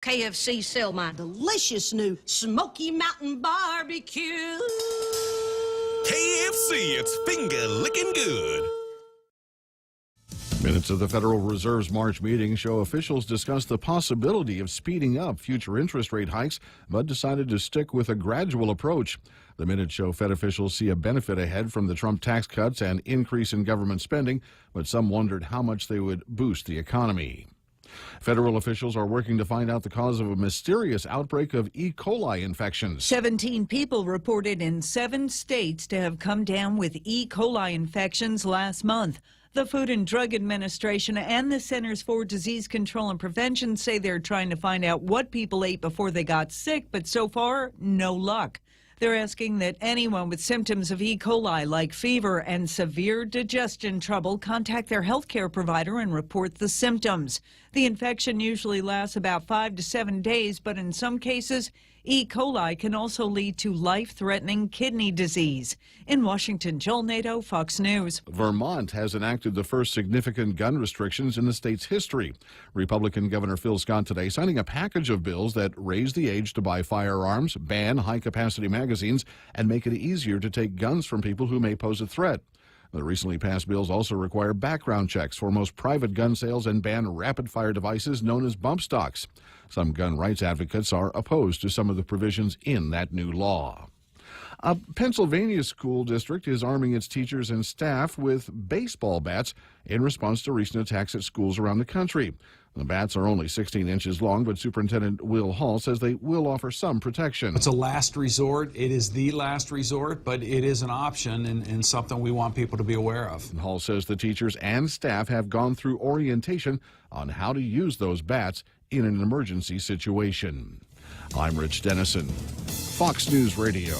KFC sell my delicious new Smoky Mountain Barbecue. KFC, it's finger-licking good. Minutes of the Federal Reserve's March meeting show officials discussed the possibility of speeding up future interest rate hikes, but decided to stick with a gradual approach. The minutes show Fed officials see a benefit ahead from the Trump tax cuts and increase in government spending, but some wondered how much they would boost the economy. Federal officials are working to find out the cause of a mysterious outbreak of E. coli infections. 17 people reported in 7 states to have come down with E. coli infections last month. The Food and Drug Administration and the Centers for Disease Control and Prevention say they're trying to find out what people ate before they got sick, but so far, no luck. They're asking that anyone with symptoms of E. coli like fever and severe digestion trouble contact their healthcare provider and report the symptoms. The infection usually lasts about 5 to 7 days, but in some cases, E. coli can also lead to life-threatening kidney disease. In Washington, Joel Nato, Fox News. Vermont has enacted the first significant gun restrictions in the state's history. Republican Governor Phil Scott today signing a package of bills that raise the age to buy firearms, ban high-capacity magazines, and make it easier to take guns from people who may pose a threat. The recently passed bills also require background checks for most private gun sales and ban rapid-fire devices known as bump stocks. Some gun rights advocates are opposed to some of the provisions in that new law. A Pennsylvania school district is arming its teachers and staff with baseball bats in response to recent attacks at schools around the country. The bats are only 16 inches long, but Superintendent Will Hall says they will offer some protection. It's a last resort. It is the last resort, but it is an option and something we want people to be aware of. Hall says the teachers and staff have gone through orientation on how to use those bats in an emergency situation. I'm Rich Dennison, Fox News Radio.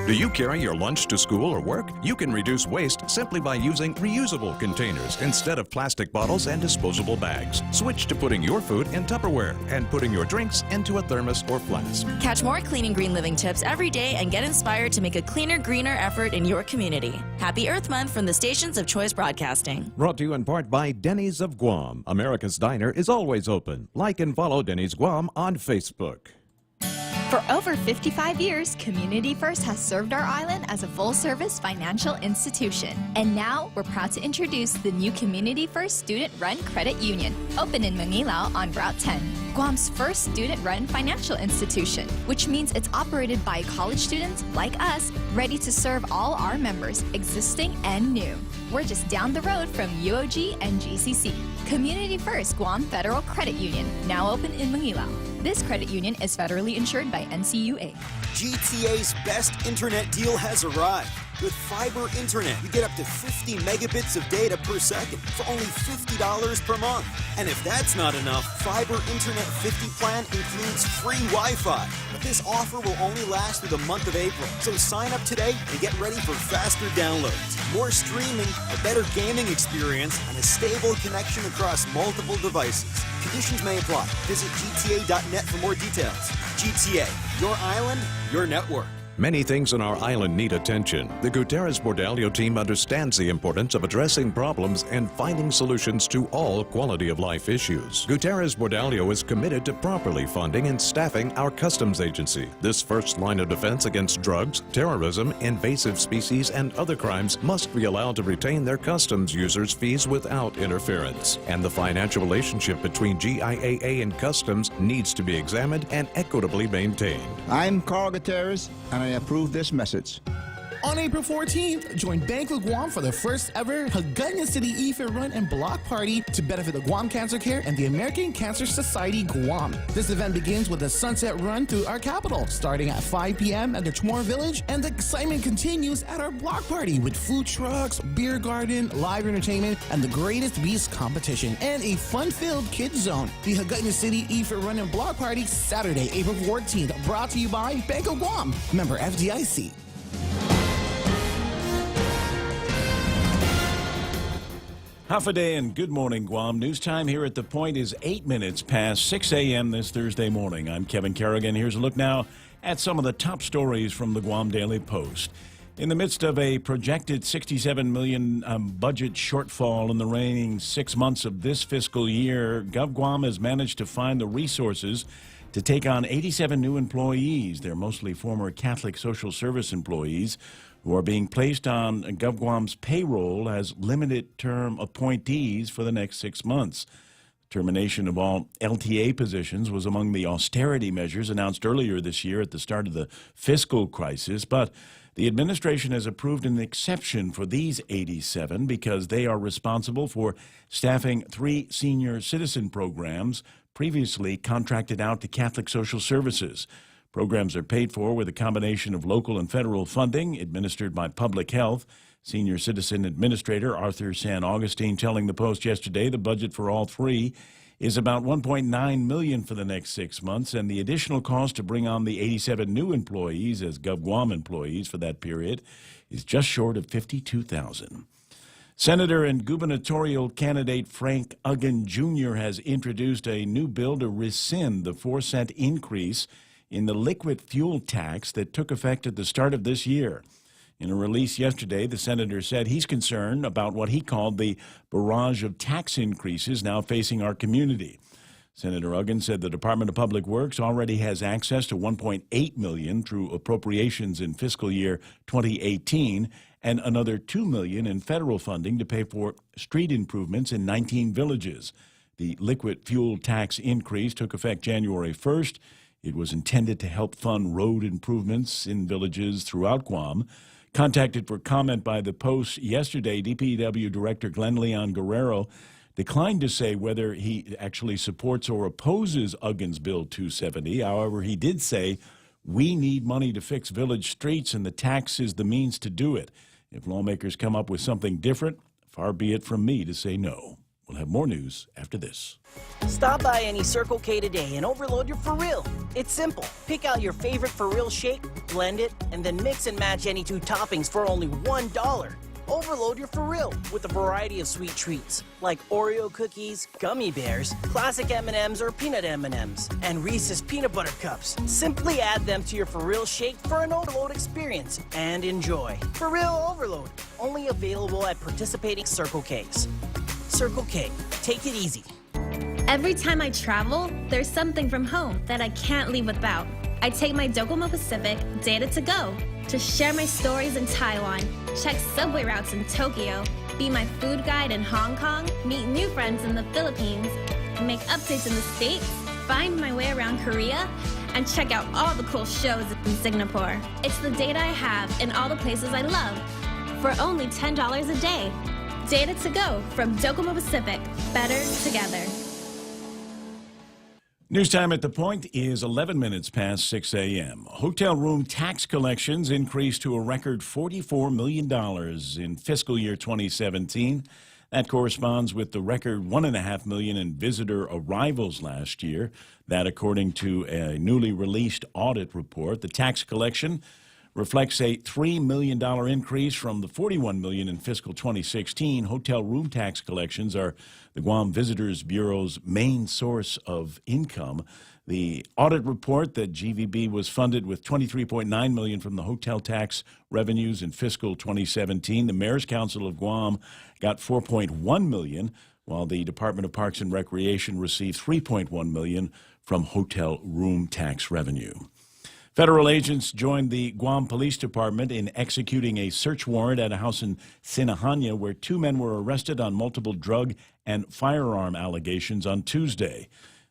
Do you carry your lunch to school or work? You can reduce waste simply by using reusable containers instead of plastic bottles and disposable bags. Switch to putting your food in Tupperware and putting your drinks into a thermos or flask. Catch more clean and green living tips every day and get inspired to make a cleaner, greener effort in your community. Happy Earth Month from the stations of Choice Broadcasting. Brought to you in part by Denny's of Guam. America's Diner is always open. Like and follow Denny's Guam on Facebook. For over 55 years, Community First has served our island as a full-service financial institution. And now, we're proud to introduce the new Community First Student-Run Credit Union, open in Mangilao on Route 10. Guam's first student-run financial institution, which means it's operated by college students like us, ready to serve all our members, existing and new. We're just down the road from UOG and GCC. Community First Guam Federal Credit Union, now open in Mangilao. This credit union is federally insured by NCUA. GTA's best internet deal has arrived. With fiber internet, you get up to 50 megabits of data per second for only $50 per month. And if that's not enough, Fiber Internet 50 plan includes free Wi-Fi. But this offer will only last through the month of April. So sign up today and get ready for faster downloads, more streaming, a better gaming experience, and a stable connection across multiple devices. Conditions may apply. Visit gta.net for more details. GTA, your island, your network. Many things on our island need attention. The Gutierrez Bordallo team understands the importance of addressing problems and finding solutions to all quality of life issues. Gutierrez Bordallo is committed to properly funding and staffing our customs agency. This first line of defense against drugs, terrorism, invasive species, and other crimes must be allowed to retain their customs users' fees without interference. And the financial relationship between GIAA and customs needs to be examined and equitably maintained. I'm Carl Gutierrez, and I approve this message. On April 14th, join Bank of Guam for the first ever Hagåtña City Ife Run and Block Party to benefit the Guam Cancer Care and the American Cancer Society Guam. This event begins with a sunset run through our capital, starting at 5 p.m. at the Chamorro Village, and the excitement continues at our block party with food trucks, beer garden, live entertainment, and the Greatest Beast competition, and a fun-filled kids zone. The Hagåtña City Ife Run and Block Party, Saturday, April 14th, brought to you by Bank of Guam, member FDIC. Half a day and good morning, Guam. News time here at The Point is 8 minutes past 6 a.m. this Thursday morning. I'm Kevin Kerrigan. Here's a look now at some of the top stories from the Guam Daily Post. In the midst of a projected $67 million budget shortfall in the remaining 6 months of this fiscal year, GovGuam has managed to find the resources to take on 87 new employees. They're mostly former Catholic social service employees who are being placed on GovGuam's payroll as limited-term appointees for the next 6 months. Termination of all LTA positions was among the austerity measures announced earlier this year at the start of the fiscal crisis, but the administration has approved an exception for these 87 because they are responsible for staffing 3 senior citizen programs previously contracted out to Catholic Social Services. Programs are paid for with a combination of local and federal funding administered by Public Health. Senior Citizen Administrator Arthur San Augustine telling the Post yesterday the budget for all 3 is about $1.9 million for the next 6 months, and the additional cost to bring on the 87 new employees as GovGuam employees for that period is just short of $52,000. Senator and gubernatorial candidate Frank Uggan Jr. has introduced a new bill to rescind the 4-cent increase in the liquid fuel tax that took effect at the start of this year. In a release yesterday, the senator said he's concerned about what he called the barrage of tax increases now facing our community. Senator Uggan said the Department of Public Works already has access to $1.8 million through appropriations in fiscal year 2018 and another $2 million in federal funding to pay for street improvements in 19 villages. The liquid fuel tax increase took effect January 1st. It was intended to help fund road improvements in villages throughout Guam. Contacted for comment by the Post yesterday, DPW Director Glenn Leon Guerrero declined to say whether he actually supports or opposes Uggan's Bill 270. However, he did say, "We need money to fix village streets, and the tax is the means to do it. If lawmakers come up with something different, far be it from me to say no." We'll have more news after this. Stop by any Circle K today and overload your For Real. It's simple. Pick out your favorite For Real shake, blend it, and then mix and match any 2 toppings for only $1. Overload your For Real with a variety of sweet treats like Oreo cookies, gummy bears, classic M&Ms or peanut M&Ms, and Reese's peanut butter cups. Simply add them to your For Real shake for an overload experience and enjoy. For Real Overload, only available at participating Circle Ks. Circle K, take it easy. Every time I travel, there's something from home that I can't leave without. I take my Docomo Pacific Data to Go to share my stories in Taiwan, check subway routes in Tokyo, be my food guide in Hong Kong, meet new friends in the Philippines, make updates in the States, find my way around Korea, and check out all the cool shows in Singapore. It's the data I have in all the places I love for only $10 a day. Data to Go from Docomo Pacific. Better together. News time at the Point is 11 minutes past 6 a.m. Hotel room tax collections increased to a record $44 million in fiscal year 2017. That corresponds with the record $1.5 million in visitor arrivals last year. That, according to a newly released audit report. The tax collection reflects a $3 million increase from the $41 million in fiscal 2016. Hotel room tax collections are the Guam Visitors Bureau's main source of income. The audit report that GVB was funded with $23.9 million from the hotel tax revenues in fiscal 2017. The Mayor's Council of Guam got $4.1 million, while the Department of Parks and Recreation received $3.1 million from hotel room tax revenue. Federal agents joined the Guam Police Department in executing a search warrant at a house in Sinahanya where 2 men were arrested on multiple drug and firearm allegations on Tuesday.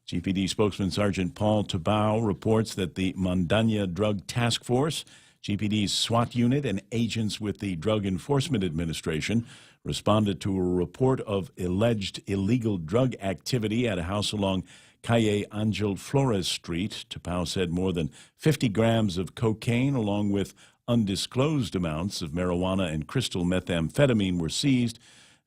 GPD spokesman Sergeant Paul Tabao reports that the Mandanya Drug Task Force, GPD's SWAT unit, and agents with the Drug Enforcement Administration responded to a report of alleged illegal drug activity at a house along Calle Angel Flores Street. Tapao said more than 50 grams of cocaine along with undisclosed amounts of marijuana and crystal methamphetamine were seized,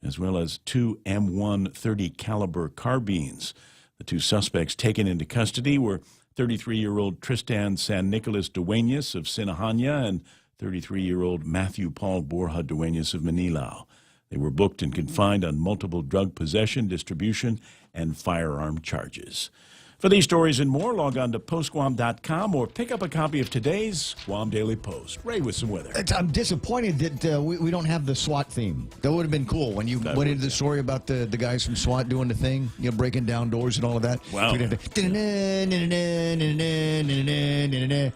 as well as 2 M1 .30 caliber carbines. The 2 suspects taken into custody were 33-year-old Tristan San Nicolas Duenas of Sinahanya and 33-year-old Matthew Paul Borja Duenas of Manilao. They were booked and confined on multiple drug possession, distribution, and firearm charges. For these stories and more, log on to postguam.com or pick up a copy of today's Guam Daily Post. Ray with some weather. I'm disappointed that we don't have the SWAT theme. That would have been cool when you went into the story about the guys from SWAT doing the thing, breaking down doors and all of that. Wow.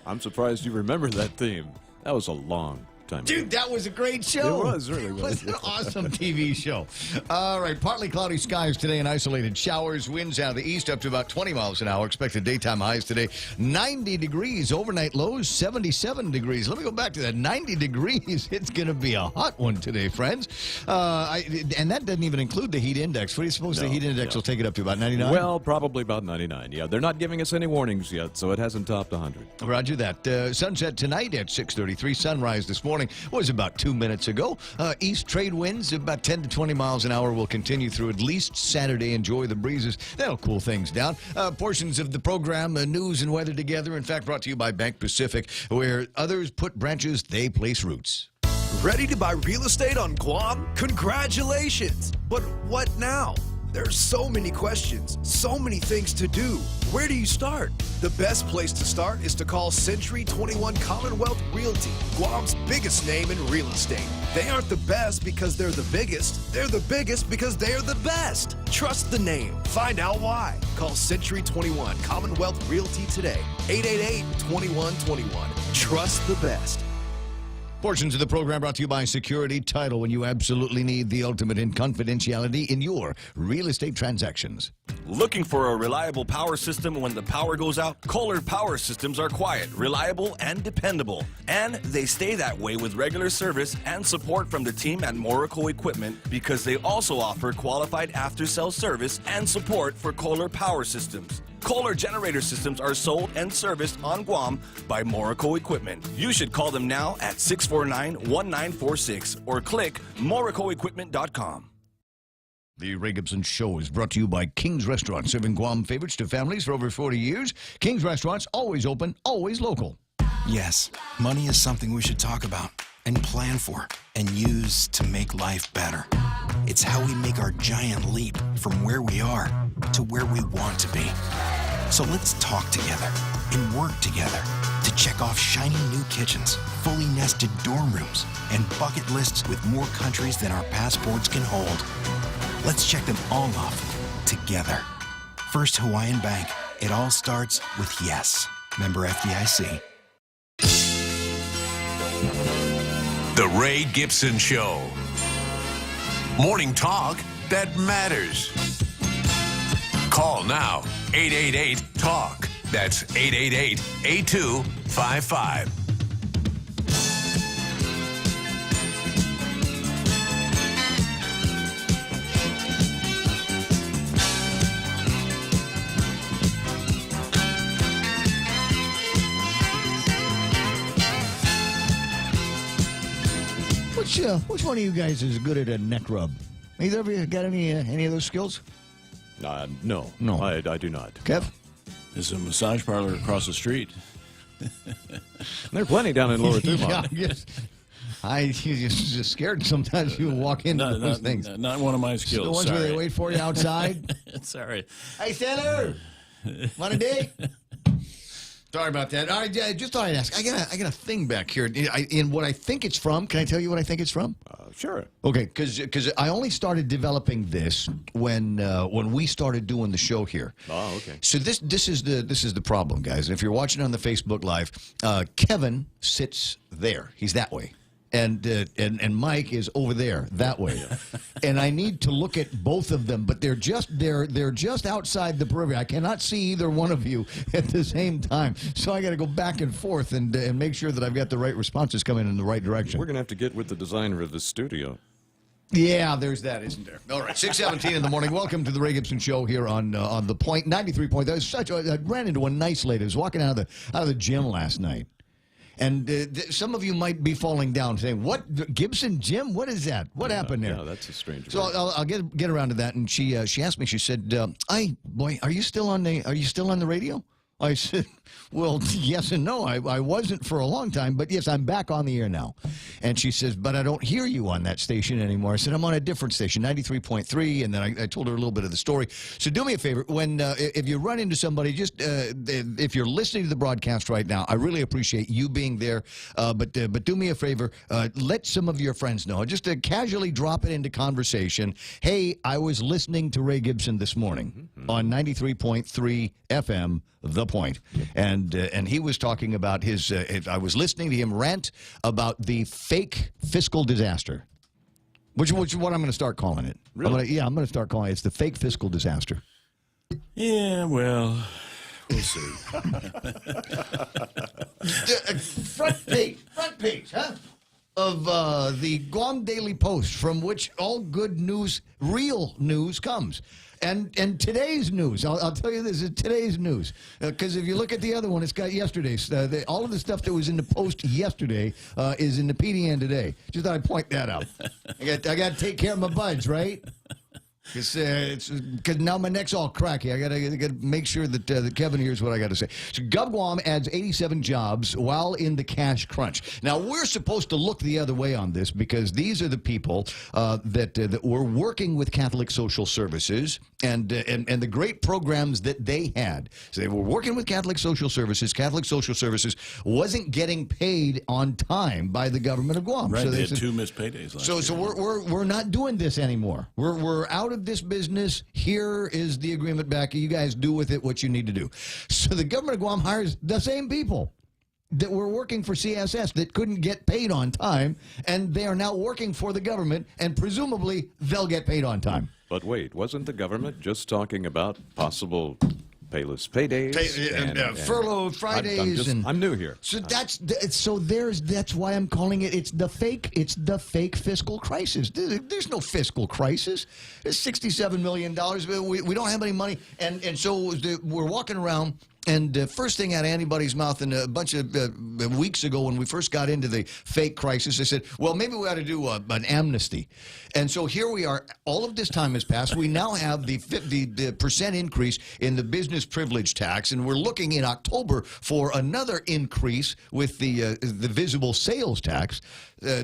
I'm surprised you remember that theme. That was a long time ago. Dude, that was a great show. It was, really was. It was an awesome TV show. All right, partly cloudy skies today and isolated showers. Winds out of the east up to about 20 miles an hour. Expected daytime highs today, 90 degrees. Overnight lows, 77 degrees. Let me go back to that. 90 degrees. It's going to be a hot one today, friends. And that doesn't even include the heat index. What do you suppose the heat index will take it up to, about 99? Well, probably about 99. Yeah, they're not giving us any warnings yet, so it hasn't topped 100. Roger that. Sunset tonight at 6:33. Sunrise this morning was about 2 minutes ago. East trade winds about 10 to 20 miles an hour will continue through at least Saturday. Enjoy the breezes. That'll cool things down. Portions of the program, news and weather together. In fact, brought to you by Bank Pacific, where others put branches, they place roots. Ready to buy real estate on Guam? Congratulations! But what now? There's so many questions, so many things to do. Where do you start? The best place to start is to call Century 21 Commonwealth Realty, Guam's biggest name in real estate. They aren't the best because they're the biggest. They're the biggest because they're the best. Trust the name. Find out why. Call Century 21 Commonwealth Realty today. 888-2121. Trust the best. Portions of the program brought to you by Security Title, when you absolutely need the ultimate in confidentiality in your real estate transactions. Looking for a reliable power system when the power goes out? Kohler Power Systems are quiet, reliable, and dependable. And they stay that way with regular service and support from the team at Morrico Equipment, because they also offer qualified after-sale service and support for Kohler Power Systems. Kohler generator systems are sold and serviced on Guam by Morrico Equipment. You should call them now at 649-1946 or click morricoequipment.com. The Ray Gibson Show is brought to you by King's Restaurant, serving Guam favorites to families for over 40 years. King's Restaurant's always open, always local. Yes, money is something we should talk about and plan for and use to make life better. It's how we make our giant leap from where we are to where we want to be. So let's talk together and work together to check off shiny new kitchens, fully nested dorm rooms, and bucket lists with more countries than our passports can hold. Let's check them all off together. First Hawaiian Bank. It all starts with yes. Member FDIC. The Ray Gibson Show. Morning talk that matters. Call now, 888-TALK. That's 888-8255. Which one of you guys is good at a neck rub? Either of you got any of those skills? No, I do not. Kev? There's a massage parlor across the street. There are plenty down in Lower Dumont. I'm just scared sometimes you walk into those things. Not one of my skills. The ones where they wait for you outside? Sorry. Hey, Senator! Want a dig? Sorry about that. I just thought I'd ask. I got a thing back here. In what I think it's from. Can I tell you what I think it's from? Sure. Okay, because I only started developing this when we started doing the show here. Oh, okay. So this is the problem, guys. And if you're watching on the Facebook Live, Kevin sits there. He's that way. And Mike is over there that way, and I need to look at both of them, but they're just outside the perimeter. I cannot see either one of you at the same time, so I got to go back and forth and make sure that I've got the right responses coming in the right direction. We're gonna have to get with the designer of the studio. Yeah, there's that, isn't there? All right, 6:17 in the morning. Welcome to the Ray Gibson Show here on the Point 93 Point. That was I ran into a nice lady. I was walking out of the gym last night. And some of you might be falling down saying, "What, Gibson Jim? What is that? What happened there?" Yeah, that's a strange. So I'll get around to that. And she asked me. She said, "Boy, are you still on the radio?" I said, well, yes and no. I wasn't for a long time, but yes, I'm back on the air now. And she says, but I don't hear you on that station anymore. I said, I'm on a different station, 93.3, and then I told her a little bit of the story. So do me a favor, when if you run into somebody, just if you're listening to the broadcast right now, I really appreciate you being there, but do me a favor, let some of your friends know. Just casually drop it into conversation. Hey, I was listening to Ray Gibson this morning on 93.3 FM, The Point. And he was talking about his I was listening to him rant about the fake fiscal disaster, which is what I'm going to start calling it. Really? I'm going to start calling it. It's the fake fiscal disaster. Yeah, well, we'll see. Front page, huh? Of the Guam Daily Post, from which all good news, real news comes. And today's news, I'll tell you this is today's news. Because if you look at the other one, it's got yesterday's. All of the stuff that was in the Post yesterday is in the PDN today. Just thought I'd point that out. I got to take care of my buds, right? Because now my neck's all cracky. I got to make sure that Kevin hears what I got to say. So GovGuam adds 87 jobs while in the cash crunch. Now, we're supposed to look the other way on this because these are the people that were working with Catholic Social Services and the great programs that they had. So they were working with Catholic Social Services. Catholic Social Services wasn't getting paid on time by the government of Guam. Right, So they had said, 2 missed paydays last year. so we're not doing this anymore. We're out of this business. Here is the agreement back. You guys do with it what you need to do. So the government of Guam hires the same people that were working for CSS that couldn't get paid on time, and they are now working for the government, and presumably they'll get paid on time. But wait, wasn't the government just talking about possible payless paydays? Furlough Fridays. I'm new here. So that's why I'm calling it. It's the fake fiscal crisis. There's no fiscal crisis. It's $67 million. We don't have any money, and so we're walking around. And first thing out of anybody's mouth, and a bunch of weeks ago when we first got into the fake crisis, they said, well, maybe we ought to do an amnesty. And so here we are. All of this time has passed. We now have the percent increase in the business privilege tax, and we're looking in October for another increase with the visible sales tax.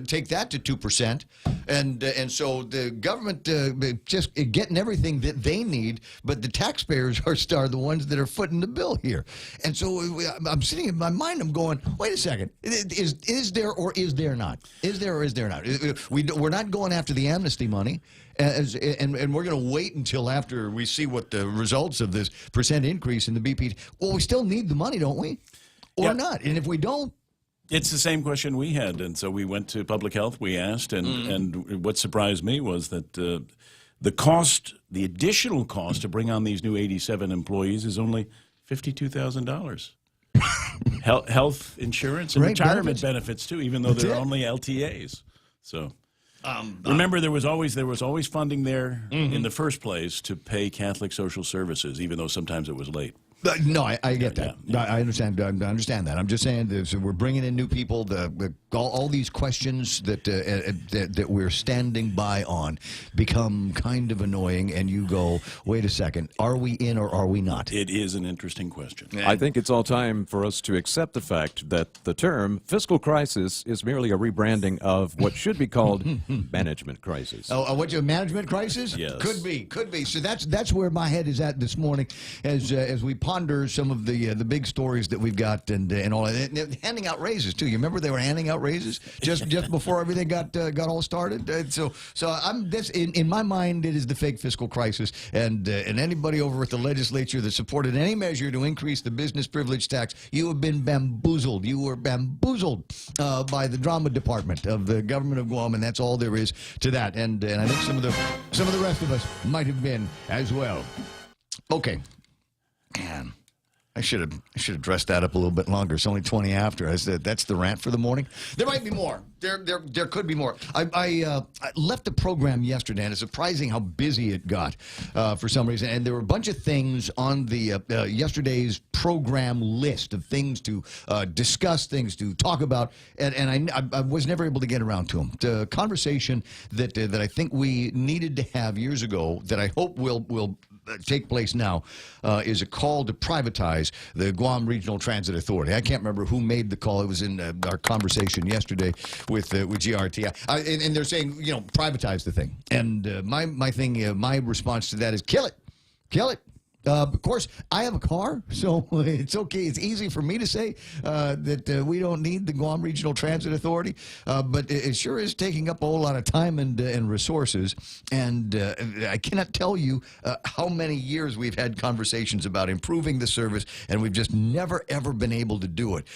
Take that to 2%, and so the government just getting everything that they need, but the taxpayers are the ones that are footing the bill here. And so I'm sitting in my mind, I'm going, wait a second, is there or is there not? Is there or is there not? We're not going after the amnesty money. And we're going to wait until after we see what the results of this percent increase in the BP. Well, we still need the money, don't we? Or not? And if we don't, it's the same question we had, and so we went to public health. We asked, and what surprised me was that the additional cost to bring on these new 87 employees is only $52,000. Health insurance and retirement benefits too, even though they're only LTAs. So remember, there was always funding there in the first place to pay Catholic Social Services, even though sometimes it was late. No, I get that. Yeah. I understand. I understand that. I'm just saying that we're bringing in new people. All these questions that we're standing by on become kind of annoying, and you go, wait a second, are we in or are we not? It is an interesting question. I think it's all time for us to accept the fact that the term fiscal crisis is merely a rebranding of what should be called management crisis. What's a management crisis? Yes. Could be. So that's where my head is at this morning as we ponder some of the big stories that we've got and all that. Handing out raises too. You remember they were handing out raises just before everything got all started. So I'm this in my mind it is the fake fiscal crisis, and anybody over at the legislature that supported any measure to increase the business privilege tax, you have been bamboozled. You were bamboozled by the drama department of the government of Guam, and that's all there is to that. And I think some of the rest of us might have been as well. Okay. Man, I should have dressed that up a little bit longer. It's only 20 after. That's the rant for the morning. There might be more. There could be more. I left the program yesterday, and it's surprising how busy it got for some reason. And there were a bunch of things on the yesterday's program list of things to discuss, things to talk about, and I was never able to get around to them. The conversation that I think we needed to have years ago that I hope will take place now is a call to privatize the Guam Regional Transit Authority. I can't remember who made the call. It was in our conversation yesterday with GRTI. And they're saying, privatize the thing. And my response to that is kill it. Kill it. Of course, I have a car, so it's okay. It's easy for me to say that we don't need the Guam Regional Transit Authority, but it sure is taking up a whole lot of time and resources. And I cannot tell you how many years we've had conversations about improving the service, and we've just never, ever been able to do it.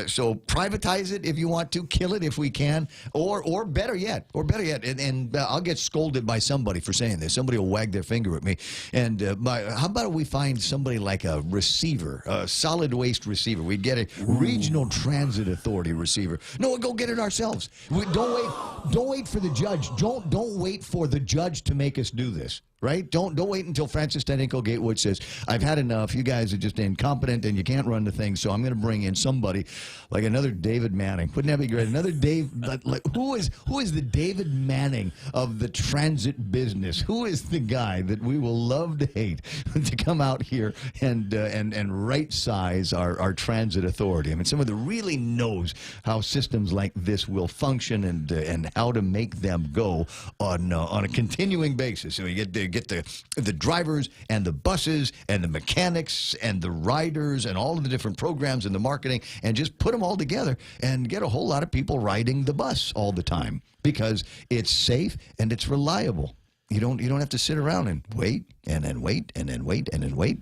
So privatize it if you want to, kill it if we can, or better yet, and I'll get scolded by somebody for saying this. Somebody will wag their finger at me. And how about we find somebody like a receiver, a solid waste receiver? We'd get a Regional Transit Authority receiver. No, we'll go get it ourselves. Don't wait for the judge. Don't wait for the judge to make us do this. Right? Don't wait until Francis Ted Gatewood says, I've had enough. You guys are just incompetent and you can't run the thing, so I'm going to bring in somebody like another David Manning. Wouldn't that be great? Another Dave, like who is the David Manning of the transit business? Who is the guy that we will love to hate to come out here and right size our transit authority? I mean, somebody that really knows how systems like this will function and how to make them go on a continuing basis. So you get the drivers and the buses and the mechanics and the riders and all of the different programs and the marketing and just put them all together and get a whole lot of people riding the bus all the time because it's safe and it's reliable. You don't have to sit around and wait and then wait and then wait and then wait.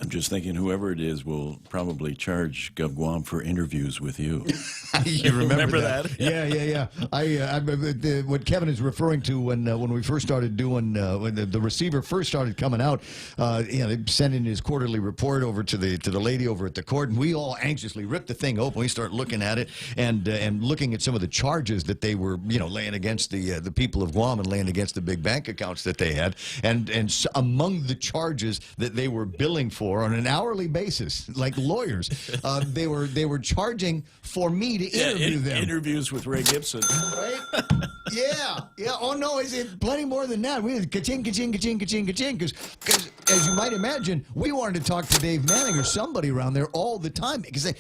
I'm just thinking whoever it is will probably charge GovGuam for interviews with you. You remember that? Yeah. What Kevin is referring to when we first started doing, when the receiver first started coming out, they sent in his quarterly report over to the lady over at the court, and we all anxiously ripped the thing open. We start looking at it and looking at some of the charges that they were, laying against the people of Guam and laying against the big bank accounts that they had, and among the charges that they were billing for on an hourly basis, like lawyers. They were charging for me to interview them. Interviews with Ray Gibson. Right? Yeah. Oh, no, it's plenty more than that. We had ka-ching, ka-ching, ka-ching, ka-ching, ka-ching, because as you might imagine, we wanted to talk to Dave Manning or somebody around there all the time because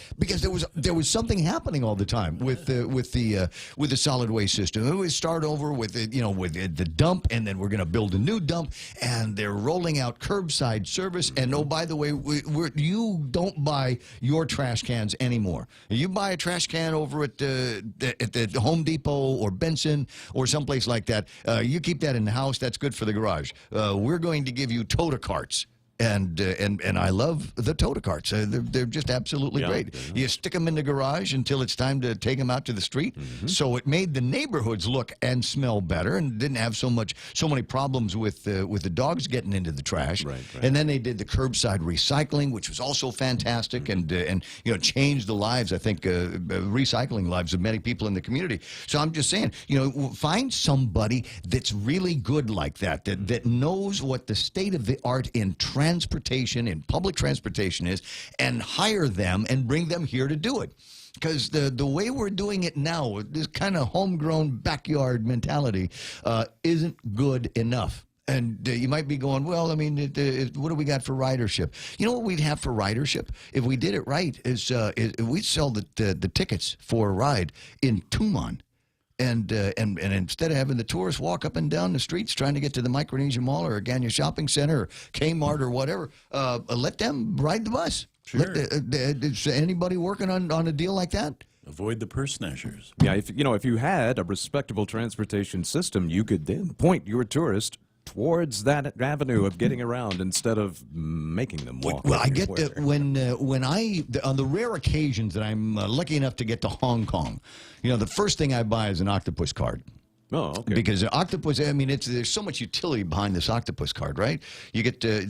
there was something happening all the time with the solid waste system. We would start over with the dump, and then we're going to build a new dump, and they're rolling out curbside service. And oh, by the way, you don't buy your trash cans anymore. You buy a trash can over at the Home Depot or Benson or someplace like that. You keep that in the house. That's good for the garage. We're going to give you toter carts. And I love the toter carts. They're just absolutely great. You stick them in the garage until it's time to take them out to the street. So it made the neighborhoods look and smell better, and didn't have so many problems with the dogs getting into the trash. Right. And then they did the curbside recycling, which was also fantastic, and changed the lives. I think recycling lives of many people in the community. So I'm just saying, find somebody that's really good like that knows what the state of the art in transportation, in public transportation is, and hire them and bring them here to do it. Because the way we're doing it now, this kind of homegrown backyard mentality, isn't good enough. And you might be going, well, I mean, what do we got for ridership? You know what we'd have for ridership if we did it right is we'd sell the tickets for a ride in Tumon. And instead of having the tourists walk up and down the streets trying to get to the Micronesia Mall or Agana Shopping Center or Kmart or whatever, let them ride the bus. Sure. Is anybody working on a deal like that? Avoid the purse snatchers. Yeah, if you had a respectable transportation system, you could then point your tourist towards that avenue of getting around instead of making them walk. Well, I get that when on the rare occasions that I'm lucky enough to get to Hong Kong, the first thing I buy is an octopus card. Oh, okay. Because octopus, I mean, there's so much utility behind this octopus card, right? You get you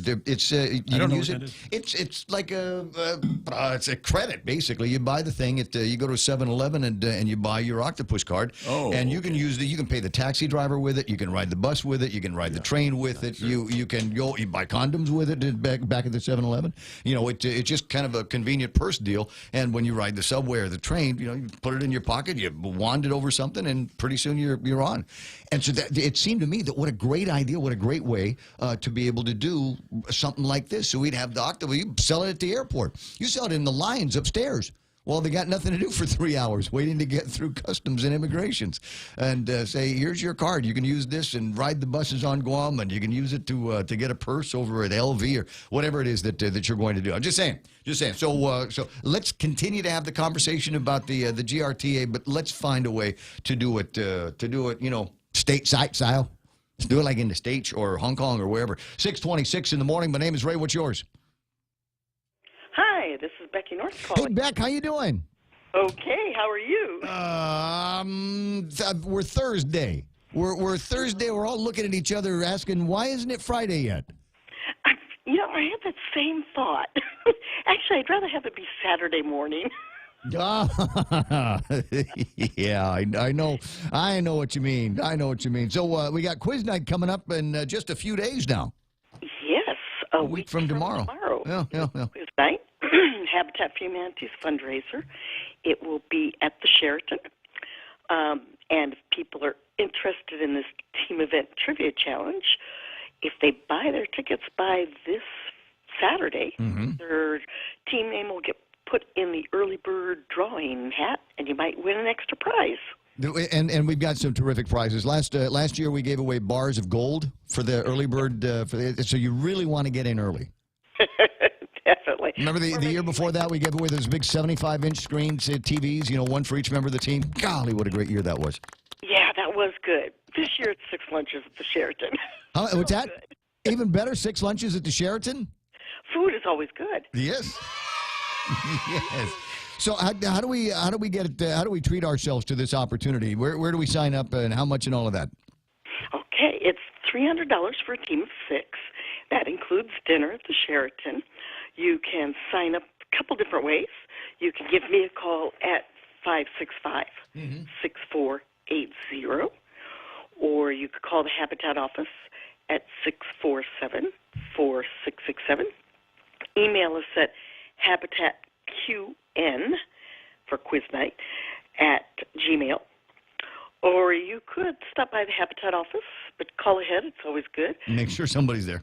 can use it. It's like it's a credit basically. You buy the thing. You go to a 7-Eleven and you buy your octopus card. Oh, and you can use you can pay the taxi driver with it. You can ride the bus with it. You can ride the train with it. Sure. You can go. You buy condoms with it back at the 7-Eleven. It's just kind of a convenient purse deal. And when you ride the subway or the train, you put it in your pocket. You wand it over something, and pretty soon you're off on. And so that, it seemed to me that what a great idea, what a great way to be able to do something like this. So we'd have the octopus, you sell it at the airport. You sell it in the lines upstairs. Well, they got nothing to do for 3 hours waiting to get through customs and immigrations and say, here's your card. You can use this and ride the buses on Guam, and you can use it to get a purse over at LV or whatever it is that you're going to do. I'm just saying. So let's continue to have the conversation about the GRTA, but let's find a way to do it, stateside style. Let's do it like in the States or Hong Kong or wherever. 6:26 in the morning. My name is Ray. What's yours? Hi, this is Becky North calling. Hey, Beck, how you doing? Okay, how are you? We're Thursday. We're Thursday. We're all looking at each other asking, why isn't it Friday yet? I had that same thought. Actually, I'd rather have it be Saturday morning. Yeah, I know. I know what you mean. So we got quiz night coming up in just a few days now. Yes, a week from tomorrow. Yeah. Quiz night. Habitat for Humanity's fundraiser. It will be at the Sheraton. And if people are interested in this team event trivia challenge, if they buy their tickets by this Saturday, their team name will get put in the early bird drawing hat, and you might win an extra prize. And we've got some terrific prizes. Last year we gave away bars of gold for the early bird. So you really want to get in early. Definitely. Remember the year before that we gave away those big 75-inch screens, TVs, one for each member of the team? Golly, what a great year that was. Yeah, that was good. This year it's 6 lunches at the Sheraton. What's that? Good. Even better, 6 lunches at the Sheraton? Food is always good. Yes. Yes. So how do we treat ourselves to this opportunity? Where do we sign up and how much and all of that? Okay, it's $300 for a team of 6. That includes dinner at the Sheraton. You can sign up a couple different ways. You can give me a call at 565-6480, or you could call the Habitat office at 647-4667. Email us at habitatqn for quiz night at Gmail. Or you could stop by the Habitat office, but call ahead. It's always good. Make sure somebody's there.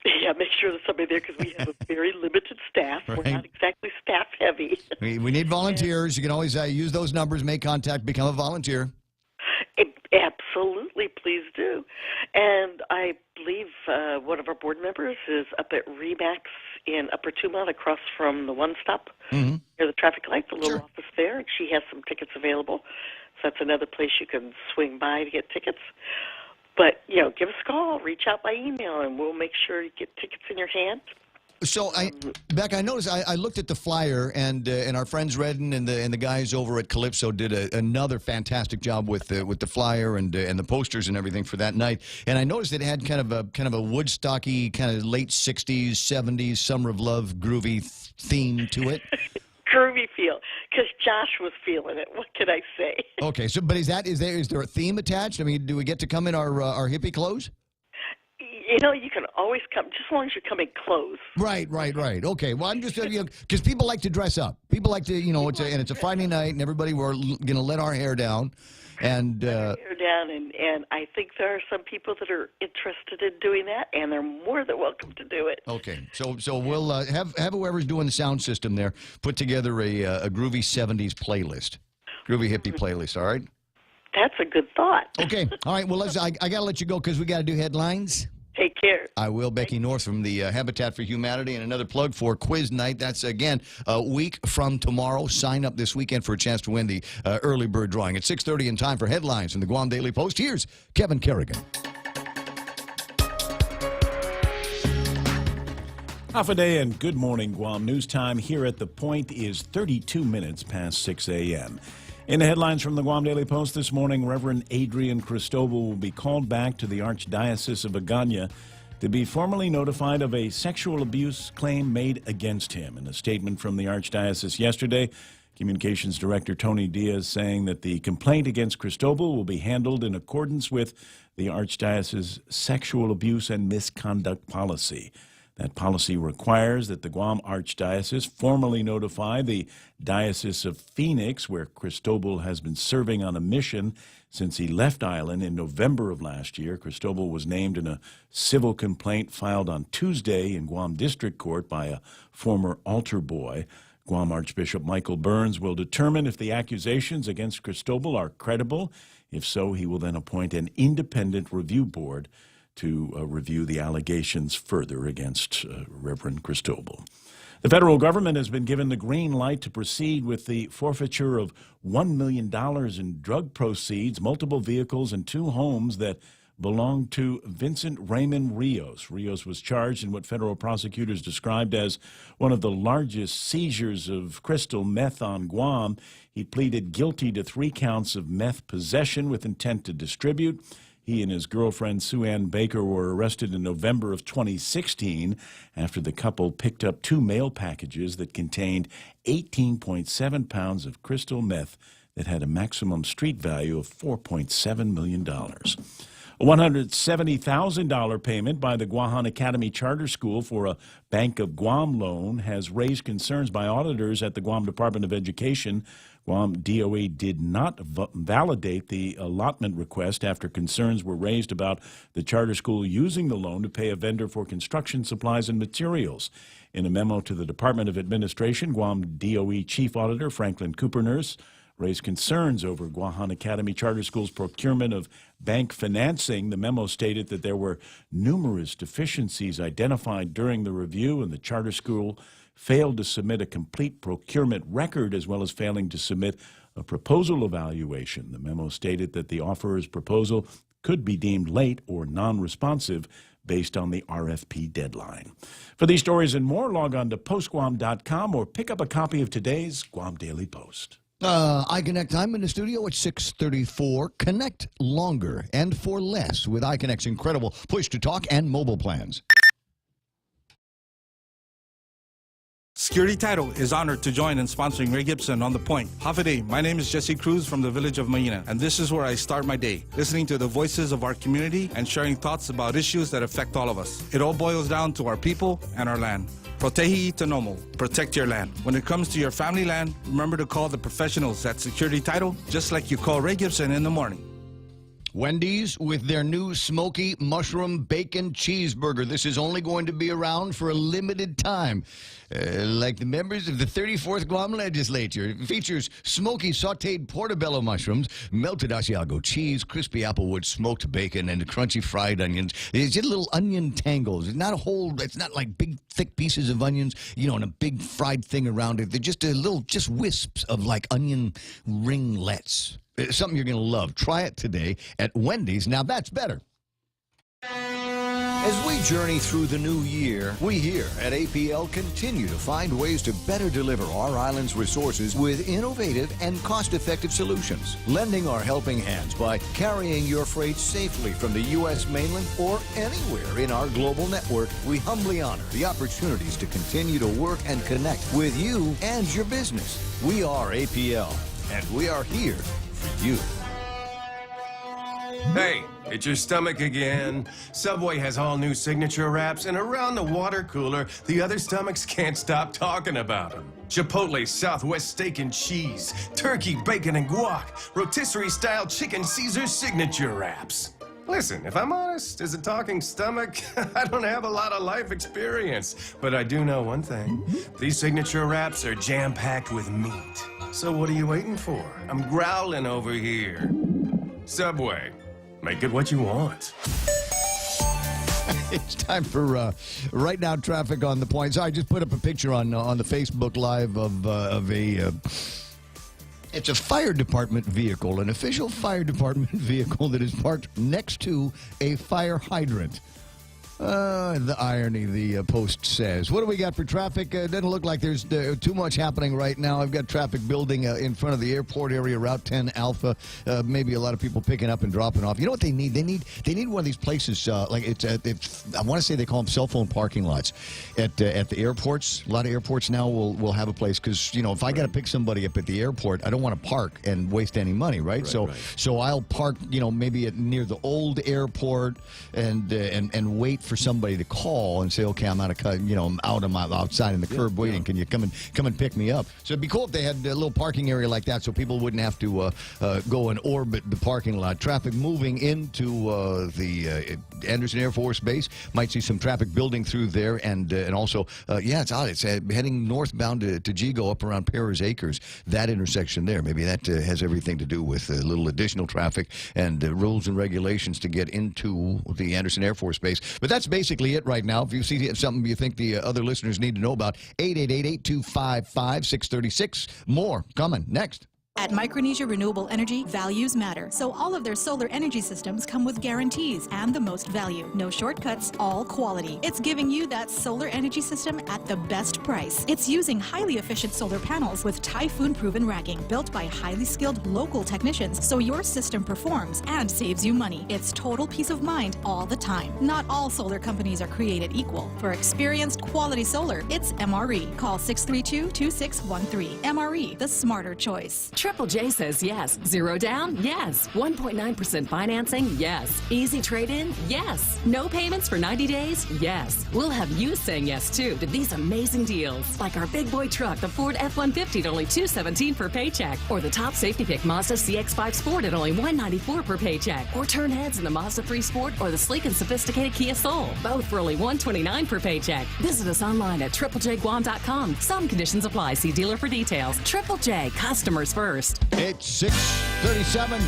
Yeah, make sure there's somebody there because we have a very limited staff. Right. We're not exactly staff heavy. We need volunteers. You can always use those numbers, make contact, become a volunteer. Absolutely, please do. And I believe one of our board members is up at Remax in Upper Tumont across from the One Stop near the traffic light, the little office there, and she has some tickets available. So that's another place you can swing by to get tickets. But, give us a call, reach out by email, and we'll make sure you get tickets in your hand. So, Beck, I noticed I looked at the flyer, and our friends Redden and the guys over at Calypso did another fantastic job with the flyer and the posters and everything for that night. And I noticed it had kind of a Woodstocky, kind of late '60s, '70s, Summer of Love, groovy theme to it. Groovy feel, because Josh was feeling it. What can I say? Okay, so but is there a theme attached? I mean, do we get to come in our hippie clothes? You can always come, just as long as you come in clothes. Right. Okay, well, I'm just, because people like to dress up. People like to, it's a Friday night, and everybody, we're going to let our hair down. And and I think there are some people that are interested in doing that, and they're more than welcome to do it. Okay, so we'll have whoever's doing the sound system there put together a groovy 70s playlist, groovy hippie playlist, all right? That's a good thought. Okay, all right, well, I got to let you go because we got to do headlines. Take care. I will. Becky North from the Habitat for Humanity, and another plug for Quiz Night. That's, again, a week from tomorrow. Sign up this weekend for a chance to win the early bird drawing. At 6:30 in time for headlines from the Guam Daily Post. Here's Kevin Kerrigan. Half a day and good morning, Guam. News time here at The Point is 32 minutes past 6 a.m. In the headlines from the Guam Daily Post this morning, Reverend Adrian Cristobal will be called back to the Archdiocese of Agana to be formally notified of a sexual abuse claim made against him. In a statement from the Archdiocese yesterday, Communications Director Tony Diaz saying that the complaint against Cristobal will be handled in accordance with the Archdiocese's sexual abuse and misconduct policy. That policy requires that the Guam Archdiocese formally notify the Diocese of Phoenix, where Cristobal has been serving on a mission since he left Island in November of last year. Cristobal was named in a civil complaint filed on Tuesday in Guam District Court by a former altar boy. Guam Archbishop Michael Burns will determine if the accusations against Cristobal are credible. If so, he will then appoint an independent review board to review the allegations further against Reverend Cristobal. The federal government has been given the green light to proceed with the forfeiture of $1 million in drug proceeds, multiple vehicles, and 2 homes that belonged to Vincent Raymond Rios. Rios was charged in what federal prosecutors described as one of the largest seizures of crystal meth on Guam. He pleaded guilty to 3 counts of meth possession with intent to distribute. He and his girlfriend, Sue Ann Baker, were arrested in November of 2016 after the couple picked up 2 mail packages that contained 18.7 pounds of crystal meth that had a maximum street value of $4.7 million. A $170,000 payment by the Guahan Academy Charter School for a Bank of Guam loan has raised concerns by auditors at the Guam Department of Education. Guam DOE did not validate the allotment request after concerns were raised about the charter school using the loan to pay a vendor for construction supplies and materials. In a memo to the Department of Administration, Guam DOE Chief Auditor Franklin Cooper-Nurse raised concerns over Guahan Academy Charter School's procurement of bank financing. The memo stated that there were numerous deficiencies identified during the review, and the charter school failed to submit a complete procurement record as well as failing to submit a proposal evaluation. The memo stated that the offeror's proposal could be deemed late or non-responsive based on the RFP deadline. For these stories and more, log on to postguam.com or pick up a copy of today's Guam Daily Post. iConnect, I'm in the studio at 6:34. Connect longer and for less with iConnect's incredible push-to-talk and mobile plans. Security Title is honored to join in sponsoring Ray Gibson on The Point. Half a day. My name is Jesse Cruz from the village of Maina, and this is where I start my day, listening to the voices of our community and sharing thoughts about issues that affect all of us. It all boils down to our people and our land. Protehi Tanomo. Protect your land. When it comes to your family land, remember to call the professionals at Security Title, just like you call Ray Gibson in the morning. Wendy's with their new smoky mushroom bacon cheeseburger. This is only going to be around for a limited time. Like the members of the 34th Guam Legislature. It features smoky sauteed portobello mushrooms, melted Asiago cheese, crispy applewood smoked bacon, and crunchy fried onions. It's just little onion tangles. It's not a whole, it's not like big, thick pieces of onions, you know, and a big fried thing around it. They're just just wisps of like onion ringlets. It's something you're going to love. Try it today at Wendy's. Now that's better. As we journey through the new year, we here at APL continue to find ways to better deliver our island's resources with innovative and cost-effective solutions, lending our helping hands by carrying your freight safely from the U.S. mainland or anywhere in our global network. We humbly honor the opportunities to continue to work and connect with you and your business. We are APL, and we are here for you. Hey, it's your stomach again. Subway has all new signature wraps, and around the water cooler, the other stomachs can't stop talking about them. Chipotle Southwest steak and cheese, turkey, bacon, and guac, rotisserie-style chicken Caesar signature wraps. Listen, if I'm honest, as a talking stomach, I don't have a lot of life experience, but I do know one thing. These signature wraps are jam-packed with meat. So what are you waiting for? I'm growling over here. Subway. Make it what you want. It's time for right now traffic on the point. So I just put up a picture on the Facebook Live of a. It's a fire department vehicle, an official fire department vehicle that is parked next to a fire hydrant. The irony, the Post says. What do we got for traffic? Doesn't look like there's too much happening right now. I've got traffic building in front of the airport area, Route 10 Alpha. Maybe a lot of people picking up and dropping off. You know what they need? They need one of these places. Like it's I want to say they call them cell phone parking lots at the airports. A lot of airports now will have a place because if I got to pick somebody up at the airport, I don't want to park and waste any money, right? So I'll park maybe near the old airport and wait for somebody to call and say, okay, I'm out of, I'm out on my outside in the curb waiting. Can you come and pick me up? So it'd be cool if they had a little parking area like that, so people wouldn't have to go and orbit the parking lot. Traffic moving into the Anderson Air Force Base. Might see some traffic building through there, and also, it's odd. It's heading northbound to Gigo up around Perris Acres. That intersection there, maybe that has everything to do with a little additional traffic and rules and regulations to get into the Anderson Air Force Base. But that's basically it right now. If you see something you think the other listeners need to know about, 888-8255-636. More coming next. At Micronesia Renewable Energy, values matter. So all of their solar energy systems come with guarantees and the most value. No shortcuts, all quality. It's giving you that solar energy system at the best price. It's using highly efficient solar panels with typhoon-proven racking, built by highly skilled local technicians, so your system performs and saves you money. It's total peace of mind all the time. Not all solar companies are created equal. For experienced quality solar, it's MRE. Call 632-2613. MRE, the smarter choice. Triple J says yes. Zero down? Yes. 1.9% financing? Yes. Easy trade-in? Yes. No payments for 90 days? Yes. We'll have you saying yes, too, to these amazing deals. Like our big boy truck, the Ford F-150 at only $217 per paycheck. Or the top safety pick Mazda CX-5 Sport at only $194 per paycheck. Or turn heads in the Mazda 3 Sport or the sleek and sophisticated Kia Soul. Both for only $129 per paycheck. Visit us online at triplejguam.com. Some conditions apply. See dealer for details. Triple J, customers first. It's 6:37.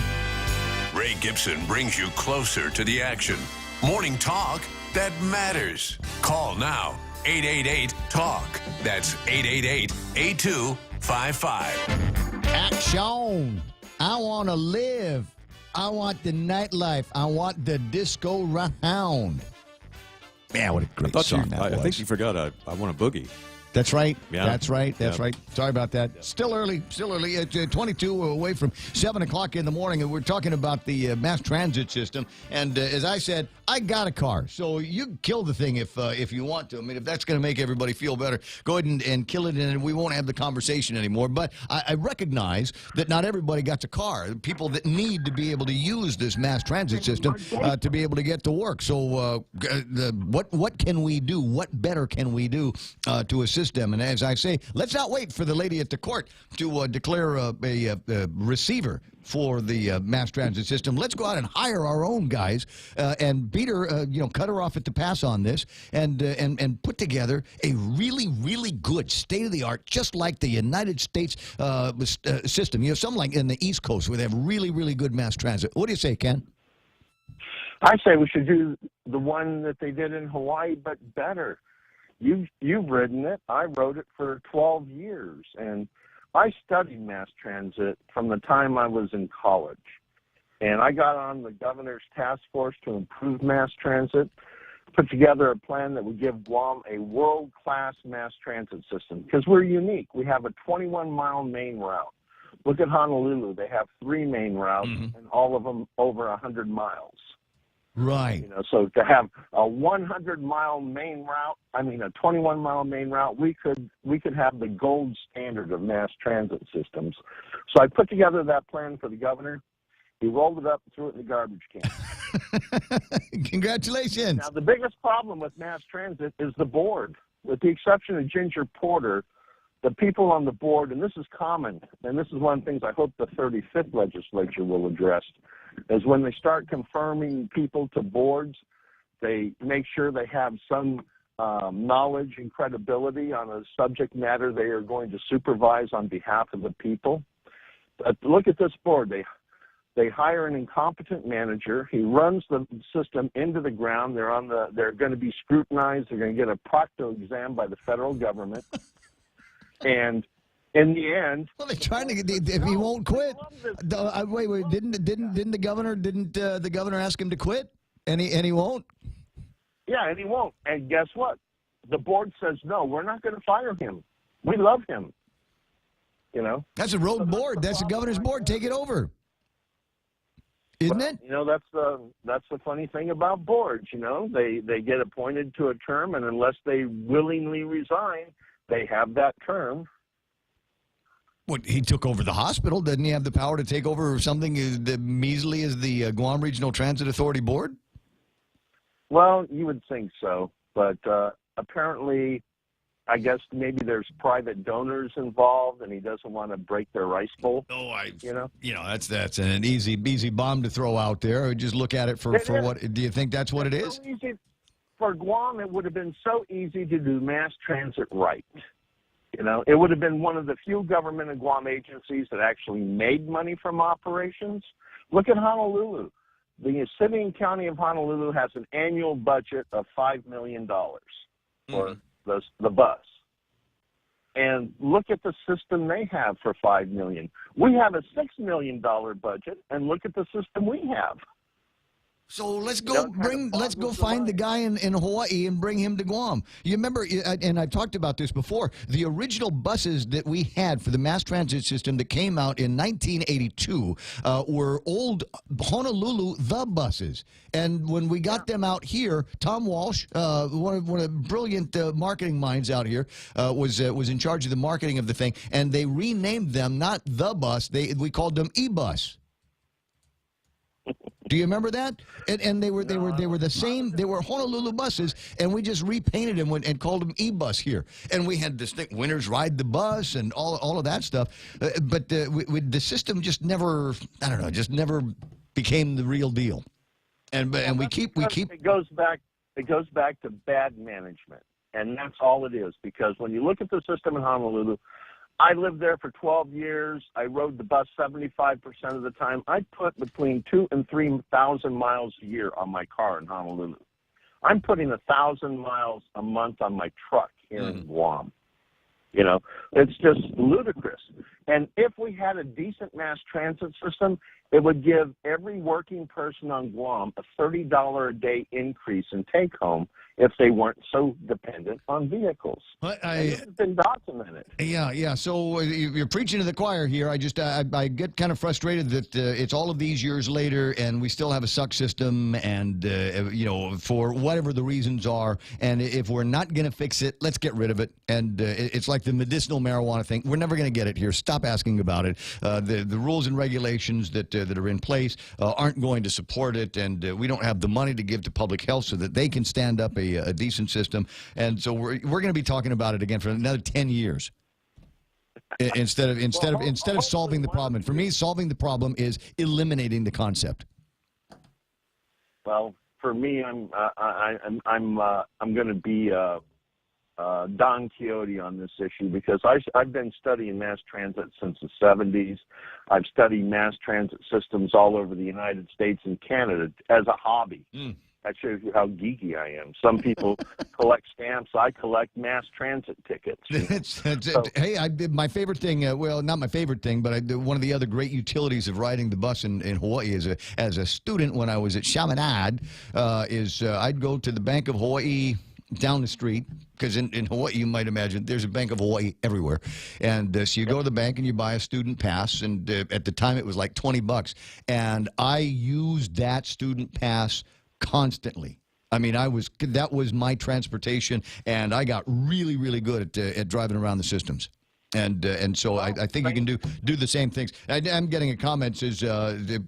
Ray Gibson brings you closer to the action. Morning talk that matters. Call now. 888-TALK. That's 888-8255. Action. I want to live. I want the nightlife. I want the disco round. Man, what a great song that was. I think you forgot I Want a Boogie. That's right. Yeah. That's right. That's Yeah. right. Sorry about that. Still early. It's 22 away from 7 o'clock in the morning, and we're talking about the mass transit system. And as I said, I got a car, so you can kill the thing if you want to. I mean, if that's going to make everybody feel better, go ahead and kill it, and we won't have the conversation anymore. But I recognize that not everybody got a car. People that need to be able to use this mass transit system to be able to get to work. So what can we do? What better can we do to assist them? And as I say, let's not wait for the lady at the court to declare a receiver for the mass transit system. Let's go out and hire our own guys and beat her, cut her off at the pass on this, and put together a really, really good state-of-the-art, just like the United States system. Some like in the East Coast where they have really, really good mass transit. What do you say, Ken? I say we should do the one that they did in Hawaii, but better. You've ridden it. I rode it for 12 years, and I studied mass transit from the time I was in college. And I got on the governor's task force to improve mass transit, put together a plan that would give Guam a world-class mass transit system, because we're unique. We have a 21-mile main route. Look at Honolulu. They have 3 main routes, and all of them over 100 miles. Right. So to have a 100-mile main route, a 21-mile main route, we could have the gold standard of mass transit systems. So I put together that plan for the governor. He rolled it up and threw it in the garbage can. Congratulations. Now, the biggest problem with mass transit is the board. With the exception of Ginger Porter, the people on the board, and this is common, and this is one of the things I hope the 35th legislature will address, is when they start confirming people to boards, they make sure they have some knowledge and credibility on a subject matter they are going to supervise on behalf of the people. But look at this board. They hire an incompetent manager. He runs the system into the ground. They're going to be scrutinized. They're going to get a procto exam by the federal government. And in the end, well, they're trying to get. If he won't quit, wait, didn't the governor ask him to quit, and he won't? Yeah, and he won't. And guess what? The board says no. We're not going to fire him. We love him. That's a road board. That's the governor's board. Take it over. Isn't it? That's the funny thing about boards. They get appointed to a term, and unless they willingly resign, they have that term. What, he took over the hospital? Doesn't he have the power to take over something as measly as the Guam Regional Transit Authority Board? Well, you would think so, but apparently, I guess maybe there's private donors involved, and he doesn't want to break their rice bowl. That's an easy bomb to throw out there. Just look at it for what. Do you think that's what it is? So easy. For Guam, it would have been so easy to do mass transit right. It would have been one of the few government and Guam agencies that actually made money from operations. Look at Honolulu. The city and county of Honolulu has an annual budget of $5 million for the bus. And look at the system they have for $5 million. We have a $6 million budget, and look at the system we have. So let's go find the guy in Hawaii and bring him to Guam. You remember, and I've talked about this before, the original buses that we had for the mass transit system that came out in 1982 were old Honolulu The buses. And when we got them out here, Tom Walsh, one of the brilliant marketing minds out here, was in charge of the marketing of the thing, and they renamed them not The Bus, we called them E-Bus. Do you remember that? And they were the same. They were Honolulu buses, and we just repainted them and called them E-Bus here. And we had this thing, winners ride the bus, and all of that stuff. But the system just never, I don't know, just never became the real deal. And we keep. It goes back to bad management, and that's all it is. Because when you look at the system in Honolulu. I lived there for 12 years. I rode the bus 75% of the time. I put between 2,000 and 3,000 miles a year on my car in Honolulu. I'm putting 1,000 miles a month on my truck here in Guam. It's just ludicrous. And if we had a decent mass transit system, it would give every working person on Guam a $30 a day increase in take home if they weren't so dependent on vehicles. It's been documented. Yeah. So you're preaching to the choir here. I get kind of frustrated that it's all of these years later and we still have a suck system, and for whatever the reasons are. And if we're not going to fix it, let's get rid of it. And it's like the medicinal marijuana thing. We're never going to get it here. Stop asking about it. The rules and regulations that are in place aren't going to support it, and we don't have the money to give to public health so that they can stand up a decent system. And so we're going to be talking about it again for another 10 years instead of solving the problem. And for me, solving the problem is eliminating the concept. Well, for me, I'm going to be Don Quixote on this issue, because I've been studying mass transit since the 70s. I've studied mass transit systems all over the United States and Canada as a hobby. That shows you how geeky I am. Some people collect stamps. I collect mass transit tickets. Hey, my favorite thing, well, not my favorite thing, but one of the other great utilities of riding the bus in Hawaii as a student when I was at Chaminade is I'd go to the Bank of Hawaii down the street, because in Hawaii, you might imagine, there's a Bank of Hawaii everywhere. And so you go to the bank and you buy a student pass, and at the time it was like $20. And I used that student pass constantly. I mean, that was my transportation, and I got really, really good at driving around the systems. And so I think you can do the same things. I'm getting a comment says,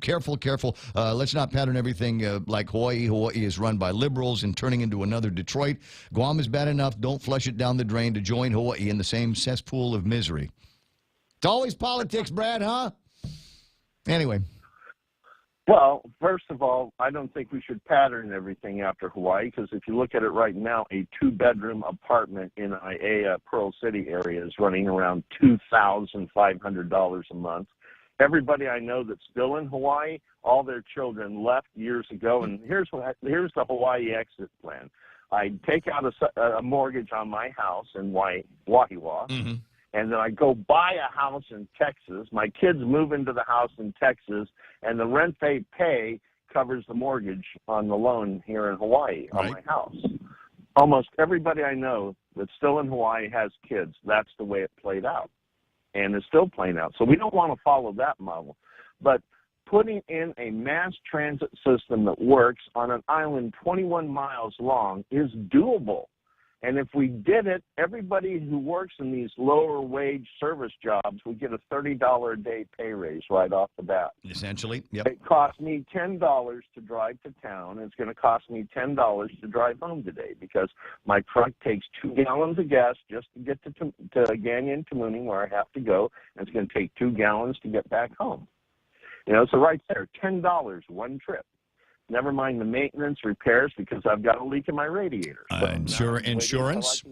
careful. Let's not pattern everything like Hawaii. Hawaii is run by liberals and turning into another Detroit. Guam is bad enough. Don't flush it down the drain to join Hawaii in the same cesspool of misery. It's always politics, Brad, huh? Anyway. Well, first of all, I don't think we should pattern everything after Hawaii, because if you look at it right now, a 2-bedroom apartment in Aiea, Pearl City area is running around $2,500 a month. Everybody I know that's still in Hawaii, all their children left years ago, and here's the Hawaii exit plan. I take out a mortgage on my house in Wahiawa, and then I go buy a house in Texas. My kids move into the house in Texas, and the rent they pay covers the mortgage on the loan here in Hawaii on my house. Almost everybody I know that's still in Hawaii has kids. That's the way it played out, and it's still playing out. So we don't want to follow that model. But putting in a mass transit system that works on an island 21 miles long is doable. And if we did it, everybody who works in these lower wage service jobs would get a $30 a day pay raise right off the bat. Essentially, yep. It cost me $10 to drive to town, and it's going to cost me $10 to drive home today because my truck takes 2 gallons of gas just to get to Gagnon to Mooning, where I have to go, and it's going to take 2 gallons to get back home. You know, so right there, $10 one trip. Never mind the maintenance, repairs, because I've got a leak in my radiator. So insurance?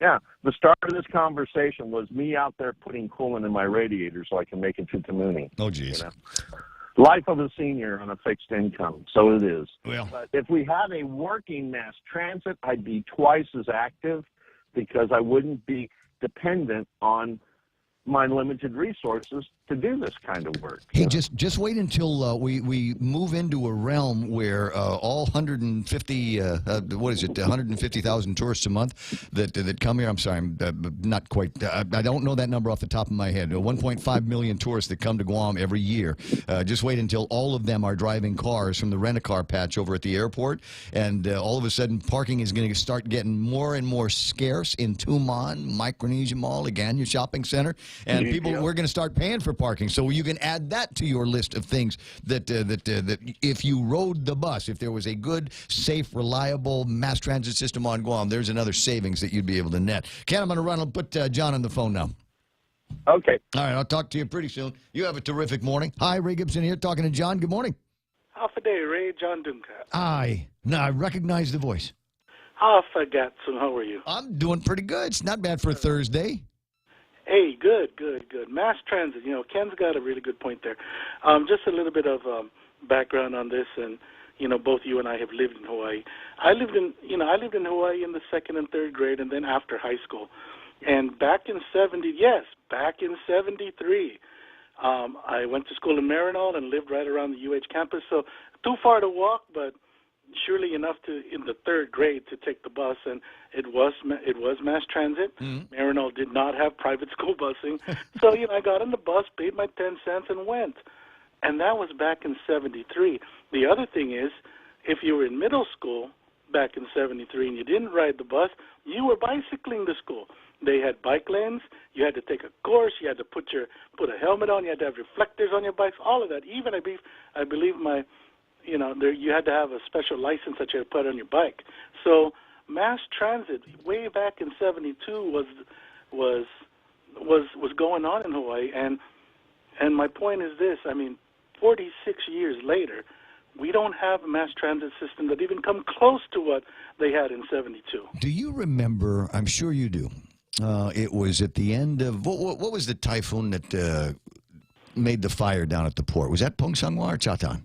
Yeah, the start of this conversation was me out there putting coolant in my radiator so I can make it to Mooning. Oh, geez. You know? Life of a senior on a fixed income, so it is. Well, but if we had a working mass transit, I'd be twice as active because I wouldn't be dependent on my limited resources to do this kind of work. Hey, just wait until we move into a realm where all 150,000 tourists a month that come here. I'm sorry, I'm not quite. I don't know that number off the top of my head. 1.5 million tourists that come to Guam every year. Just wait until all of them are driving cars from the rent-a-car patch over at the airport, and all of a sudden parking is going to start getting more and more scarce in Tumon, Micronesia Mall, again, your shopping center. And we're going to start paying for parking. So you can add that to your list of things that if you rode the bus, if there was a good, safe, reliable mass transit system on Guam, there's another savings that you'd be able to net. Ken, I'm going to run and put John on the phone now. Okay. All right, I'll talk to you pretty soon. You have a terrific morning. Hi, Ray Gibson here, talking to John. Good morning. Half a day, Ray. John Duncat. Aye. Now, I recognize the voice. Half a Gatson. How are you? I'm doing pretty good. It's not bad for a Thursday. Hey, good. Mass transit, you know, Ken's got a really good point there. Just a little bit of background on this, and, you know, both you and I have lived in Hawaii. I lived in Hawaii in the 2nd and 3rd grade and then after high school. And back in 73, I went to school in Maryknoll and lived right around the UH campus, so too far to walk, but surely enough to in the 3rd grade to take the bus, and it was mass transit. Maryknoll did not have private school busing, so you know I got on the bus, paid my 10 cents, and went. And that was back in 73. The other thing is, if you were in middle school back in 73 and you didn't ride the bus, you were bicycling to school. They had bike lanes. You had to take a course. You had to put a helmet on. You had to have reflectors on your bikes. All of that. Even I believe my you know, you had to have a special license that you had to put on your bike. So mass transit way back in 72 was going on in Hawaii, and my point is this: I mean, 46 years later, we don't have a mass transit system that even come close to what they had in 72. Do you remember? I'm sure you do. It was at the end of what was the typhoon that made the fire down at the port? Was that Pungsangwa or Chatan?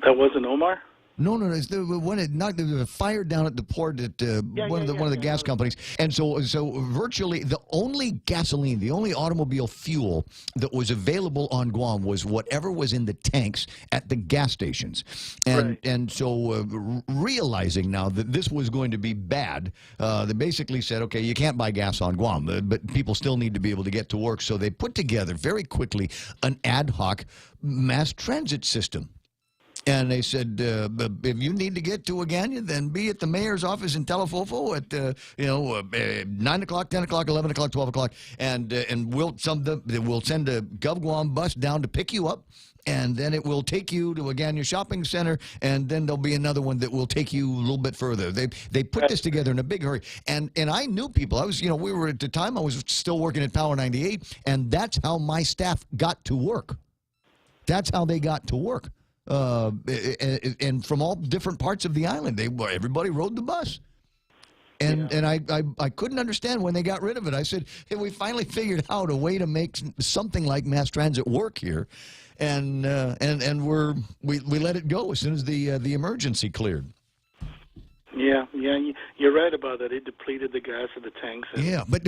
That wasn't Omar? No. When it knocked the fire down at the port at one of the gas companies, and so virtually the only gasoline, the only automobile fuel that was available on Guam was whatever was in the tanks at the gas stations, and so realizing now that this was going to be bad, they basically said, okay, you can't buy gas on Guam, but people still need to be able to get to work, so they put together very quickly an ad hoc mass transit system. And they said, if you need to get to Agana, then be at the mayor's office in Telefofo at 9 o'clock, 10 o'clock, 11 o'clock, 12 o'clock, and we'll send a GovGuam bus down to pick you up, and then it will take you to Agana shopping center, and then there'll be another one that will take you a little bit further. They put this together in a big hurry, and I knew people. I was, we were at the time I was still working at Power 98, and that's how my staff got to work. That's how they got to work. And from all different parts of the island, everybody rode the bus, and I couldn't understand when they got rid of it. I said, hey, we finally figured out a way to make something like mass transit work here, and we let it go as soon as the emergency cleared. Yeah, you're right about that. It depleted the gas of the tanks. Yeah, but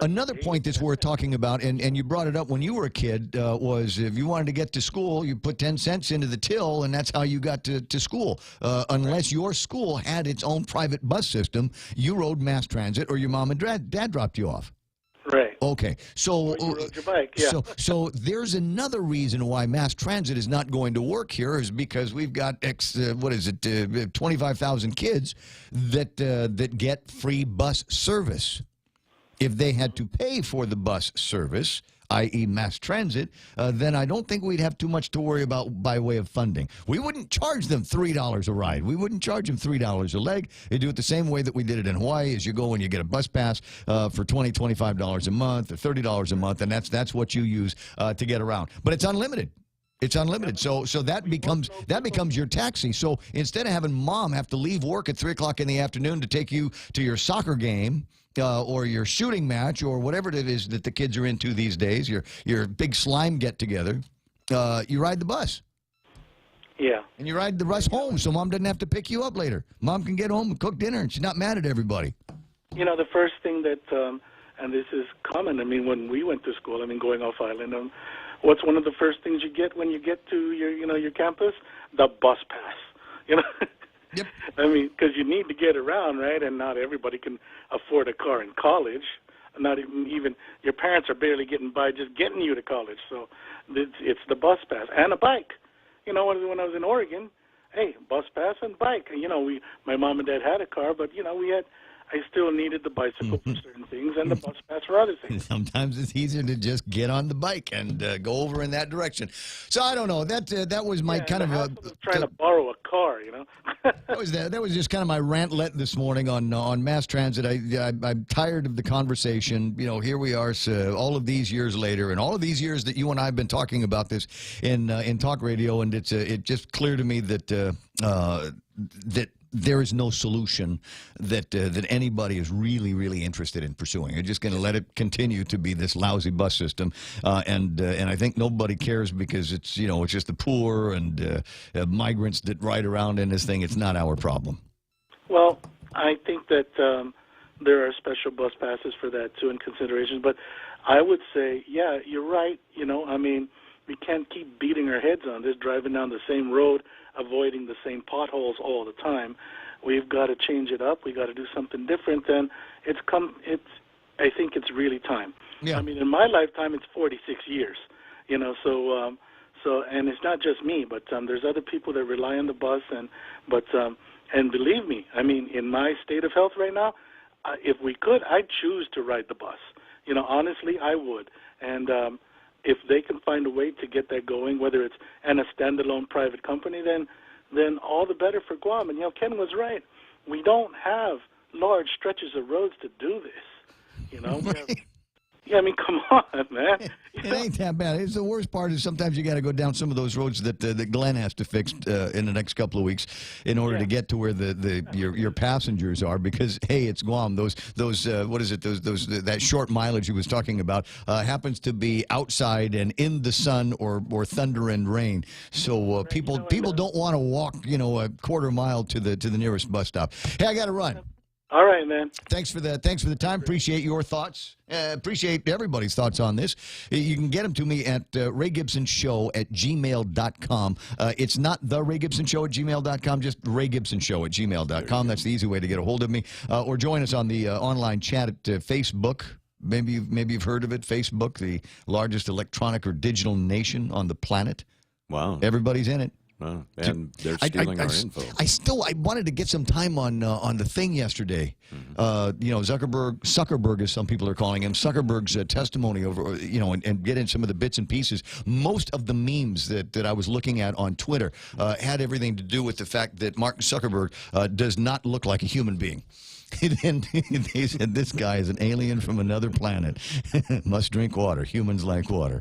another point that's worth talking about, and you brought it up when you were a kid, was if you wanted to get to school, you put 10 cents into the till, and that's how you got to school. Unless your school had its own private bus system, you rode mass transit, or your mom and dad dropped you off. Right. Okay, so you rode your bike, yeah. so there's another reason why mass transit is not going to work here is because we've got 25,000 kids that get free bus service. If they had to pay for the bus service, i.e. mass transit, then I don't think we'd have too much to worry about by way of funding. We wouldn't charge them $3 a ride. We wouldn't charge them $3 a leg. They do it the same way that we did it in Hawaii, is you go and you get a bus pass for $20, $25 a month or $30 a month, and that's what you use to get around. But it's unlimited. It's unlimited, so that becomes your taxi. So instead of having mom have to leave work at 3 o'clock in the afternoon to take you to your soccer game, or your shooting match, or whatever it is that the kids are into these days, your big slime get-together, you ride the bus. Yeah. And you ride the bus home, so mom doesn't have to pick you up later. Mom can get home and cook dinner, and she's not mad at everybody. You know, the first thing that, and this is common, I mean, when we went to school, I mean, going off island, what's one of the first things you get when you get to your campus? The bus pass. You know? Yep. I mean, because you need to get around, right? And not everybody can afford a car in college. Not even your parents are barely getting by just getting you to college. So it's the bus pass and a bike. You know, when I was in Oregon, hey, bus pass and bike. You know, my mom and dad had a car, but you know, I still needed the bicycle for certain things and the bus pass for other things. Sometimes it's easier to just get on the bike and go over in that direction. So I don't know. That was my kind of trying to borrow a car, you know. that was just kind of my rantlet this morning on mass transit. I'm tired of the conversation. You know, here we are, all of these years later, and all of these years that you and I have been talking about this in talk radio, and it's just clear to me that that there is no solution that anybody is really interested in pursuing. You're just going to let it continue to be this lousy bus system, and I think nobody cares because it's just the poor and migrants that ride around in this thing. It's not our problem. Well, I think that there are special bus passes for that too in consideration. But I would say, yeah, you're right. You know, I mean, we can't keep beating our heads on this, driving down the same road, avoiding the same potholes all the time. We've got to change it up. We got to do something different. And I think it's really time. Yeah. I mean, in my lifetime, it's 46 years. You know, so and it's not just me, but there's other people that rely on the bus. And believe me, I mean, in my state of health right now, if we could, I'd choose to ride the bus. You know, honestly, I would. And if they can find a way to get that going, whether it's a standalone private company, then all the better for Guam. And, you know, Ken was right. We don't have large stretches of roads to do this. You know, yeah, I mean, come on, man. It ain't that bad. It's the worst part is sometimes you got to go down some of those roads that Glenn has to fix in the next couple of weeks in order to get to where your passengers are. Because hey, it's Guam. Those what is it? That short mileage he was talking about happens to be outside and in the sun or thunder and rain. So people don't want to walk a quarter mile to the nearest bus stop. Hey, I got to run. All right, man. Thanks for the time. Appreciate your thoughts. Appreciate everybody's thoughts on this. You can get them to me at raygibsonshow@gmail.com. It's not the Ray Gibson Show at gmail.com, just raygibsonshow@gmail.com. That's the easy way to get a hold of me. Or join us on the online chat at Facebook. Maybe you've heard of it. Facebook, the largest electronic or digital nation on the planet. Wow. Everybody's in it. Wow. And they're stealing our info. I wanted to get some time on the thing yesterday. Zuckerberg, as some people are calling him, Zuckerberg's testimony over, and get in some of the bits and pieces. Most of the memes that I was looking at on Twitter had everything to do with the fact that Mark Zuckerberg does not look like a human being. And they said this guy is an alien from another planet. Must drink water. Humans like water.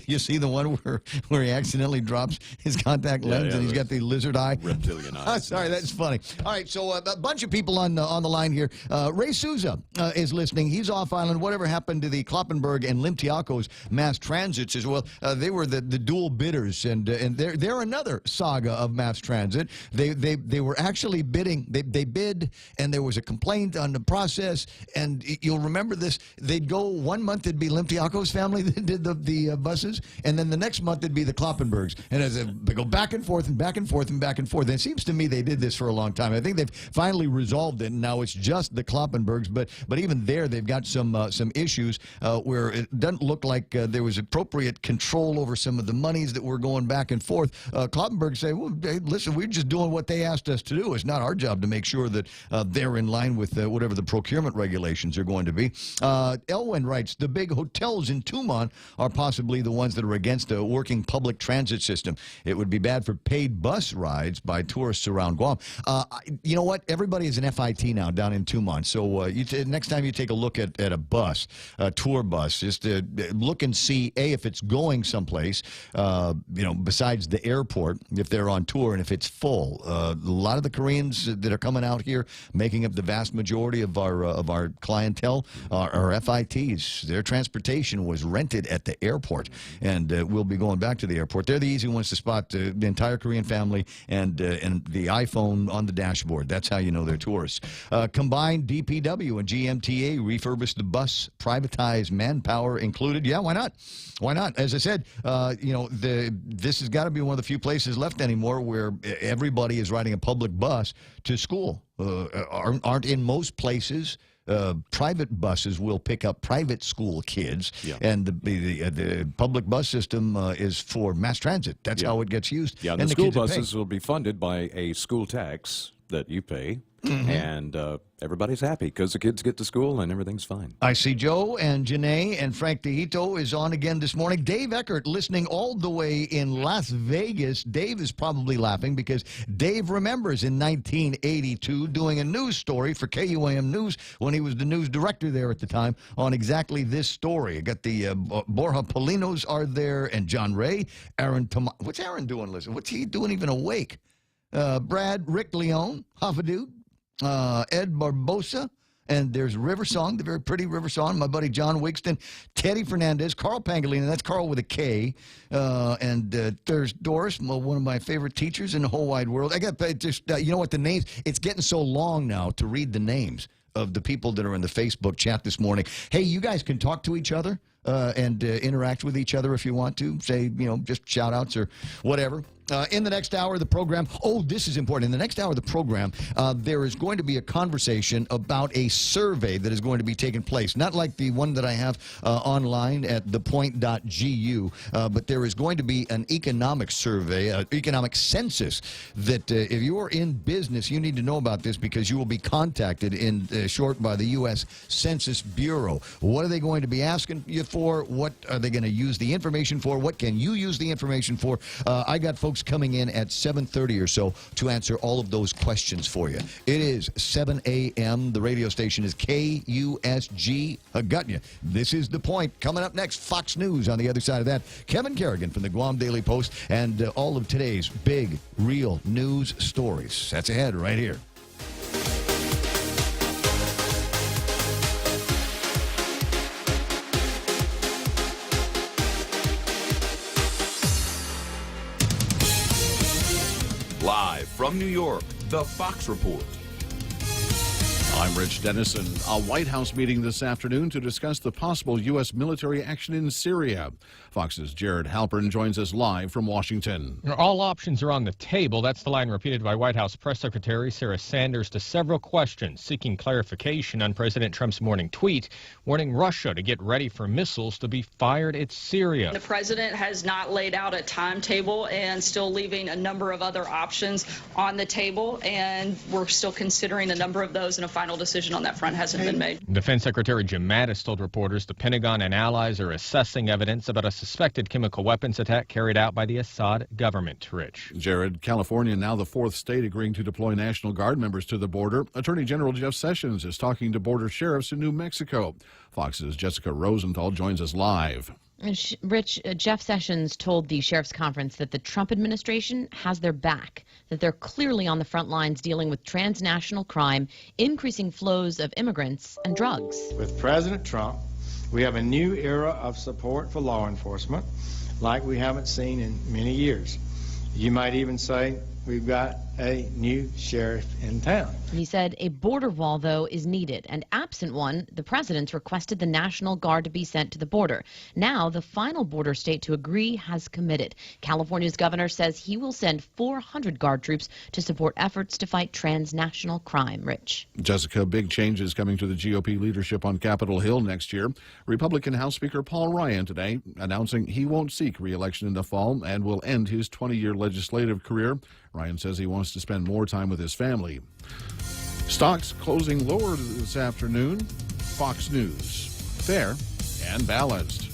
You see the one where he accidentally drops his contact lens and he's got the lizard eye? Reptilian eyes. Sorry, that's funny. All right, so a bunch of people on the line here. Ray Souza is listening. He's off island. Whatever happened to the Kloppenburg and Limtiaco's mass transits as well? They were the dual bidders, and they're another saga of mass transit. They were actually bidding. They bid, and they there was a complaint on the process, and you'll remember this. They'd go 1 month, it'd be Limpiaco's family that did the buses, and then the next month it'd be the Kloppenbergs. And as they go back and forth and back and forth and back and forth. And it seems to me they did this for a long time. I think they've finally resolved it, and now it's just the Kloppenbergs. But even there, they've got some issues where it doesn't look like there was appropriate control over some of the monies that were going back and forth. Kloppenberg say, well, hey, listen, we're just doing what they asked us to do. It's not our job to make sure that they're in line with whatever the procurement regulations are going to be. Elwyn writes, the big hotels in Tumon are possibly the ones that are against a working public transit system. It would be bad for paid bus rides by tourists around Guam. You know what? Everybody is an FIT now down in Tumon. So next time you take a look at a bus, a tour bus, just look and see, A, if it's going someplace, besides the airport, if they're on tour and if it's full. A lot of the Koreans that are coming out here, making up the vast majority of our clientele, are FITs. Their transportation was rented at the airport, and we'll be going back to the airport. They're the easy ones to spot, the entire Korean family and the iPhone on the dashboard. That's how you know they're tourists. Combined DPW and GMTA refurbish the bus, privatize manpower included. Yeah, why not? Why not? As I said, this has got to be one of the few places left anymore where everybody is riding a public bus to school. Aren't in most places. Private buses will pick up private school kids, and the public bus system is for mass transit. That's how it gets used. Yeah, and the school buses will be funded by a school tax that you pay, and everybody's happy because the kids get to school and everything's fine. I see Joe and Janae and Frank Tejito is on again this morning. Dave Eckert listening all the way in Las Vegas. Dave is probably laughing because Dave remembers in 1982 doing a news story for KUAM News when he was the news director there at the time on exactly this story. I got the Borja Polinos are there and John Ray, Aaron what's Aaron doing? Listen, what's he doing even awake? Brad, Rick Leone, Hafadu, Ed Barbosa, and there's River Song, the very pretty River Song, my buddy John Wigston, Teddy Fernandez, Carl Pangolina, that's Carl with a K, and there's Doris, one of my favorite teachers in the whole wide world. I got just, you know what, the names, it's getting so long now to read the names of the people that are in the Facebook chat this morning. Hey, you guys can talk to each other and interact with each other if you want to. Say, just shout-outs or whatever. In the next hour of the program, this is important. In the next hour of the program, there is going to be a conversation about a survey that is going to be taking place. Not like the one that I have online at thepoint.gu, but there is going to be an economic survey, an economic census that if you are in business, you need to know about this because you will be contacted in short by the U.S. Census Bureau. What are they going to be asking you for? What are they going to use the information for? What can you use the information for? I got folks coming in at 7:30 or so to answer all of those questions for you. It is 7 a.m. The radio station is KUSG. Got you. This is The Point. Coming up next, Fox News. On the other side of that, Kevin Kerrigan from the Guam Daily Post and all of today's big, real news stories. That's ahead right here. Live from New York, the Fox Report. I'm Rich Dennison. A White House meeting this afternoon to discuss the possible U.S. military action in Syria. Fox's Jared Halpern joins us live from Washington. All options are on the table. That's the line repeated by White House Press Secretary Sarah Sanders to several questions, seeking clarification on President Trump's morning tweet, warning Russia to get ready for missiles to be fired at Syria. The president has not laid out a timetable and still leaving a number of other options on the table, and we're still considering a number of those, and a final decision on that front hasn't been made. Defense Secretary Jim Mattis told reporters the Pentagon and allies are assessing evidence about a suspected chemical weapons attack carried out by the Assad government. Rich. Jared, California now the fourth state agreeing to deploy National Guard members to the border. Attorney General Jeff Sessions is talking to border sheriffs in New Mexico. Fox's Jessica Rosenthal joins us live. Rich, Jeff Sessions told the sheriff's conference that the Trump administration has their back, that they're clearly on the front lines dealing with transnational crime, increasing flows of immigrants, and drugs. With President Trump, we have a new era of support for law enforcement like we haven't seen in many years. You might even say we've got a new sheriff in town. He said a border wall, though, is needed, and absent one, the president's requested the National Guard to be sent to the border. Now, the final border state to agree has committed. California's governor says he will send 400 Guard troops to support efforts to fight transnational crime. Rich. Jessica, big changes coming to the GOP leadership on Capitol Hill next year. Republican House Speaker Paul Ryan today announcing he won't seek re-election in the fall and will end his 20-year legislative career. Ryan says he wants to spend more time with his family. Stocks closing lower this afternoon. Fox News. Fair and balanced.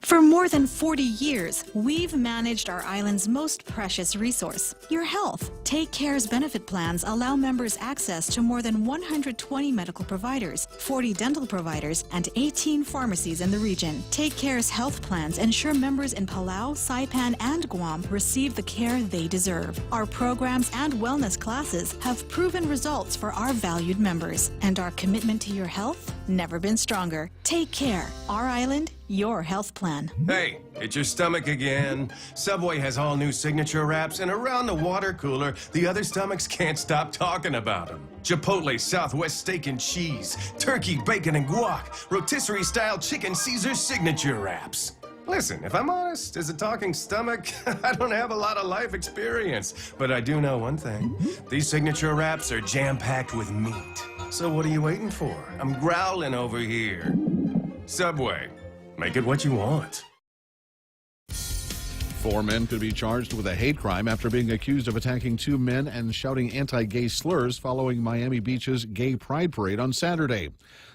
For more than 40 years, we've managed our island's most precious resource, your health. Take Care's benefit plans allow members access to more than 120 medical providers, 40 dental providers, and 18 pharmacies in the region. Take Care's health plans ensure members in Palau, Saipan, and Guam receive the care they deserve. Our programs and wellness classes have proven results for our valued members, and our commitment to your health never been stronger. Take Care, our island, your health plan. Hey, it's your stomach again. Subway has all new signature wraps, and around the water cooler, the other stomachs can't stop talking about them. Chipotle Southwest steak and cheese, turkey, bacon, and guac, rotisserie-style chicken Caesar signature wraps. Listen, if I'm honest, as a talking stomach, I don't have a lot of life experience. But I do know one thing. These signature wraps are jam-packed with meat. So what are you waiting for? I'm growling over here. Subway. Make it what you want. 4 men could be charged with a hate crime after being accused of attacking 2 men and shouting anti-gay slurs following Miami Beach's Gay Pride Parade on Saturday.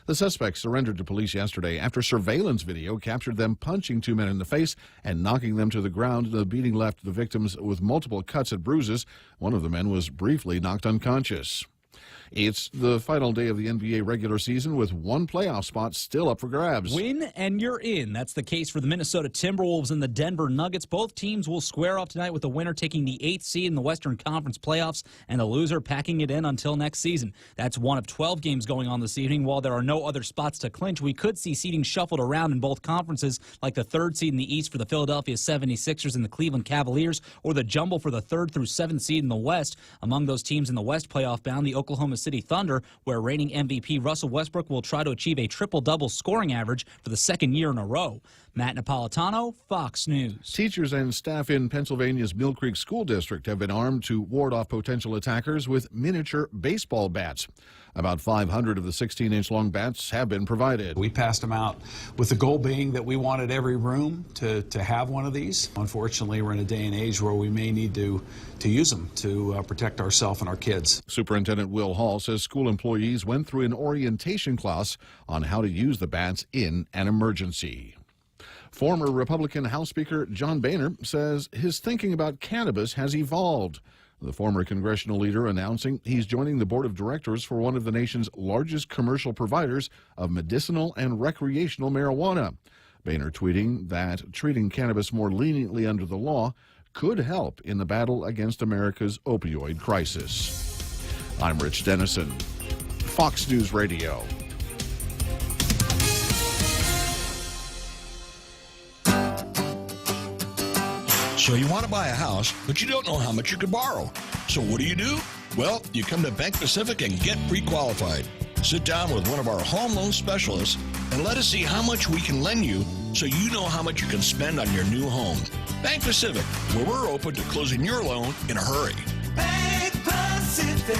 The suspects surrendered to police yesterday after surveillance video captured them punching 2 men in the face and knocking them to the ground. The beating left the victims with multiple cuts and bruises. One of the men was briefly knocked unconscious. It's the final day of the NBA regular season with 1 playoff spot still up for grabs. Win and you're in. That's the case for the Minnesota Timberwolves and the Denver Nuggets. Both teams will square off tonight with the winner taking the 8th seed in the Western Conference playoffs and the loser packing it in until next season. That's one of 12 games going on this evening. While there are no other spots to clinch, we could see seeding shuffled around in both conferences, like the 3rd seed in the East for the Philadelphia 76ers and the Cleveland Cavaliers, or the jumble for the 3rd through 7th seed in the West. Among those teams in the West playoff bound, the Oklahoma City Thunder, where reigning MVP Russell Westbrook will try to achieve a triple-double scoring average for the 2nd year in a row. Matt Napolitano, Fox News. Teachers and staff in Pennsylvania's Mill Creek School District have been armed to ward off potential attackers with miniature baseball bats. About 500 of the 16-inch long bats have been provided. We passed them out with the goal being that we wanted every room to have one of these. Unfortunately, we're in a day and age where we may need to use them to protect ourselves and our kids. Superintendent Will Hall says school employees went through an orientation class on how to use the bats in an emergency. Former Republican House Speaker John Boehner says his thinking about cannabis has evolved. The former congressional leader announcing he's joining the board of directors for one of the nation's largest commercial providers of medicinal and recreational marijuana. Boehner tweeting that treating cannabis more leniently under the law could help in the battle against America's opioid crisis. I'm Rich Dennison, Fox News Radio. So you want to buy a house, but you don't know how much you could borrow. So what do? Well, you come to Bank Pacific and get pre-qualified. Sit down with one of our home loan specialists and let us see how much we can lend you so you know how much you can spend on your new home. Bank Pacific, where we're open to closing your loan in a hurry. Bank Pacific,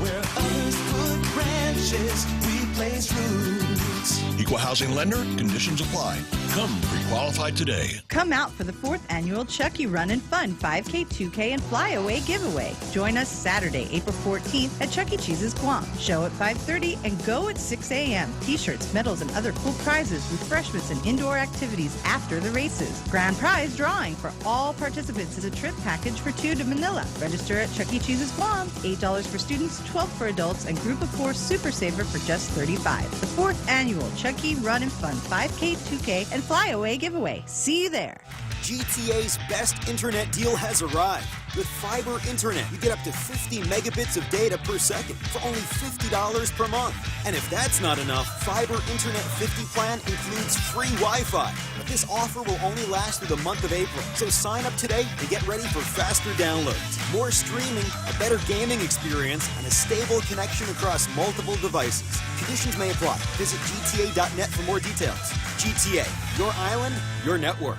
where others put branches, we place roots. Equal housing lender, conditions apply. Come pre-qualified today. Come out for the 4th annual Chucky Run and Fun 5K, 2K, and Flyaway giveaway. Join us Saturday, April 14th at Chuck E. Cheese's Guam. Show at 5:30 and go at 6 a.m. T-shirts, medals, and other cool prizes, refreshments, and indoor activities after the races. Grand prize drawing for all participants is a trip package for 2 to Manila. Register at Chuck E. Cheese's Guam. $8 for students, $12 for adults, and Group of 4 Super Saver for just $35. The 4th annual Chuck E. Run and Fun 5K, 2K, and Flyaway giveaway. See you there. GTA's best internet deal has arrived. With fiber internet, you get up to 50 megabits of data per second for only $50 per month. And if that's not enough, Fiber Internet 50 plan includes free Wi-Fi. But this offer will only last through the month of April. So sign up today to get ready for faster downloads, more streaming, a better gaming experience, and a stable connection across multiple devices. Conditions may apply. Visit GTA.net for more details. GTA, your island, your network.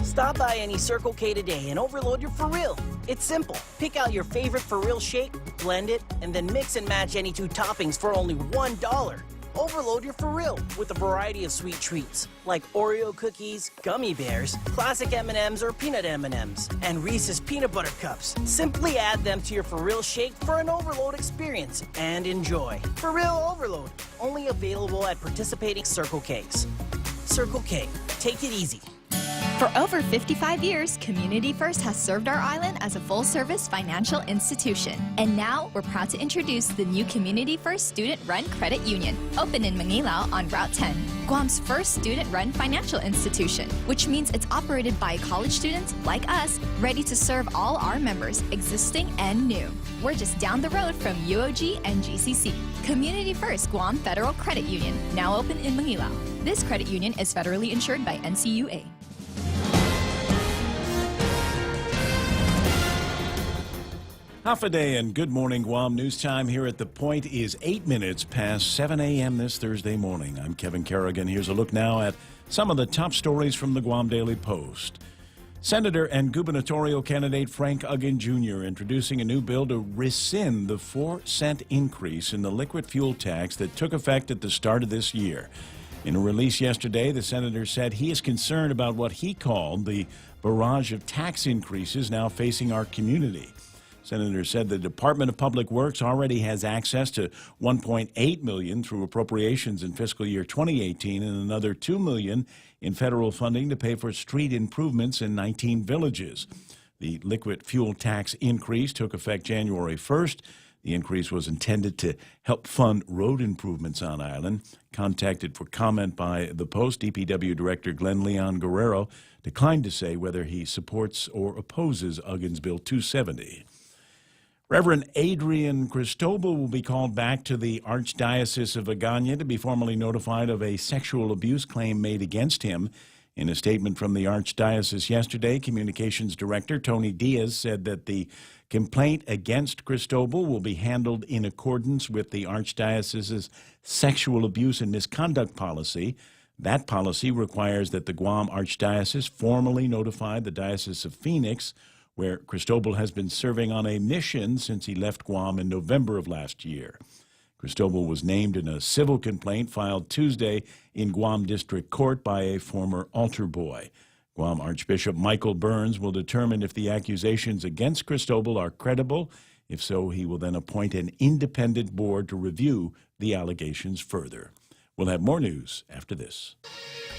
Stop by any Circle K today and overload your For Real. It's simple. Pick out your favorite For Real shake, blend it, and then mix and match any two toppings for only $1. Overload your For Real with a variety of sweet treats like Oreo cookies, gummy bears, classic M&Ms or peanut M&Ms, and Reese's peanut butter cups. Simply add them to your For Real shake for an overload experience and enjoy. For Real Overload, only available at participating Circle Ks. Circle K, take it easy. For over 55 years, Community First has served our island as a full-service financial institution. And now, we're proud to introduce the new Community First Student-Run Credit Union, open in Manila on Route 10. Guam's first student-run financial institution, which means it's operated by college students like us, ready to serve all our members, existing and new. We're just down the road from UOG and GCC. Community First Guam Federal Credit Union, now open in Manila. This credit union is federally insured by NCUA. Half a day and good morning, Guam. News time here at The Point is 8 minutes past 7 a.m. this Thursday morning. I'm Kevin Kerrigan. Here's a look now at some of the top stories from the Guam Daily Post. Senator and gubernatorial candidate Frank Uggan Jr. introducing a new bill to rescind the 4-cent increase in the liquid fuel tax that took effect at the start of this year. In a release yesterday, the senator said he is concerned about what he called the barrage of tax increases now facing our community. Senator said the Department of Public Works already has access to $1.8 million through appropriations in fiscal year 2018 and another $2 million in federal funding to pay for street improvements in 19 villages. The liquid fuel tax increase took effect January 1st. The increase was intended to help fund road improvements on island. Contacted for comment by the Post, DPW Director Glenn Leon Guerrero declined to say whether he supports or opposes Uggan's Bill 270. Reverend Adrian Cristobal will be called back to the Archdiocese of Agana to be formally notified of a sexual abuse claim made against him. In a statement from the Archdiocese yesterday, Communications Director Tony Diaz said that the complaint against Cristobal will be handled in accordance with the Archdiocese's sexual abuse and misconduct policy. That policy requires that the Guam Archdiocese formally notify the Diocese of Phoenix, where Cristobal has been serving on a mission since he left Guam in November of last year. Cristobal was named in a civil complaint filed Tuesday in Guam District Court by a former altar boy. Guam Archbishop Michael Burns will determine if the accusations against Cristobal are credible. If so, he will then appoint an independent board to review the allegations further. We'll have more news after this.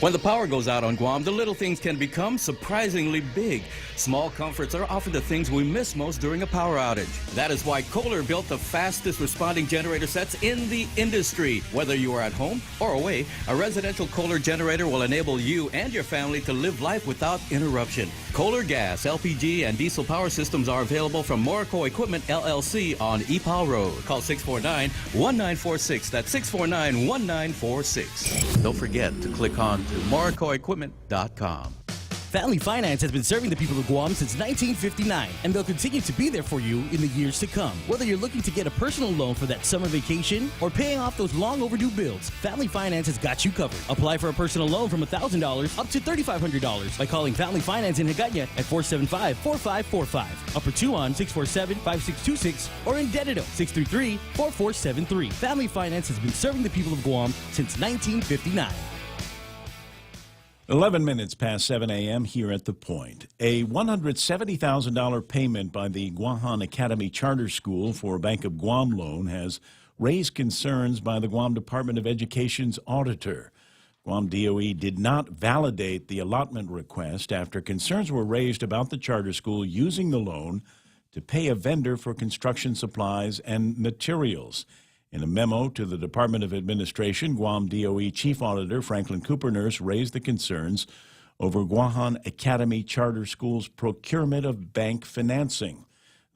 When the power goes out on Guam, the little things can become surprisingly big. Small comforts are often the things we miss most during a power outage. That is why Kohler built the fastest responding generator sets in the industry. Whether you are at home or away, a residential Kohler generator will enable you and your family to live life without interruption. Kohler gas, LPG, and diesel power systems are available from Morrico Equipment, LLC on Epal Road. Call 649-1946. That's 649-1946. Don't forget to click on to MorricoEquipment.com. Family Finance has been serving the people of Guam since 1959, and they'll continue to be there for you in the years to come. Whether you're looking to get a personal loan for that summer vacation or paying off those long overdue bills, Family Finance has got you covered. Apply for a personal loan from $1,000 up to $3,500 by calling Family Finance in Hagåtña at 475-4545, Upper Tuon 647-5626, or in Dededo 633-4473. Family Finance has been serving the people of Guam since 1959. 11 minutes past 7 a.m. here at The Point. A $170,000 payment by the Guahan Academy Charter School for a Bank of Guam loan has raised concerns by the Guam Department of Education's auditor. Guam DOE did not validate the allotment request after concerns were raised about the charter school using the loan to pay a vendor for construction supplies and materials. In a memo to the Department of Administration, Guam DOE Chief Auditor Franklin Cooper-Nurse raised the concerns over Guahan Academy Charter School's procurement of bank financing.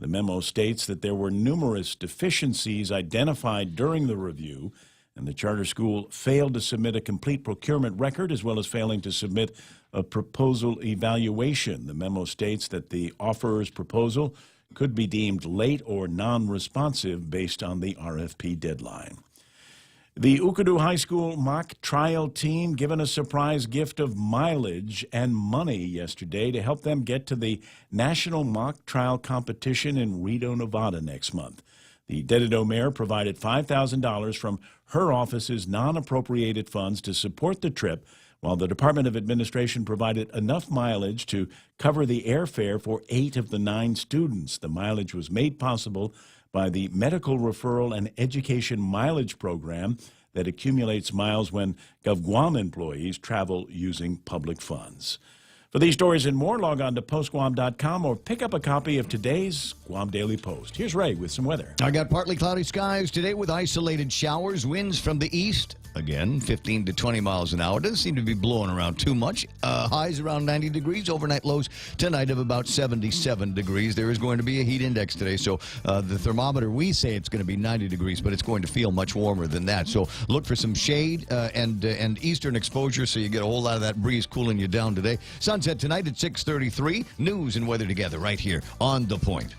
The memo states that there were numerous deficiencies identified during the review, and the charter school failed to submit a complete procurement record as well as failing to submit a proposal evaluation. The memo states that the offeror's proposal could be deemed late or non-responsive based on the RFP deadline. The Ukadu High School mock trial team given a surprise gift of mileage and money yesterday to help them get to the National Mock Trial Competition in Reno, Nevada next month. The Dededo mayor provided $5,000 from her office's non-appropriated funds to support the trip, while the Department of Administration provided enough mileage to cover the airfare for 8 of the 9 students. The mileage was made possible by the Medical Referral and Education Mileage Program that accumulates miles when GovGuam employees travel using public funds. For these stories and more, log on to postguam.com or pick up a copy of today's Guam Daily Post. Here's Ray with some weather. I got partly cloudy skies today with isolated showers, winds from the east. Again, 15 to 20 miles an hour. Doesn't seem to be blowing around too much. Highs around 90 degrees. Overnight lows tonight of about 77 degrees. There is going to be a heat index today, so the thermometer, we say it's going to be 90 degrees, but it's going to feel much warmer than that. So look for some shade and eastern exposure so you get a whole lot of that breeze cooling you down today. Sunset tonight at 6:33. News and weather together right here on The Point.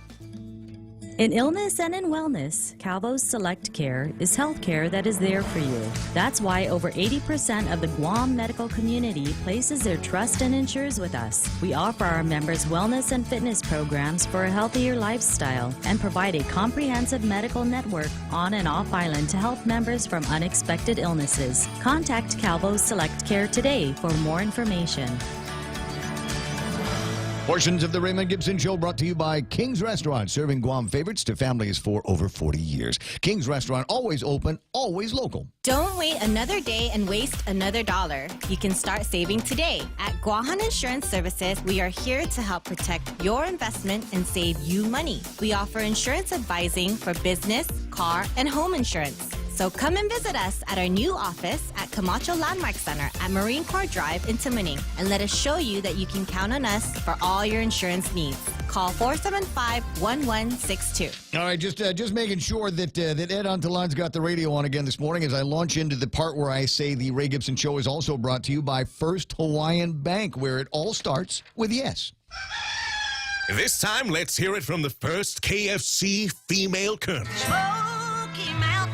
In illness and in wellness, Calvo's Select Care is health care that is there for you. That's why over 80% of the Guam medical community places their trust and insures with us. We offer our members wellness and fitness programs for a healthier lifestyle and provide a comprehensive medical network on and off island to help members from unexpected illnesses. Contact Calvo's Select Care today for more information. Portions of the Raymond Gibson Show brought to you by King's Restaurant, serving Guam favorites to families for over 40 years. King's Restaurant, always open, always local. Don't wait another day and waste another dollar. You can start saving today. At Guahan Insurance Services, we are here to help protect your investment and save you money. We offer insurance advising for business, car, and home insurance. So come and visit us at our new office at Camacho Landmark Center at Marine Corps Drive in Timoning, and let us show you that you can count on us for all your insurance needs. Call 475-1162. All right, just making sure that Ed Antalan's got the radio on again this morning as I launch into the part where I say the Ray Gibson Show is also brought to you by First Hawaiian Bank, where it all starts with yes. This time, let's hear it from the first KFC female colonel. Smoky Mountain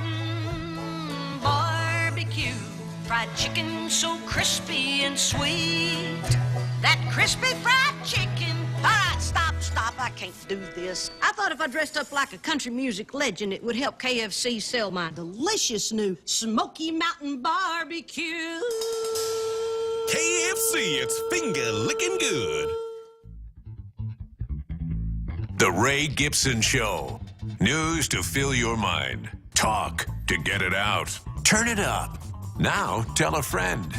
Barbecue, fried chicken so crispy and sweet. That crispy fried chicken. All right, stop. I can't do this. I thought if I dressed up like a country music legend, it would help KFC sell my delicious new Smoky Mountain Barbecue. KFC, it's finger-licking good. The Ray Gibson Show. News to fill your mind. Talk to get it out. Turn it up. Now tell a friend.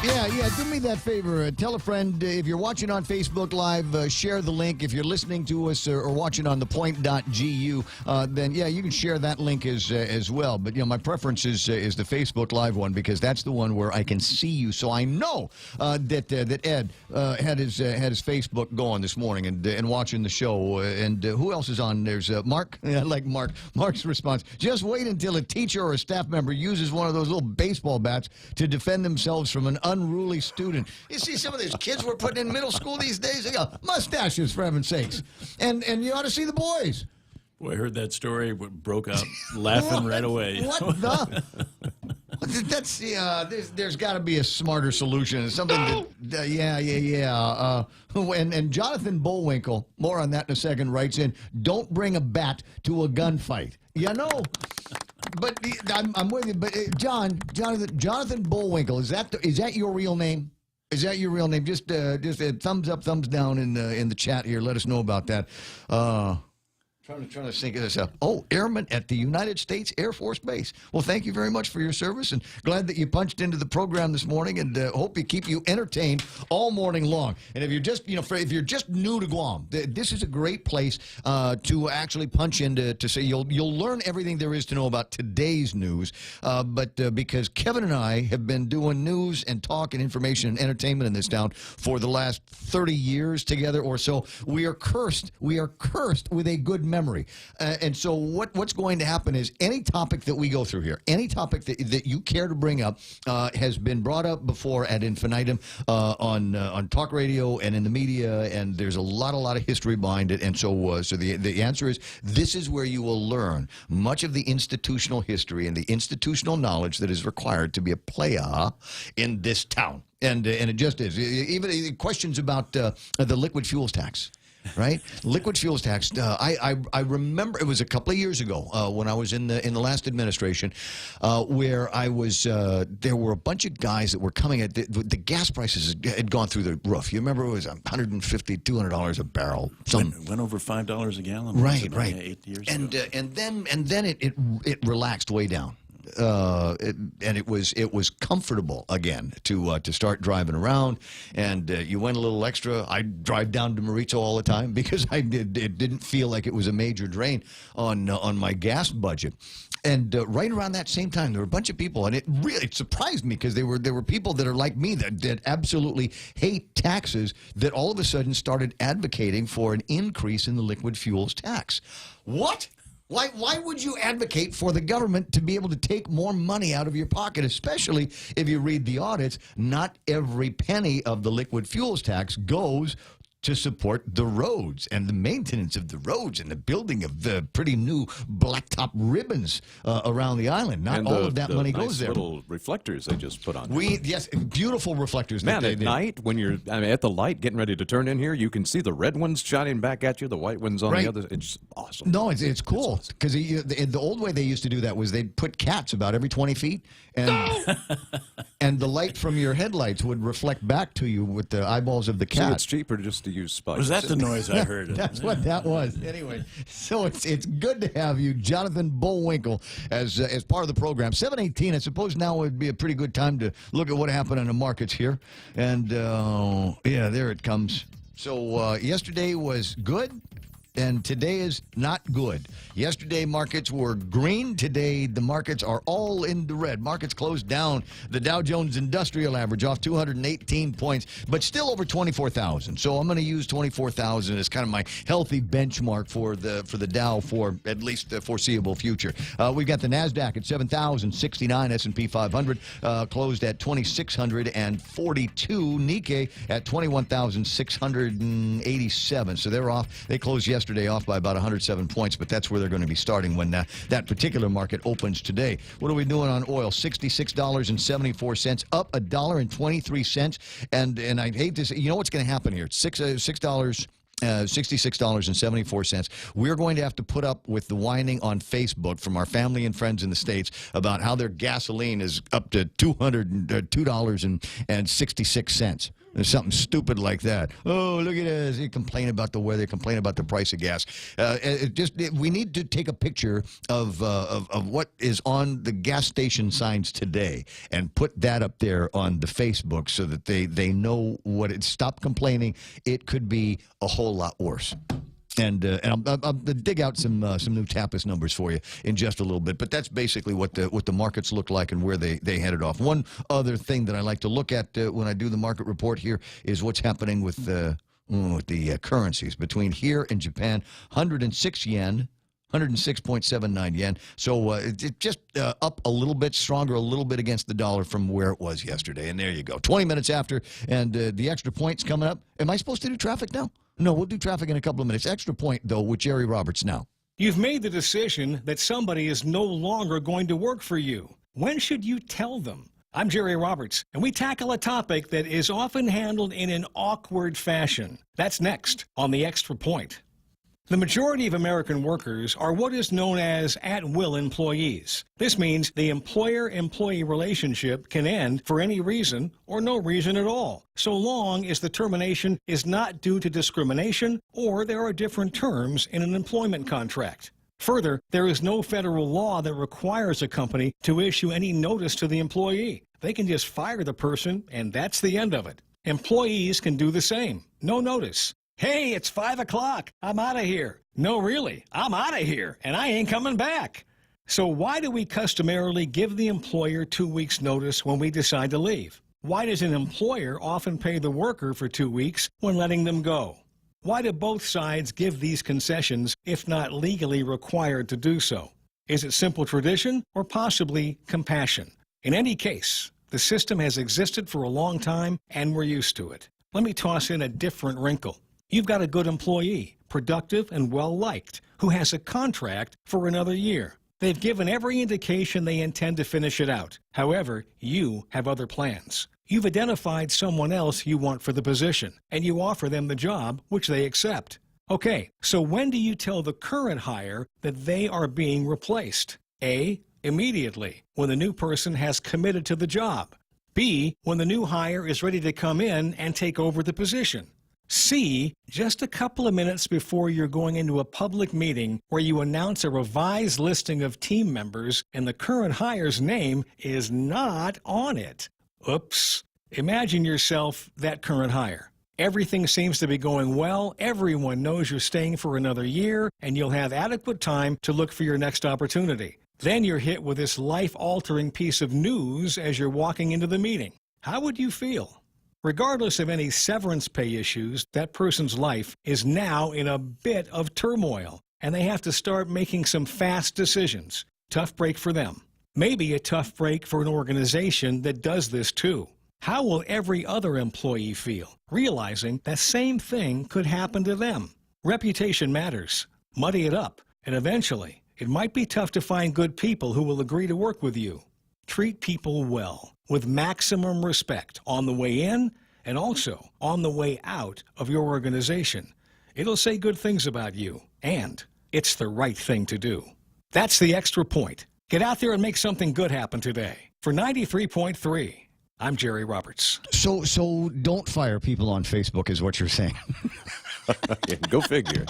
Yeah, do me that favor. Tell a friend. If you're watching on Facebook Live, share the link. If you're listening to us or watching on thepoint.gu, then, yeah, you can share that link as well. But, my preference is the Facebook Live one because that's the one where I can see you. So I know that Ed had his Facebook going this morning and watching the show. And who else is on? There's Mark. I like Mark. Mark's response. Just wait until a teacher or a staff member uses one of those little baseball bats to defend themselves from an unruly student. You see some of these kids we're putting in middle school these days, they got mustaches, for heaven's sakes. And you ought to see the boys. Boy, I heard that story, broke out laughing right away. What the? That's there's got to be a smarter solution. It's something that, yeah. And Jonathan Bullwinkle, more on that in a second, writes in, don't bring a bat to a gunfight. But I'm with you. But Jonathan Bullwinkle, is that your real name? Is that your real name? Just a thumbs up, thumbs down in the chat here. Let us know about that. Trying Trying to think of this up. Oh, airman at the United States Air Force Base. Well, thank you very much for your service, and glad that you punched into the program this morning, and hope we keep you entertained all morning long. And if you're just, if you're just new to Guam, this is a great place to actually punch into to say you'll learn everything there is to know about today's news. But because Kevin and I have been doing news and talk and information and entertainment in this town for the last 30 years together or so, we are cursed. We are cursed with a good memory. And so what's going to happen is any topic that we go through here, any topic that you care to bring up has been brought up before ad infinitum on talk radio and in the media, and there's a lot of history behind it. And so the answer is this is where you will learn much of the institutional history and the institutional knowledge that is required to be a player in this town. And it just is. Even questions about the liquid fuels tax. Right, liquid fuels tax. I remember it was a couple of years ago when I was in the last administration, where I was. There were a bunch of guys that were coming at the gas prices had gone through the roof. You remember it was $150, $200 a barrel. Went over $5 a gallon. Right. 8 years ago. And then it relaxed way down. And it was comfortable again to start driving around, and you went a little extra. I drive down to Marito all the time because it didn't feel like it was a major drain on my gas budget. And right around that same time, there were a bunch of people, and it really surprised me because there were people that are like me that absolutely hate taxes that all of a sudden started advocating for an increase in the liquid fuels tax. What? Why would you advocate for the government to be able to take more money out of your pocket, especially if you read the audits? Not every penny of the liquid fuels tax goes to support the roads and the maintenance of the roads and the building of the pretty new blacktop ribbons around the island. Not all of that money goes there. Little reflectors they just put on. Yes, beautiful reflectors. Man, at night when you're at the light getting ready to turn in here, you can see the red ones shining back at you, the white ones on the other. It's awesome. No, it's cool because the old way they used to do that was they'd put cats about every 20 feet, and and the light from your headlights would reflect back to you with the eyeballs of the cat. So it's cheaper just to use spikes. Was that the noise I heard? That's what that was. Anyway, so it's good to have you, Jonathan Bullwinkle, as part of the program. 7:18. I suppose now would be a pretty good time to look at what happened in the markets here. And there it comes. So yesterday was good, and today is not good. Yesterday markets were green. Today the markets are all in the red. Markets closed down. The Dow Jones Industrial Average off 218 points, but still over 24,000. So I'm going to use 24,000 as kind of my healthy benchmark for the Dow for at least the foreseeable future. We've got the Nasdaq at 7,069. S&P 500 closed at 2,642. Nikkei at 21,687. So they're off. They closed yesterday off by about 107 points, but that's where they're going to be starting when that particular market opens today. What are we doing on oil? $66.74, up $1.23. And I hate to say, you know what's going to happen here? It's $66.74. We're going to have to put up with the whining on Facebook from our family and friends in the States about how their gasoline is up to $2.66. There's something stupid like that. Oh, look at us. They complain about the weather, complain about the price of gas. We need to take a picture of what is on the gas station signs today and put that up there on the Facebook so that they know what it. Stop complaining. It could be a whole lot worse. And I'll dig out some new TAPIS numbers for you in just a little bit. But that's basically what the markets look like and where they headed off. One other thing that I like to look at when I do the market report here is what's happening with the currencies between here and Japan. 106 yen. 106.79 yen. So it just up a little bit, stronger a little bit against the dollar from where it was yesterday. And there you go. 20 minutes after, and the extra point's coming up. Am I supposed to do traffic now? No, we'll do traffic in a couple of minutes. Extra point, though, with Jerry Roberts now. You've made the decision that somebody is no longer going to work for you. When should you tell them? I'm Jerry Roberts, and we tackle a topic that is often handled in an awkward fashion. That's next on The Extra Point. The majority of American workers are what is known as at-will employees. This means the employer-employee relationship can end for any reason or no reason at all, so long as the termination is not due to discrimination or there are different terms in an employment contract. Further, there is no federal law that requires a company to issue any notice to the employee. They can just fire the person, and that's the end of it. Employees can do the same. No notice. Hey, it's 5 o'clock. I'm out of here. No, really, I'm out of here, and I ain't coming back. So why do we customarily give the employer 2 weeks' notice when we decide to leave? Why does an employer often pay the worker for 2 weeks when letting them go? Why do both sides give these concessions if not legally required to do so? Is it simple tradition or possibly compassion? In any case, the system has existed for a long time and we're used to it. Let me toss in a different wrinkle. You've got a good employee, productive and well-liked, who has a contract for another year. They've given every indication they intend to finish it out. However, you have other plans. You've identified someone else you want for the position, and you offer them the job, which they accept. Okay, so when do you tell the current hire that they are being replaced? A, immediately, when the new person has committed to the job. B, when the new hire is ready to come in and take over the position. C, just a couple of minutes before you're going into a public meeting where you announce a revised listing of team members and the current hire's name is not on it. Oops. Imagine yourself that current hire. Everything seems to be going well, everyone knows you're staying for another year, and you'll have adequate time to look for your next opportunity. Then you're hit with this life-altering piece of news as you're walking into the meeting. How would you feel? Regardless of any severance pay issues, that person's life is now in a bit of turmoil, and they have to start making some fast decisions. Tough break for them. Maybe a tough break for an organization that does this too. How will every other employee feel, realizing that same thing could happen to them? Reputation matters. Muddy it up, and eventually, it might be tough to find good people who will agree to work with you. Treat people well, with maximum respect on the way in and also on the way out of your organization. It'll say good things about you, and it's the right thing to do. That's the Extra Point. Get out there and make something good happen today. For 93.3, I'm Jerry Roberts. So don't fire people on Facebook is what you're saying. Yeah, go figure.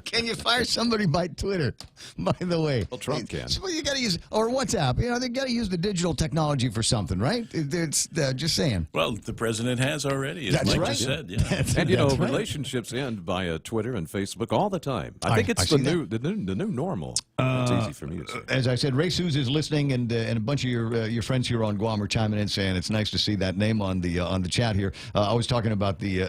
Can you fire somebody by Twitter, by the way? Well, Trump can. Well, you got to use, or WhatsApp. You know, they got to use the digital technology for something, right? It's just saying. Well, the president has already, as That's Mike right. just said. Yeah. And you know, That's right. relationships end via Twitter and Facebook all the time. I think it's the new normal. It's easy for me to say. As I said, Ray Suze is listening, and a bunch of your friends here on Guam are chiming in, saying it's nice to see that name on the chat here. I was talking about the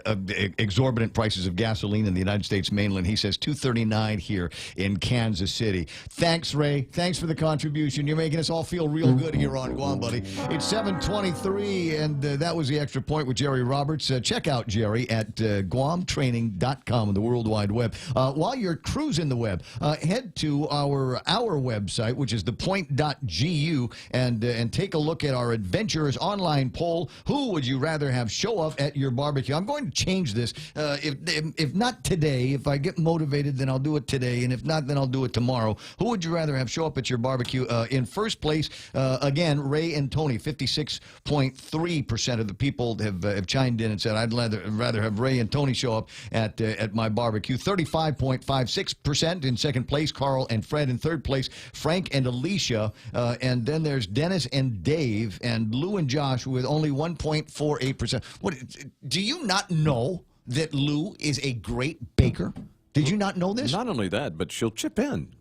exorbitant prices of gasoline in the United States mainland. He says $2.39 here in Kansas City. Thanks, Ray. Thanks for the contribution. You're making us all feel real good here on Guam, buddy. It's 7:23, and that was the Extra Point with Jerry Roberts. Check out Jerry at guamtraining.com on the World Wide Web. While you're cruising the web, head to our website, which is thepoint.gu, and take a look at our Adventurers online poll. Who would you rather have show up at your barbecue? I'm going to change this. If not today, if I get motivated, then I'll do it today, and if not, then I'll do it tomorrow. Who would you rather have show up at your barbecue? In first place, again, Ray and Tony. 56.3% of the people have chimed in and said, I'd rather have Ray and Tony show up at my barbecue. 35.56% in second place, Carl and Fred. In third place, Frank and Alicia. And then there's Dennis and Dave, and Lou and Josh with only 1.48%. What, do you not know that Lou is a great baker? Did you not know this? Not only that, but she'll chip in.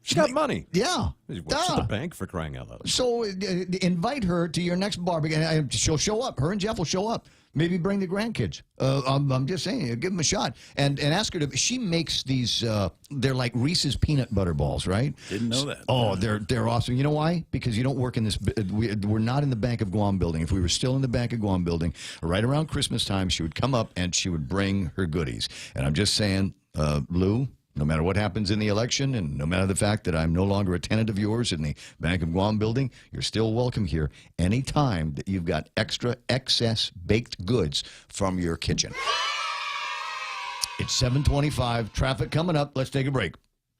She's got money. Yeah. She works at the bank, for crying out loud. So invite her to your next barbecue. And she'll show up. Her and Jeff will show up. Maybe bring the grandkids. I'm just saying, give them a shot. And ask her to, she makes these, they're like Reese's peanut butter balls, right? Didn't know that. Oh, they're awesome. You know why? Because you don't work in this, we're not in the Bank of Guam building. If we were still in the Bank of Guam building, right around Christmas time, she would come up and she would bring her goodies. And I'm just saying, Lou, no matter what happens in the election, and no matter the fact that I'm no longer a tenant of yours in the Bank of Guam building, you're still welcome here anytime that you've got excess baked goods from your kitchen. It's 7:25. Traffic coming up. Let's take a break.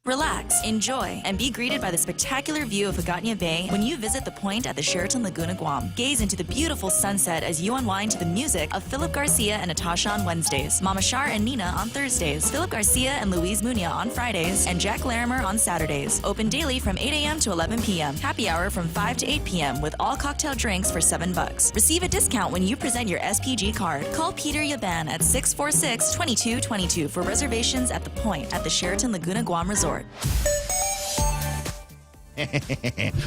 Relax, enjoy, and be greeted by the spectacular view of Hagåtña Bay when you visit the Point at the Sheraton Laguna, Guam. Gaze into the beautiful sunset as you unwind to the music of Philip Garcia and Natasha on Wednesdays, Mama Shar and Nina on Thursdays, Philip Garcia and Luis Muñoz on Fridays, and Jack Larimer on Saturdays. Open daily from 8 a.m. to 11 p.m. Happy hour from 5 to 8 p.m. with all cocktail drinks for $7. Receive a discount when you present your SPG card. Call Peter Yaban at 646-2222 for reservations at the Point at the Sheraton Laguna, Guam Resort.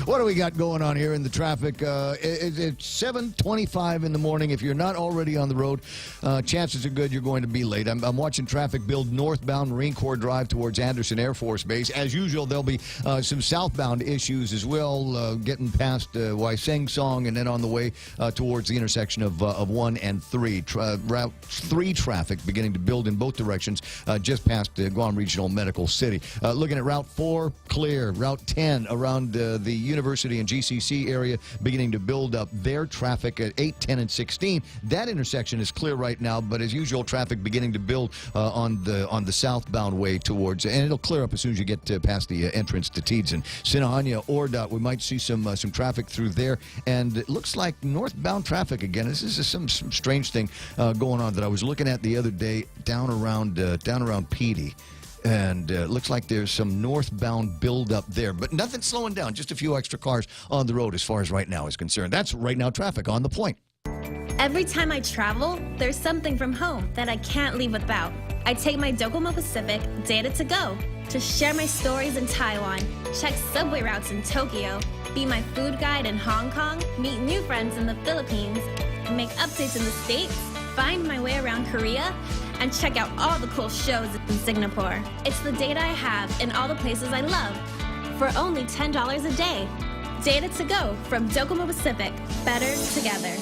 What do we got going on here in the traffic? It's 7:25 in the morning. If you're not already on the road, chances are good you're going to be late. I'm watching traffic build northbound Marine Corps Drive towards Anderson Air Force Base. As usual, there'll be some southbound issues as well, getting past Waiseng Song and then on the way towards the intersection of 1 and 3. Route 3 traffic beginning to build in both directions just past Guam Regional Medical City. Looking at Route 4, clear. Route 10 around the University and GCC area beginning to build up their traffic at 8, 10, and 16. That intersection is clear right now, but as usual, traffic beginning to build on the southbound way towards, and it'll clear up as soon as you get past the entrance to Tiedzen. Sinahaña, Ordot, we might see some traffic through there, and it looks like northbound traffic again. This is some strange thing going on that I was looking at the other day down around Petey. And it looks like there's some northbound buildup there, but nothing slowing down. Just a few extra cars on the road as far as right now is concerned. That's right now traffic on the Point. Every time I travel, there's something from home that I can't leave without. I take my Docomo Pacific Data to Go to share my stories in Taiwan, check subway routes in Tokyo, be my food guide in Hong Kong, meet new friends in the Philippines, make updates in the States, find my way around Korea, and check out all the cool shows in Singapore. It's the data I have in all the places I love for only $10 a day. Data to Go from Docomo Pacific. Better together.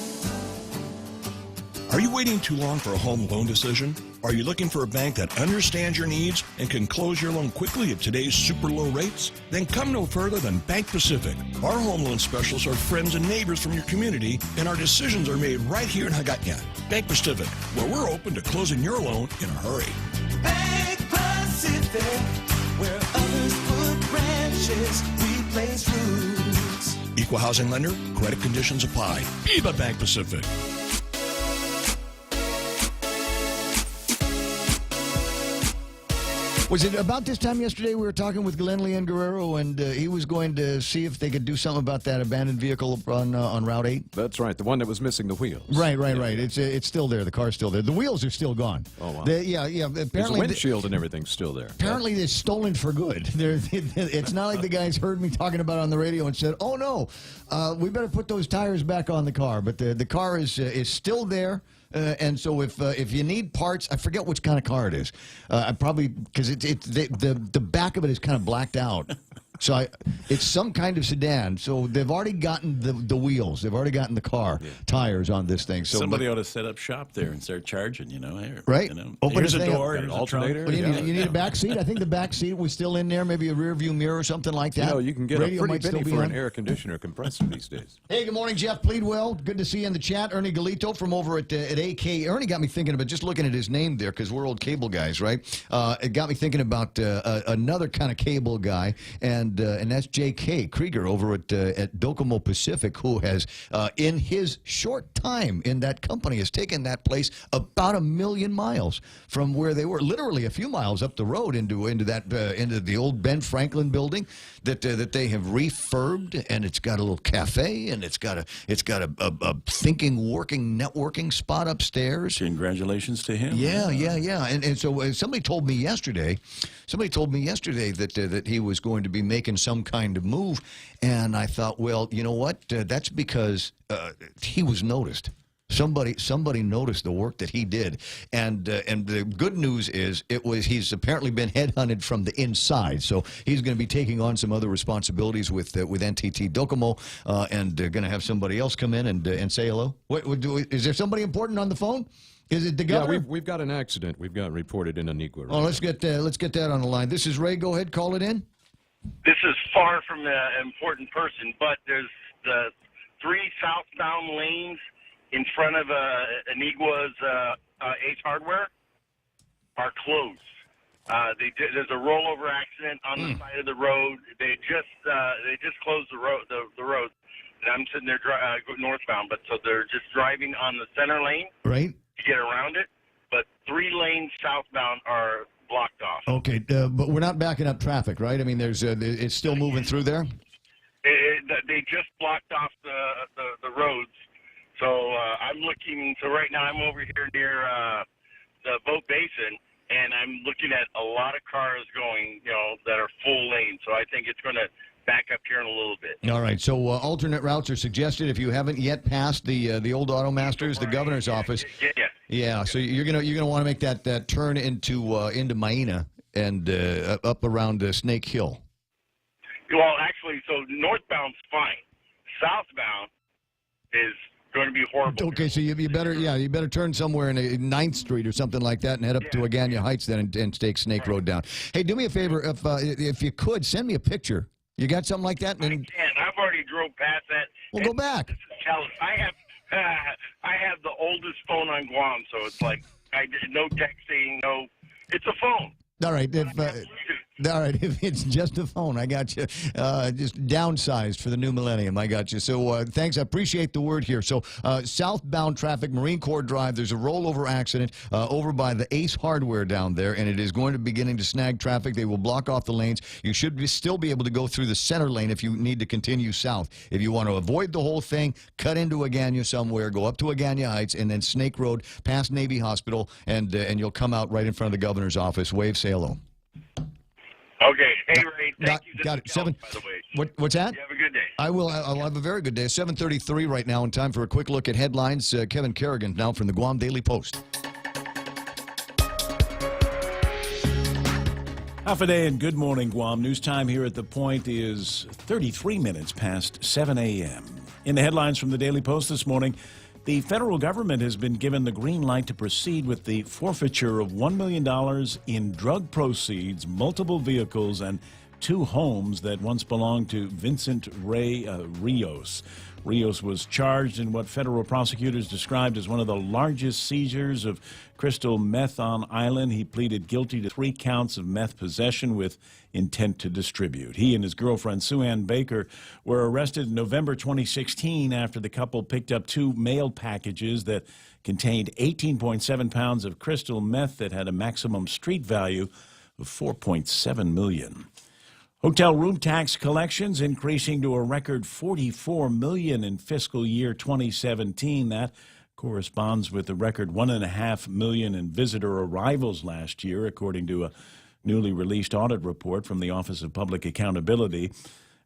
Are you waiting too long for a home loan decision? Are you looking for a bank that understands your needs and can close your loan quickly at today's super low rates? Then come no further than Bank Pacific. Our home loan specialists are friends and neighbors from your community, and our decisions are made right here in Hagåtña. Bank Pacific, where we're open to closing your loan in a hurry. Bank Pacific, where others put branches, we place roots. Equal housing lender, credit conditions apply. Viva Bank Pacific. Was it about this time yesterday we were talking with Glenn Leon Guerrero, and he was going to see if they could do something about that abandoned vehicle on Route 8? That's right, the one that was missing the wheels. Right. It's still there. The car's still there. The wheels are still gone. Oh, wow. Apparently, the windshield and everything's still there. Apparently, they're stolen for good. It's not like the guys heard me talking about it on the radio and said, "Oh no, we better put those tires back on the car." But the car is still there. And so if you need parts, I forget which kind of car it is. I probably because the back of it is kind of blacked out. So it's some kind of sedan. So they've already gotten the wheels. They've already gotten the car tires on this thing. So somebody ought to set up shop there and start charging. Right? Open here's a door. Here's an alternator. What do you need? You need a back seat. I think the back seat was still in there. Maybe a rear view mirror or something like that. You can get Radio a might pretty penny still be for on. an air conditioner compressor these days. Hey, good morning, Jeff Pleadwell. Good to see you in the chat. Ernie Galito from over at AK. Ernie got me thinking about just looking at his name there because we're old cable guys, right? It got me thinking about another kind of cable guy, and that's J.K. Krieger over at Docomo Pacific, who has, in his short time in that company, has taken that place about 1 million miles from where they were, literally a few miles up the road into the old Ben Franklin building that they have refurbed, and it's got a little cafe, and it's got a thinking, working, networking spot upstairs. Congratulations to him. Yeah. And so somebody told me yesterday that he was going to be making some kind of move, and I thought, well, you know what? That's because he was noticed. Somebody noticed the work that he did, and the good news is he's apparently been headhunted from the inside, so he's going to be taking on some other responsibilities with NTT Docomo, and going to have somebody else come in and say hello. Is there somebody important on the phone? Is it the governor? Yeah, we've got an accident. We've got reported in Anigua. Right let's get that on the line. This is Ray. Go ahead, call it in. This is far from the important person, but there's the 3 southbound lanes in front of Anigua's Ace Hardware. are closed. There's a rollover accident on the side of the road. They just closed the road. The road. And I'm sitting there northbound, but so they're just driving on the center lane Right. to get around it. But 3 lanes southbound are blocked off. Okay, but we're not backing up traffic, right? I mean, it's still moving through there. They just blocked off the roads. So I'm looking. So right now I'm over here near the Boat Basin, and I'm looking at a lot of cars going, that are full lane. So I think it's going to back up here in a little bit. All right, so alternate routes are suggested if you haven't yet passed the old Auto Masters, the governor's office. Yeah. So you're gonna want to make that turn into Maina and up around Snake Hill. Well, actually, so northbound's fine. Southbound is going to be horrible. Okay, so you better turn somewhere in 9th Street or something like that and head up to Agania Heights then and take Snake Road down. Hey, do me a favor, if you could, send me a picture. You got something like that? I can't. I've already drove past that. Well, go back. I have the oldest phone on Guam, so it's like no texting, no. It's a phone. All right. If it's just a phone, I got you. Just downsized for the new millennium. I got you. So thanks. I appreciate the word here. So southbound traffic, Marine Corps Drive, there's a rollover accident over by the Ace Hardware down there, and it is going to be beginning to snag traffic. They will block off the lanes. You should still be able to go through the center lane if you need to continue south. If you want to avoid the whole thing, cut into Agania somewhere, go up to Agania Heights, and then Snake Road past Navy Hospital, and you'll come out right in front of the governor's office. Wave, say hello. Okay. Hey, Ray. Thank you. Got it. By the way. What's that? You have a good day. I'll have a very good day. 7:33 right now, and time for a quick look at headlines. Kevin Kerrigan now from the Guam Daily Post. Half a day and good morning, Guam. News time here at The Point is 33 minutes past 7 a.m. In the headlines from the Daily Post this morning, the federal government has been given the green light to proceed with the forfeiture of $1 million in drug proceeds, multiple vehicles, and 2 homes that once belonged to Vincent Ray Rios. Rios was charged in what federal prosecutors described as one of the largest seizures of crystal meth on island. He pleaded guilty to 3 counts of meth possession with intent to distribute. He and his girlfriend, Sue Ann Baker, were arrested in November 2016 after the couple picked up 2 mail packages that contained 18.7 pounds of crystal meth that had a maximum street value of $4.7 million. Hotel room tax collections increasing to a record $44 million in fiscal year 2017. That corresponds with the record $1.5 million in visitor arrivals last year, according to a newly released audit report from the Office of Public Accountability.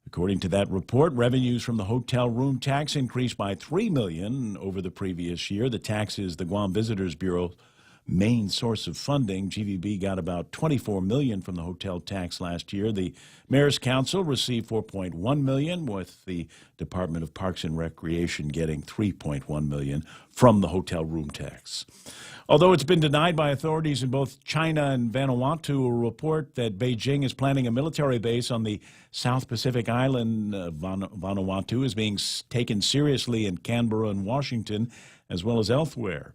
According to that report, revenues from the hotel room tax increased by $3 million over the previous year. The tax is the Guam Visitors Bureau main source of funding. GVB got about $24 million from the hotel tax last year. The Mayor's Council received $4.1 million, with the Department of Parks and Recreation getting $3.1 million from the hotel room tax. Although it's been denied by authorities in both China and Vanuatu, a report that Beijing is planning a military base on the South Pacific island of Vanuatu is being taken seriously in Canberra and Washington, as well as elsewhere.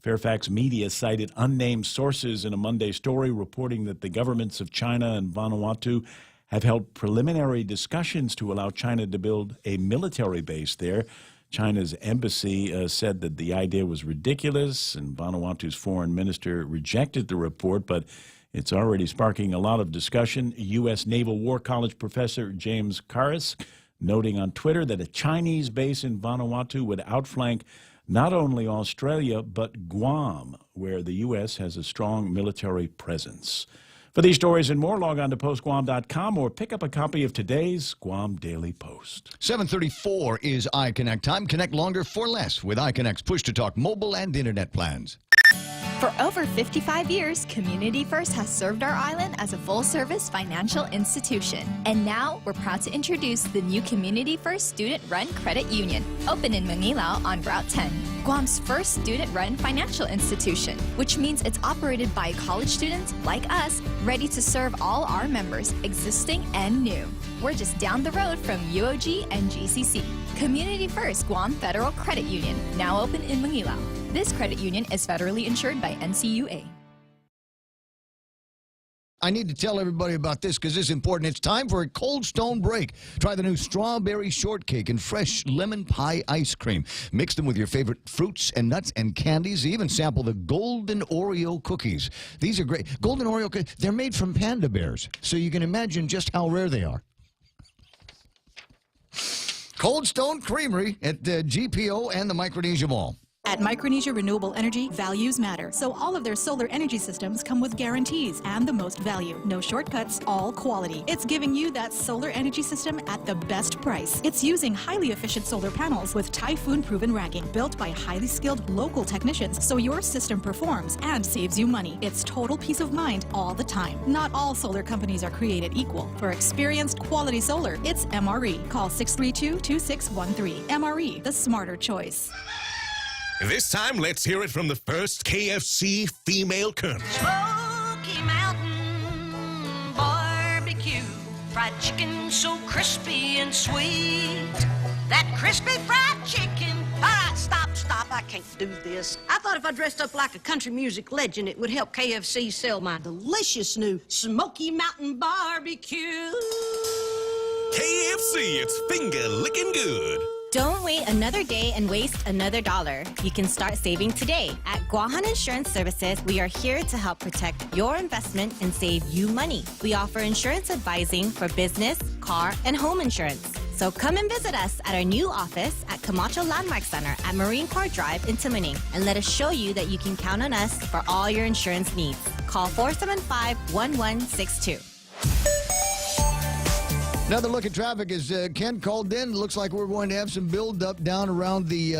Fairfax Media cited unnamed sources in a Monday story reporting that the governments of China and Vanuatu have held preliminary discussions to allow China to build a military base there. China's embassy said that the idea was ridiculous, and Vanuatu's foreign minister rejected the report, but it's already sparking a lot of discussion. U.S. Naval War College professor James Karas noting on Twitter that a Chinese base in Vanuatu would outflank not only Australia, but Guam, where the U.S. has a strong military presence. For these stories and more, log on to postguam.com or pick up a copy of today's Guam Daily Post. 7:34 is iConnect time. Connect longer for less with iConnect's push-to-talk mobile and internet plans. For over 55 years, Community First has served our island as a full-service financial institution. And now, we're proud to introduce the new Community First Student-Run Credit Union, open in Manilao on Route 10. Guam's first student-run financial institution, which means it's operated by college students like us, ready to serve all our members, existing and new. We're just down the road from UOG and GCC. Community First Guam Federal Credit Union, now open in Manilao. This credit union is federally insured by NCUA. I need to tell everybody about this because this is important. It's time for a Cold Stone break. Try the new strawberry shortcake and fresh lemon pie ice cream. Mix them with your favorite fruits and nuts and candies. Even sample the Golden Oreo cookies. These are great. Golden Oreo cookies, they're made from panda bears, so you can imagine just how rare they are. Cold Stone Creamery at the GPO and the Micronesia Mall. At Micronesia Renewable Energy, values matter. So all of their solar energy systems come with guarantees and the most value. No shortcuts, all quality. It's giving you that solar energy system at the best price. It's using highly efficient solar panels with typhoon-proven racking built by highly skilled local technicians so your system performs and saves you money. It's total peace of mind all the time. Not all solar companies are created equal. For experienced quality solar, it's MRE. Call 632-2613. MRE, the smarter choice. This time, let's hear it from the first KFC female colonel. Smoky Mountain Barbecue. Fried chicken so crispy and sweet. That crispy fried chicken. All right, stop. I can't do this. I thought if I dressed up like a country music legend, it would help KFC sell my delicious new Smoky Mountain Barbecue. KFC, it's finger licking good. Don't wait another day and waste another dollar. You can start saving today. At Guahan Insurance Services, we are here to help protect your investment and save you money. We offer insurance advising for business, car, and home insurance. So come and visit us at our new office at Camacho Landmark Center at Marine Corps Drive in Timoning, and let us show you that you can count on us for all your insurance needs. Call 475-1162. Another look at traffic as Ken called in. Looks like we're going to have some build-up down around the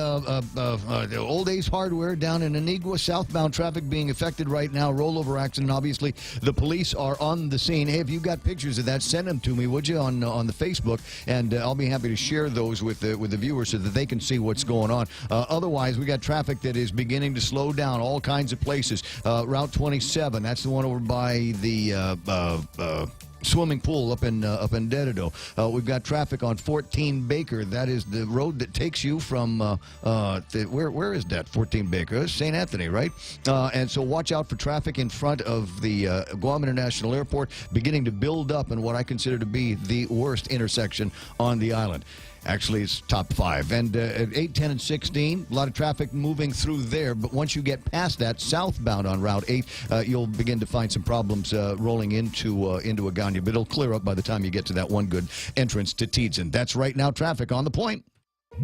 Old Ace Hardware down in Anigua. Southbound traffic being affected right now. Rollover accident, obviously. The police are on the scene. Hey, if you've got pictures of that, send them to me, would you, on the Facebook? And I'll be happy to share those with the viewers so that they can see what's going on. Otherwise, we got traffic that is beginning to slow down all kinds of places. Route 27, that's the one over by the swimming pool up in Dedido. We've got traffic on 14 Baker. That is the road that takes you from where is that? 14 Baker, St. Anthony, right? And so watch out for traffic in front of the Guam International Airport, beginning to build up in what I consider to be the worst intersection on the island. Actually, it's top 5. And at 8, 10, and 16, a lot of traffic moving through there. But once you get past that, southbound on Route 8, you'll begin to find some problems rolling into Agana. But it'll clear up by the time you get to that one good entrance to Teedson. That's right now traffic on the point.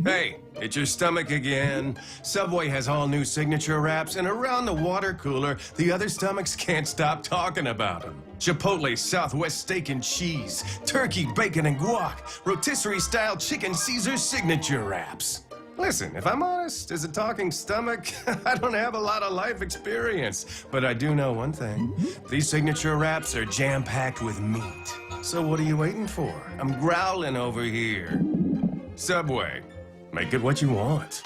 Hey, it's your stomach again. Subway has all new signature wraps, and around the water cooler, the other stomachs can't stop talking about them. Chipotle Southwest steak and cheese, turkey, bacon, and guac, rotisserie-style chicken Caesar signature wraps. Listen, if I'm honest, as a talking stomach, I don't have a lot of life experience. But I do know one thing. These signature wraps are jam-packed with meat. So what are you waiting for? I'm growling over here. Subway. Make it what you want.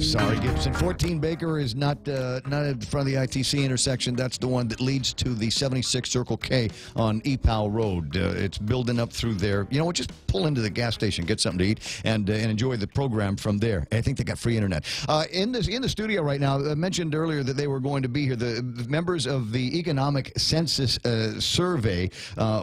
Sorry, Gibson. 14 Baker is not in front of the ITC intersection. That's the one that leads to the 76 Circle K on EPOW Road. It's building up through there. You know what? Just pull into the gas station, get something to eat, and enjoy the program from there. I think they got free internet. In the studio right now, I mentioned earlier that they were going to be here. The members of the Economic Census Survey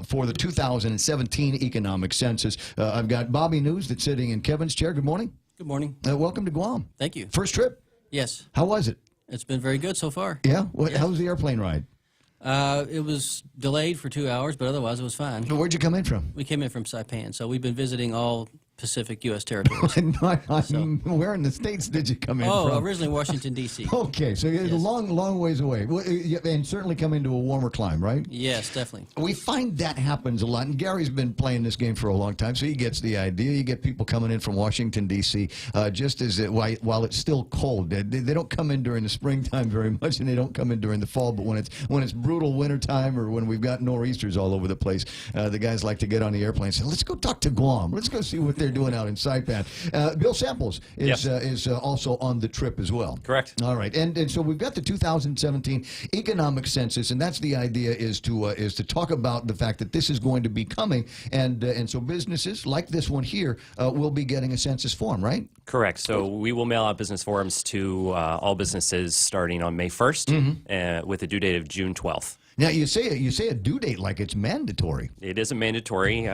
for the 2017 Economic Census. I've got Bobby News that's sitting in Kevin's chair. Good morning. Good morning. Welcome to Guam. Thank you. First trip? Yes. How was it? It's been very good so far. Yeah? Yes. How was the airplane ride? It was delayed for 2 hours, but otherwise it was fine. So where'd you come in from? We came in from Saipan, so we've been visiting all Pacific U.S. territories. Where in the States did you come in from? Oh, originally Washington, D.C. Okay, so it's a long ways away. And certainly come into a warmer climate, right? Yes, definitely. We find that happens a lot. And Gary's been playing this game for a long time, so he gets the idea. You get people coming in from Washington, D.C., just as while it's still cold. They don't come in during the springtime very much, and they don't come in during the fall. But when it's brutal wintertime or when we've got nor'easters all over the place, the guys like to get on the airplane and say, let's go talk to Guam. Let's go see what they're doing out in Saipan. Bill Samples is also on the trip as well. Correct. All right, and so we've got the 2017 economic census, and that's the idea is to talk about the fact that this is going to be coming, and so businesses like this one here will be getting a census form, right? Correct. So we will mail out business forms to all businesses starting on May 1st with a due date of June 12th. Now, you say a due date like it's mandatory. It is a mandatory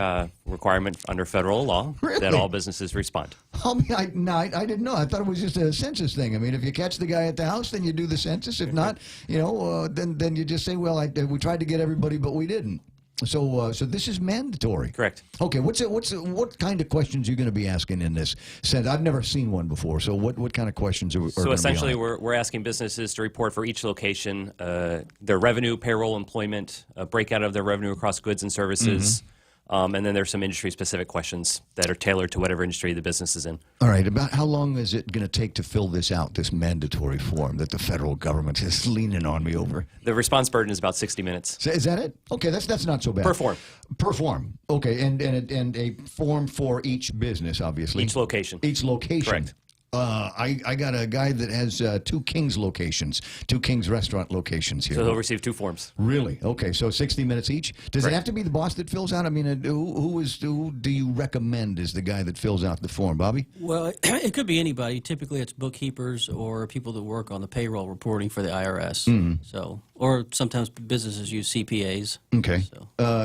requirement under federal law that all businesses respond. I mean, I didn't know. I thought it was just a census thing. I mean, if you catch the guy at the house, then you do the census. If not, then you just say, well, we tried to get everybody, but we didn't. So this is mandatory. Correct. Okay. What kind of questions are you going to be asking in this sense? I've never seen one before. So what kind of questions are So essentially, we're asking businesses to report for each location their revenue, payroll, employment, a breakout of their revenue across goods and services. And then there's some industry-specific questions that are tailored to whatever industry the business is in. All right. About how long is it going to take to fill this out, this mandatory form that the federal government is leaning on me over? The response burden is about 60 minutes. So is that it? Okay, that's not so bad. Per form. Per form. Okay, and a form for each business, obviously. Each location. Each location. Correct. I got a guy that has two King's locations, two King's restaurant locations here. So he'll receive 2 forms. Really? Okay, so 60 minutes each. Does it have to be the boss that fills out? I mean, who do you recommend is the guy that fills out the form, Bobby? Well, it could be anybody. Typically, it's bookkeepers or people that work on the payroll reporting for the IRS. So, or sometimes businesses use CPAs. Okay.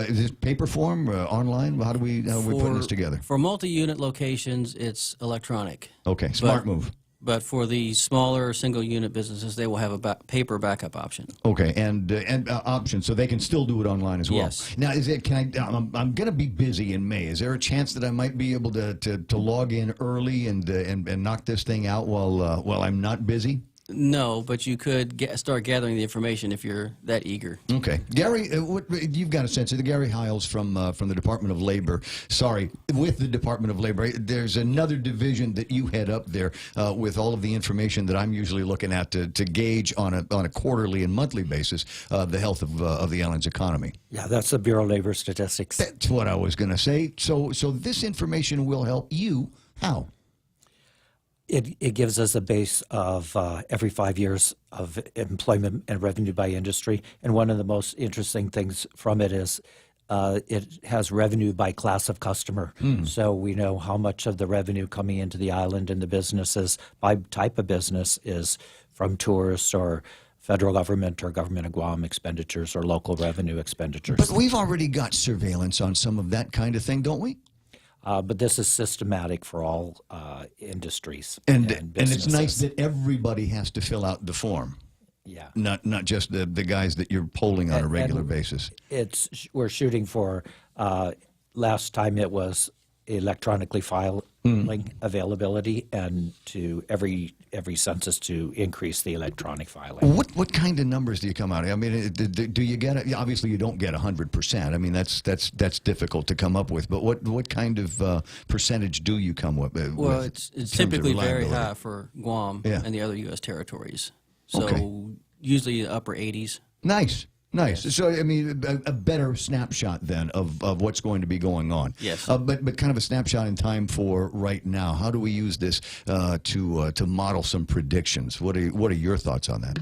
Is this paper form, online? How are we putting this together? For multi-unit locations, it's electronic. Okay, smart move. But for the smaller single-unit businesses, they will have a paper backup option. Okay, and option, so they can still do it online as well. Yes. Now, I'm going to be busy in May. Is there a chance that I might be able to log in early and knock this thing out while I'm not busy? No, but you could start gathering the information if you're that eager. Okay. Gary, you've got a sense of Gary Hiles from the Department of Labor. Sorry, with the Department of Labor. There's another division that you head up there with all of the information that I'm usually looking at to gauge on a quarterly and monthly basis the health of the island's economy. Yeah, that's the Bureau of Labor Statistics. That's what I was going to say. So this information will help you. How? It gives us a base of every 5 years of employment and revenue by industry. And one of the most interesting things from it is it has revenue by class of customer. So we know how much of the revenue coming into the island and the businesses by type of business is from tourists or federal government or government of Guam expenditures or local revenue expenditures. But we've already got surveillance on some of that kind of thing, don't we? But this is systematic for all industries and businesses. it's nice that everybody has to fill out the form. Yeah, not just the guys that you're polling on a regular basis. We're shooting for. Last time it was electronically filing availability, and to every census to increase the electronic filing. What kind of numbers do you come out? I mean, do you get it? Obviously, you don't get 100%. I mean, that's difficult to come up with. But what kind of percentage do you come with? Well, it's typically very high for Guam and the other U.S. territories. So usually the upper 80s. Nice. So, I mean, a better snapshot then of what's going to be going on. Yes. But kind of a snapshot in time for right now. How do we use this to model some predictions? What are your thoughts on that?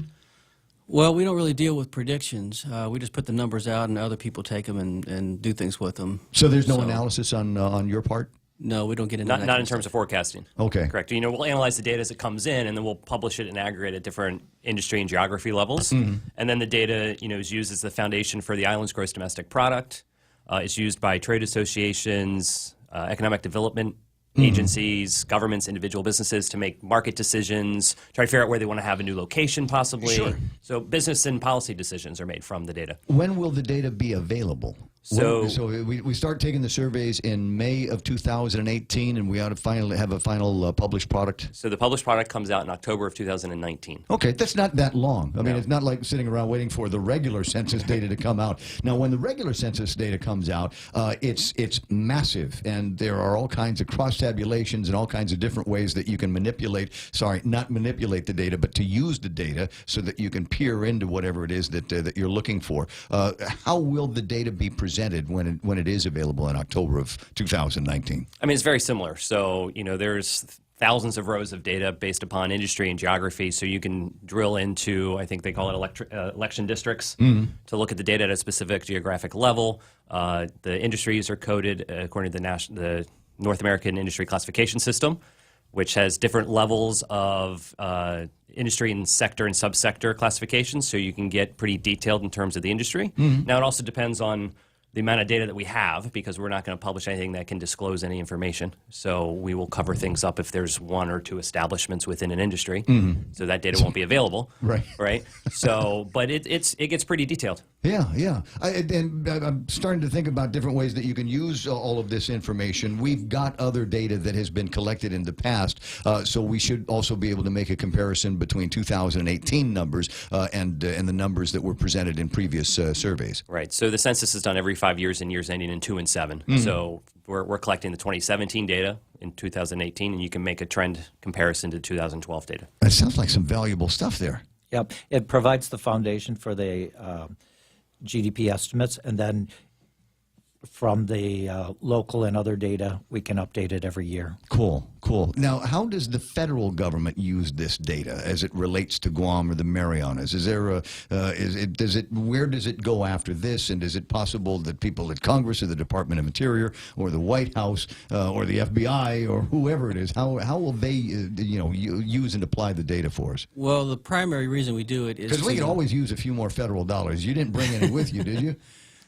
Well, we don't really deal with predictions. We just put the numbers out, and other people take them and do things with them. So there's no analysis on your part? No, we don't get into that. Not in terms of forecasting. Okay. Correct. We'll analyze the data as it comes in, and then we'll publish it in aggregate at different industry and geography levels. And then the data, is used as the foundation for the island's gross domestic product. It's used by trade associations, economic development agencies, governments, individual businesses to make market decisions, try to figure out where they want to have a new location possibly. Sure. So business and policy decisions are made from the data. When will the data be available? So we start taking the surveys in May of 2018, and we ought to finally have a final published product. So the published product comes out in October of 2019. Okay, that's not that long. I mean, it's not like sitting around waiting for the regular census data to come out. Now, when the regular census data comes out, it's massive, and there are all kinds of cross-tabulations and all kinds of different ways that you can not manipulate the data, but to use the data so that you can peer into whatever it is that you're looking for. How will the data be presented presented when it is available in October of 2019? I mean, it's very similar. So, there's thousands of rows of data based upon industry and geography. So you can drill into, I think they call it election districts, to look at the data at a specific geographic level. The industries are coded according to the North American Industry Classification System, which has different levels of industry and sector and subsector classifications, so you can get pretty detailed in terms of the industry. Now, it also depends on the amount of data that we have, because we're not going to publish anything that can disclose any information. So we will cover things up if there's one or two establishments within an industry. So that data won't be available. Right. So, but it gets pretty detailed. Yeah. And I'm starting to think about different ways that you can use all of this information. We've got other data that has been collected in the past, so we should also be able to make a comparison between 2018 numbers and the numbers that were presented in previous surveys. Right. So the census is done every 5 years in years ending in 2 and 7. So we're collecting the 2017 data in 2018, and you can make a trend comparison to 2012 data. That sounds like some valuable stuff there. Yep. It provides the foundation for the GDP estimates, and then from the local and other data, we can update it every year. Cool. Now, how does the federal government use this data as it relates to Guam or the Marianas? Is there where does it go after this? And is it possible that people at Congress or the Department of Interior or the White House or the FBI or whoever it is, how will they use and apply the data for us? Well, the primary reason we do it is because we could always use a few more federal dollars. You didn't bring any with you, did you?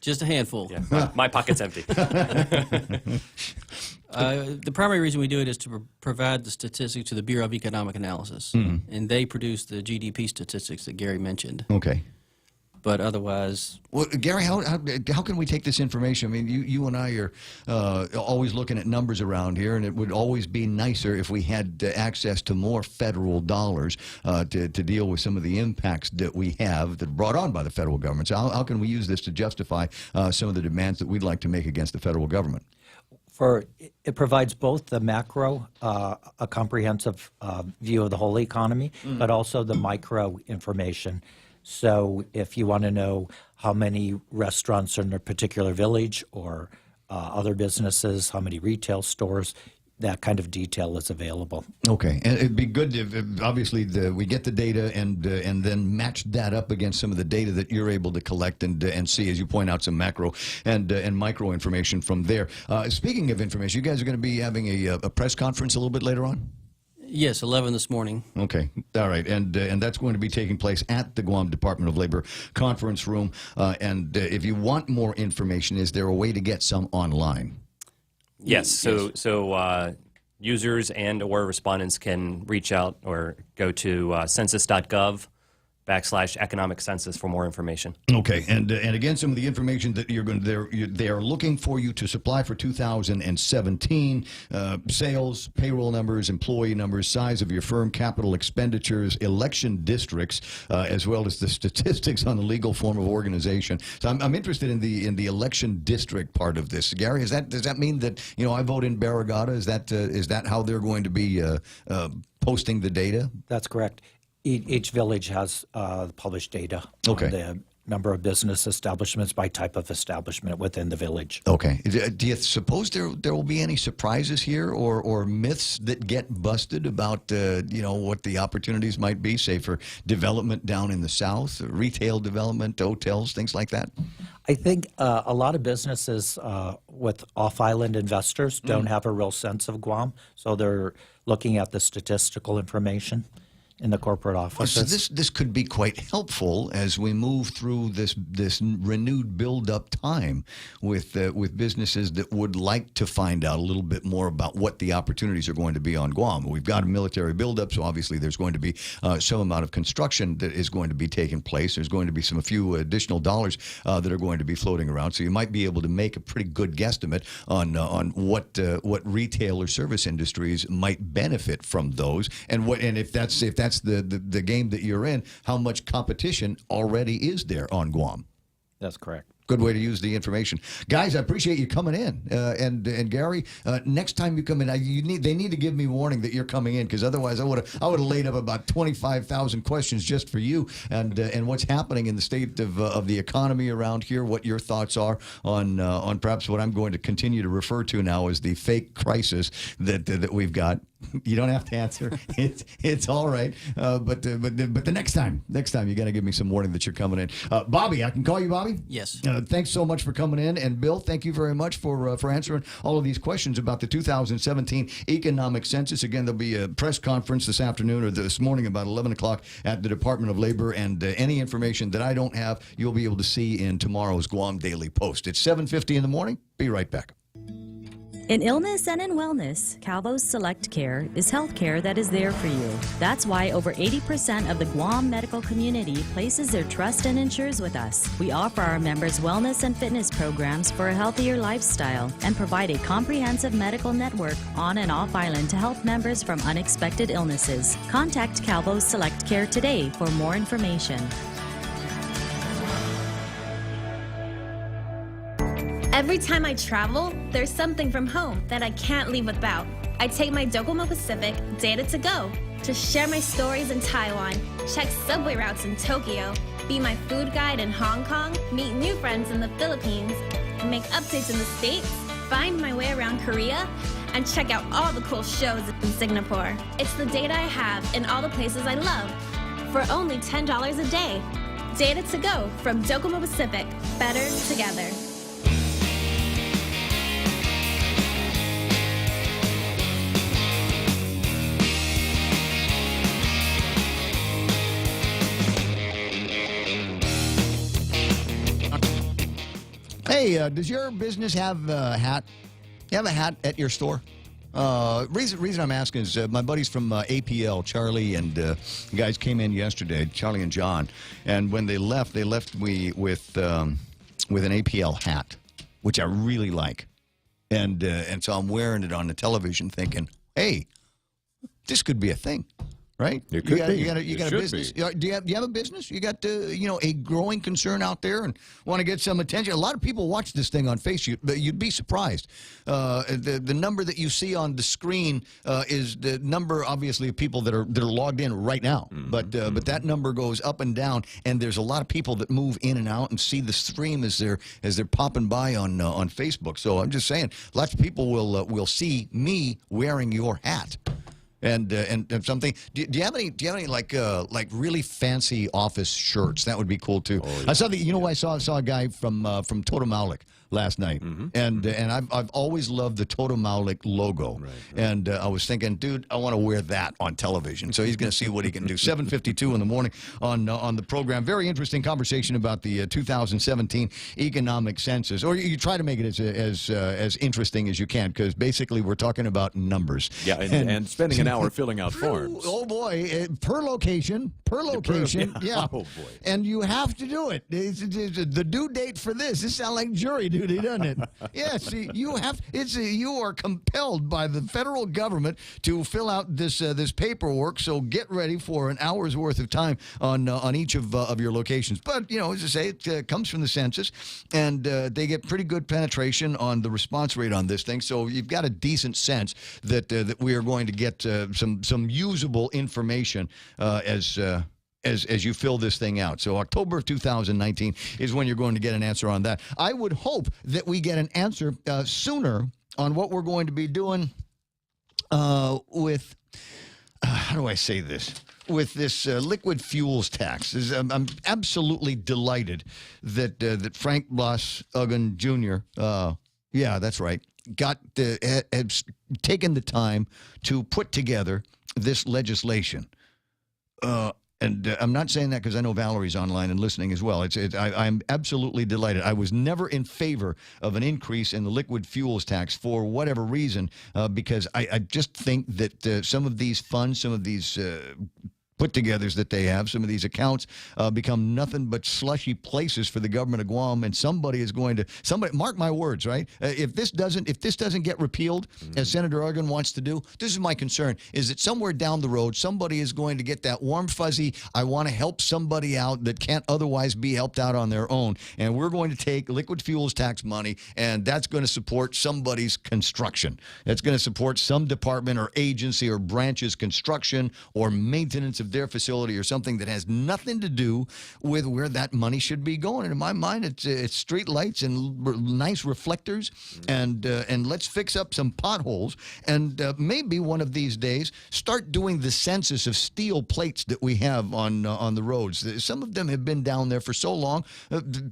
Just a handful. Yeah, my pocket's empty. The primary reason we do it is to provide the statistics to the Bureau of Economic Analysis, and they produce the GDP statistics that Gary mentioned. Okay. But otherwise, well, Gary, how can we take this information? I mean, you and I are always looking at numbers around here, and it would always be nicer if we had access to more federal dollars to deal with some of the impacts that we have that are brought on by the federal government. So how can we use this to justify some of the demands that we'd like to make against the federal government? It provides both the macro, a comprehensive view of the whole economy, but also the micro information. So if you want to know how many restaurants are in a particular village or other businesses, how many retail stores, that kind of detail is available. Okay, and it'd be good if obviously we get the data and then match that up against some of the data that you're able to collect and see, as you point out, some macro and micro information from there. Speaking of information, you guys are going to be having a press conference a little bit later on? yes, 11 this morning. Okay, all right, and that's going to be taking place at the Guam Department of Labor conference room. And if you want more information, is there a way to get some online? Yes. So users and or respondents can reach out or go to census.gov/economic census for more information. Okay, and again, some of the information that they are looking for you to supply for 2017: sales, payroll numbers, employee numbers, size of your firm, capital expenditures, election districts, as well as the statistics on the legal form of organization. So I'm interested in the election district part of this. Gary, does that mean that I vote in Barragata? Is that how they're going to be posting the data? That's correct. Each village has published data on the number of business establishments by type of establishment within the village. Okay. Do you suppose there will be any surprises here or myths that get busted about what the opportunities might be, say, for development down in the south, retail development, hotels, things like that? I think a lot of businesses with off-island investors don't have a real sense of Guam, so they're looking at the statistical information in the corporate offices. So this could be quite helpful as we move through this renewed build-up time with businesses that would like to find out a little bit more about what the opportunities are going to be on Guam. We've got a military build-up, so obviously there's going to be some amount of construction that is going to be taking place. There's going to be a few additional dollars that are going to be floating around. So you might be able to make a pretty good guesstimate on what retail or service industries might benefit from those, and if that's the game that you're in, how much competition already is there on Guam? That's correct. Good way to use the information, guys. I appreciate you coming in, and Gary. Next time you come in, they need to give me warning that you're coming in, because otherwise I would have laid up about 25,000 questions just for you and what's happening in the state of the economy around here. What your thoughts are on perhaps what I'm going to continue to refer to now as the fake crisis that we've got. You don't have to answer. It's all right. But the next time you got to give me some warning that you're coming in. Bobby, I can call you Bobby? Yes. Thanks so much for coming in. And Bill, thank you very much for answering all of these questions about the 2017 economic census. Again, there'll be a press conference this afternoon or this morning about 11 o'clock at the Department of Labor. And any information that I don't have, you'll be able to see in tomorrow's Guam Daily Post. It's 7:50 in the morning. Be right back. In illness and in wellness, Calvo's Select Care is health care that is there for you. That's why over 80% of the Guam medical community places their trust and insures with us. We offer our members wellness and fitness programs for a healthier lifestyle and provide a comprehensive medical network on and off island to help members from unexpected illnesses. Contact Calvo's Select Care today for more information. Every time I travel, there's something from home that I can't leave without. I take my Docomo Pacific Data to Go to share my stories in Taiwan, check subway routes in Tokyo, be my food guide in Hong Kong, meet new friends in the Philippines, make updates in the States, find my way around Korea, and check out all the cool shows in Singapore. It's the data I have in all the places I love for only $10 a day. Data to Go from Docomo Pacific. Better together. Hey, does your business have a hat? You have a hat at your store? Reason I'm asking is my buddies from APL, Charlie and the guys came in yesterday, Charlie and John, and when they left me with an APL hat, which I really like, and so I'm wearing it on the television, thinking, hey, this could be a thing. Right? It could be. You got a business. Do you have a business? You got a growing concern out there and want to get some attention. A lot of people watch this thing on Facebook, but you'd be surprised. The number that you see on the screen is the number, obviously, of people that are logged in right now. But that number goes up and down, and there's a lot of people that move in and out and see the stream as they're popping by on Facebook. So I'm just saying, lots of people will see me wearing your hat. And something. Do you have any like really fancy office shirts? That would be cool too. Oh, yeah. I saw I saw a guy from Totomaulic last night, and I've always loved the Totomaulic logo, right. And I was thinking, dude, I want to wear that on television. So he's going to see what he can do. 7:52 in the morning on the program. Very interesting conversation about the 2017 economic census, or you try to make it as interesting as you can, because basically we're talking about numbers. Yeah, and spending an hour filling out forms. Oh boy, per location. Yeah. Oh boy. And you have to do it. The due date for this. This sounds like jury duty, doesn't it? Yes, you are compelled by the federal government to fill out this paperwork. So get ready for an hour's worth of time on each of your locations. But as I say, it comes from the census, and they get pretty good penetration on the response rate on this thing. So you've got a decent sense that we are going to get some usable information as you fill this thing out. So October of 2019 is when you're going to get an answer on that. I would hope that we get an answer sooner on what we're going to be doing with, how do I say this? With this liquid fuels tax. I'm absolutely delighted that Frank Blas Uggan Jr., yeah, that's right, has taken the time to put together this legislation. And I'm not saying that because I know Valerie's online and listening as well. I'm absolutely delighted. I was never in favor of an increase in the liquid fuels tax for whatever reason, because I just think that some of these funds, some of these put-togethers that they have. Some of these accounts become nothing but slushy places for the government of Guam, and somebody is going to mark my words, right? If this doesn't get repealed, as Senator Argan wants to do, this is my concern: is that somewhere down the road, somebody is going to get that warm fuzzy, I want to help somebody out that can't otherwise be helped out on their own, and we're going to take liquid fuels tax money, and that's going to support somebody's construction. That's going to support some department or agency or branch's construction or maintenance of their facility or something that has nothing to do with where that money should be going. And in my mind, it's street lights and nice reflectors, and let's fix up some potholes, and maybe one of these days start doing the census of steel plates that we have on the roads. Some of them have been down there for so long,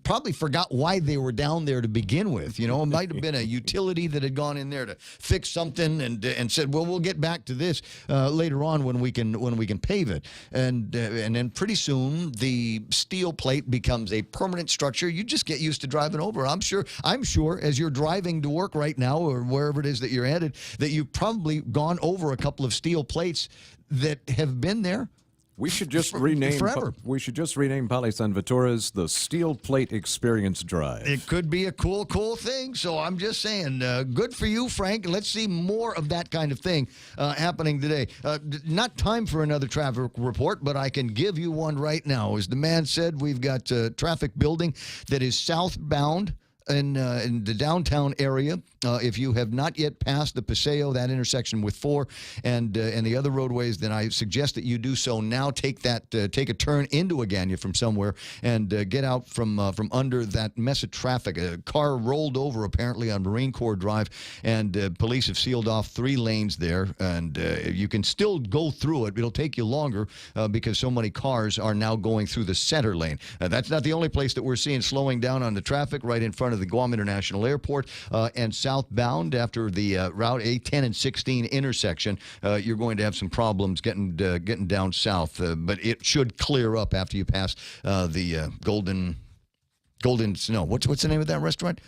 probably forgot why they were down there to begin with. You know, it might have been a utility that had gone in there to fix something and said, well, we'll get back to this later on when we can pave it. And then pretty soon the steel plate becomes a permanent structure. You just get used to driving over. I'm sure as you're driving to work right now or wherever it is that you're headed, that you've probably gone over a couple of steel plates that have been there. We should just rename forever. We should just rename Pali San Vitores the Steel Plate Experience Drive. It could be a cool thing. So I'm just saying, good for you, Frank. Let's see more of that kind of thing happening today. Not time for another traffic report, but I can give you one right now. As the man said, we've got traffic building that is southbound in the downtown area. If you have not yet passed the Paseo, that intersection with 4, and the other roadways, then I suggest that you do so now. Take a turn into Agana from somewhere and get out from under that mess of traffic. A car rolled over apparently on Marine Corps Drive, and police have sealed off 3 lanes there, and you can still go through it. It'll take you longer because so many cars are now going through the center lane. That's not the only place that we're seeing slowing down on the traffic. Right in front of the Guam International Airport and southbound after the Route 810 and 16 intersection, you're going to have some problems getting down south, but it should clear up after you pass the Golden Snow. What's the name of that restaurant?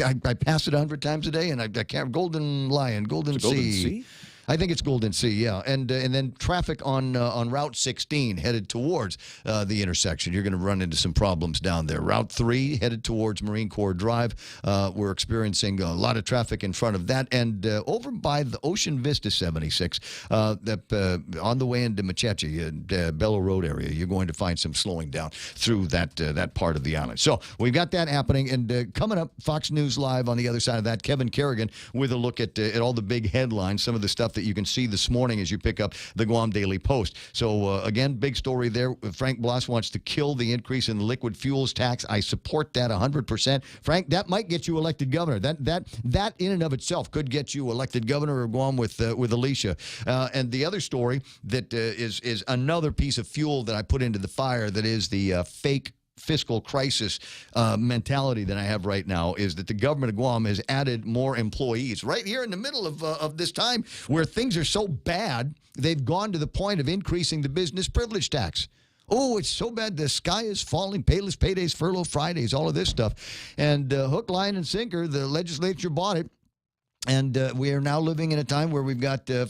I pass it 100 times a day, and I can't. Golden Lion, Golden Sea. I think it's Golden Sea, yeah. And then traffic on Route 16 headed towards the intersection. You're going to run into some problems down there. Route 3 headed towards Marine Corps Drive. We're experiencing a lot of traffic in front of that. And over by the Ocean Vista 76, on the way into Machechi, Bellow Road area, you're going to find some slowing down through that part of the island. So we've got that happening. And coming up, Fox News Live on the other side of that, Kevin Kerrigan with a look at all the big headlines, some of the stuff that you can see this morning as you pick up the Guam Daily Post. So, again, big story there. Frank Blas wants to kill the increase in the liquid fuels tax. I support that 100%. Frank, that might get you elected governor. That in and of itself could get you elected governor of Guam with Alicia. And the other story that is another piece of fuel that I put into the fire that is the fake fiscal crisis mentality that I have right now is that the government of Guam has added more employees right here in the middle of this time where things are so bad, they've gone to the point of increasing the business privilege tax. Oh, it's so bad. The sky is falling. Payless paydays, furlough Fridays, all of this stuff. And hook, line, and sinker, the legislature bought it. And we are now living in a time where we've got 5%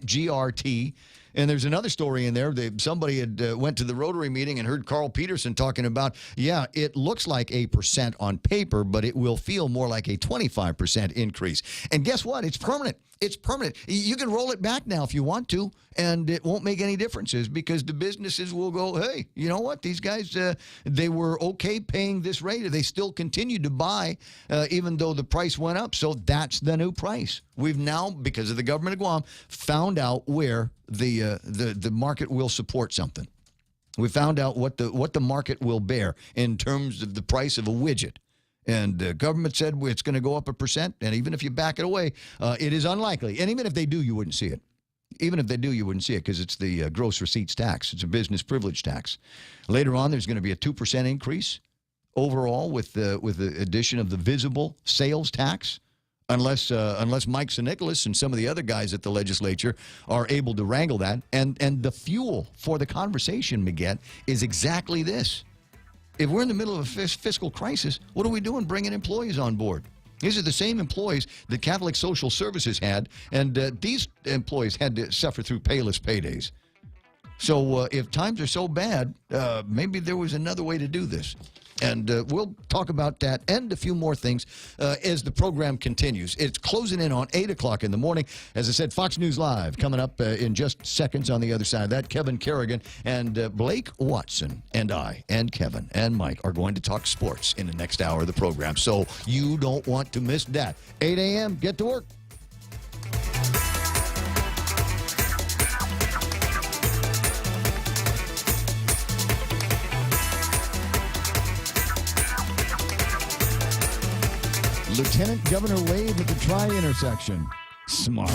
GRT. And there's another story in there. Somebody had went to the Rotary meeting and heard Carl Peterson talking about, yeah, it looks like 8% on paper, but it will feel more like a 25% increase. And guess what? It's permanent. It's permanent. You can roll it back now if you want to, and it won't make any differences because the businesses will go, hey, you know what? These guys, they were okay paying this rate. They still continued to buy even though the price went up. So that's the new price. We've now, because of the government of Guam, found out where the market will support something. We found out what the market will bear in terms of the price of a widget. And the government said it's going to go up 1%, and even if you back it away, it is unlikely. And even if they do, you wouldn't see it. Even if they do, you wouldn't see it because it's the gross receipts tax. It's a business privilege tax. Later on, there's going to be a 2% increase overall with the addition of the visible sales tax, unless Mike St-Nicholas and some of the other guys at the legislature are able to wrangle that. And the fuel for the conversation, Miguel, is exactly this. If we're in the middle of a fiscal crisis, what are we doing bringing employees on board? These are the same employees that Catholic Social Services had, and these employees had to suffer through payless paydays. So if times are so bad, maybe there was another way to do this. And we'll talk about that and a few more things as the program continues. It's closing in on 8 o'clock in the morning. As I said, Fox News Live coming up in just seconds on the other side of that. Kevin Kerrigan and Blake Watson and I and Kevin and Mike are going to talk sports in the next hour of the program. So you don't want to miss that. 8 a.m., get to work. Lieutenant Governor Wade at the Tri-Intersection. Smart.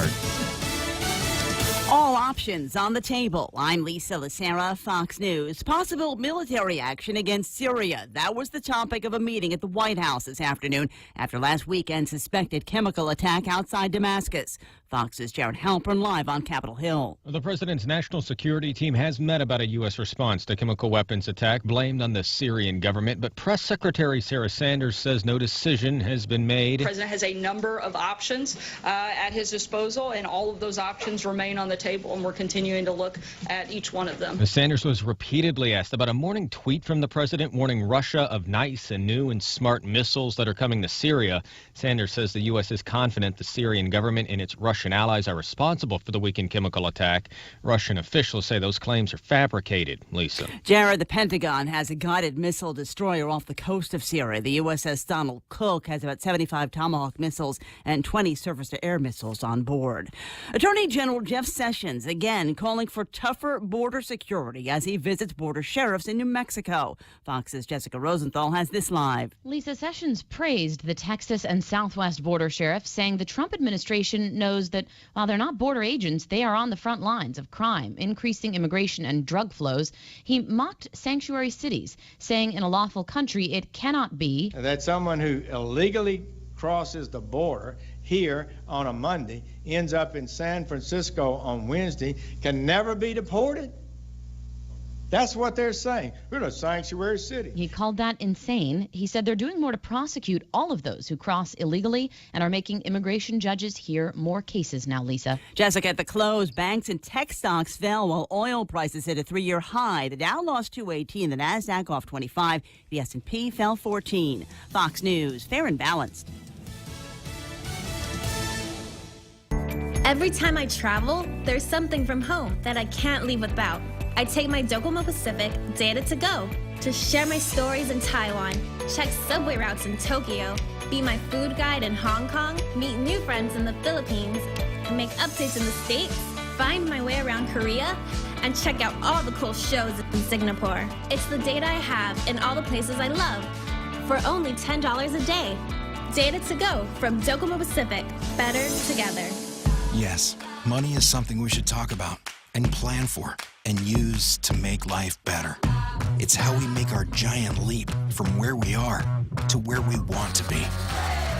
All options on the table. I'm Lisa Lacera, Fox News. Possible military action against Syria. That was the topic of a meeting at the White House this afternoon after last weekend's suspected chemical attack outside Damascus. Fox's Jared Halpern live on Capitol Hill. The president's national security team has met about a U.S. response to chemical weapons attack blamed on the Syrian government, but Press Secretary Sarah Sanders says no decision has been made. The president has a number of options at his disposal, and all of those options remain on the table, and we're continuing to look at each one of them. Sanders was repeatedly asked about a morning tweet from the president warning Russia of nice and new and smart missiles that are coming to Syria. Sanders says the U.S. is confident the Syrian government and its Russian allies are responsible for the weekend chemical attack. Russian officials say those claims are fabricated. Lisa. Jared, the Pentagon has a guided missile destroyer off the coast of Syria. The USS Donald Cook has about 75 Tomahawk missiles and 20 surface-to-air missiles on board. Attorney General Jeff Sessions again calling for tougher border security as he visits border sheriffs in New Mexico. Fox's Jessica Rosenthal has this live. Lisa Sessions praised the Texas and Southwest border sheriffs, saying the Trump administration knows that while they're not border agents, they are on the front lines of crime, increasing immigration and drug flows. He mocked sanctuary cities, saying in a lawful country it cannot be that someone who illegally crosses the border here on a Monday ends up in San Francisco on Wednesday can never be deported. That's what they're saying. We're in a sanctuary city. He called that insane. He said they're doing more to prosecute all of those who cross illegally and are making immigration judges hear more cases now, Lisa. Jessica, at the close, banks and tech stocks fell while oil prices hit a 3-year high. The Dow lost 218, the Nasdaq off 25, the S&P fell 14. Fox News, fair and balanced. Every time I travel, there's something from home that I can't leave without. I take my Docomo Pacific Data to Go to share my stories in Taiwan, check subway routes in Tokyo, be my food guide in Hong Kong, meet new friends in the Philippines, make updates in the States, find my way around Korea, and check out all the cool shows in Singapore. It's the data I have in all the places I love for only $10 a day. Data to Go from Docomo Pacific. Better together. Yes, money is something we should talk about and plan for and use to make life better. It's how we make our giant leap from where we are to where we want to be.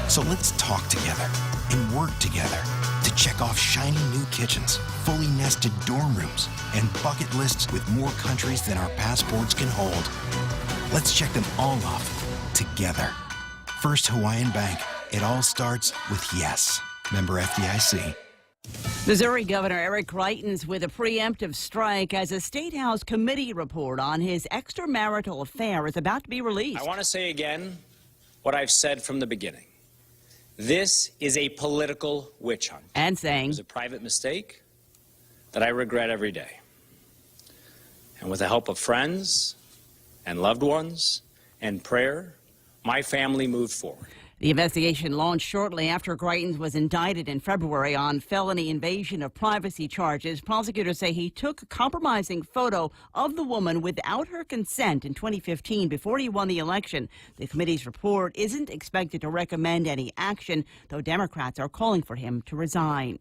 So let's talk together and work together to check off shiny new kitchens, fully nested dorm rooms, and bucket lists with more countries than our passports can hold. Let's check them all off together. First Hawaiian Bank. It all starts with yes. Member FDIC. Missouri Governor Eric Greitens with a preemptive strike as a State House committee report on his extramarital affair is about to be released. I want to say again what I've said from the beginning. This is a political witch hunt. And saying it was a private mistake that I regret every day. And with the help of friends and loved ones and prayer, my family moved forward. The investigation launched shortly after Greitens was indicted in February on felony invasion of privacy charges. Prosecutors say he took a compromising photo of the woman without her consent in 2015 before he won the election. The committee's report isn't expected to recommend any action, though Democrats are calling for him to resign.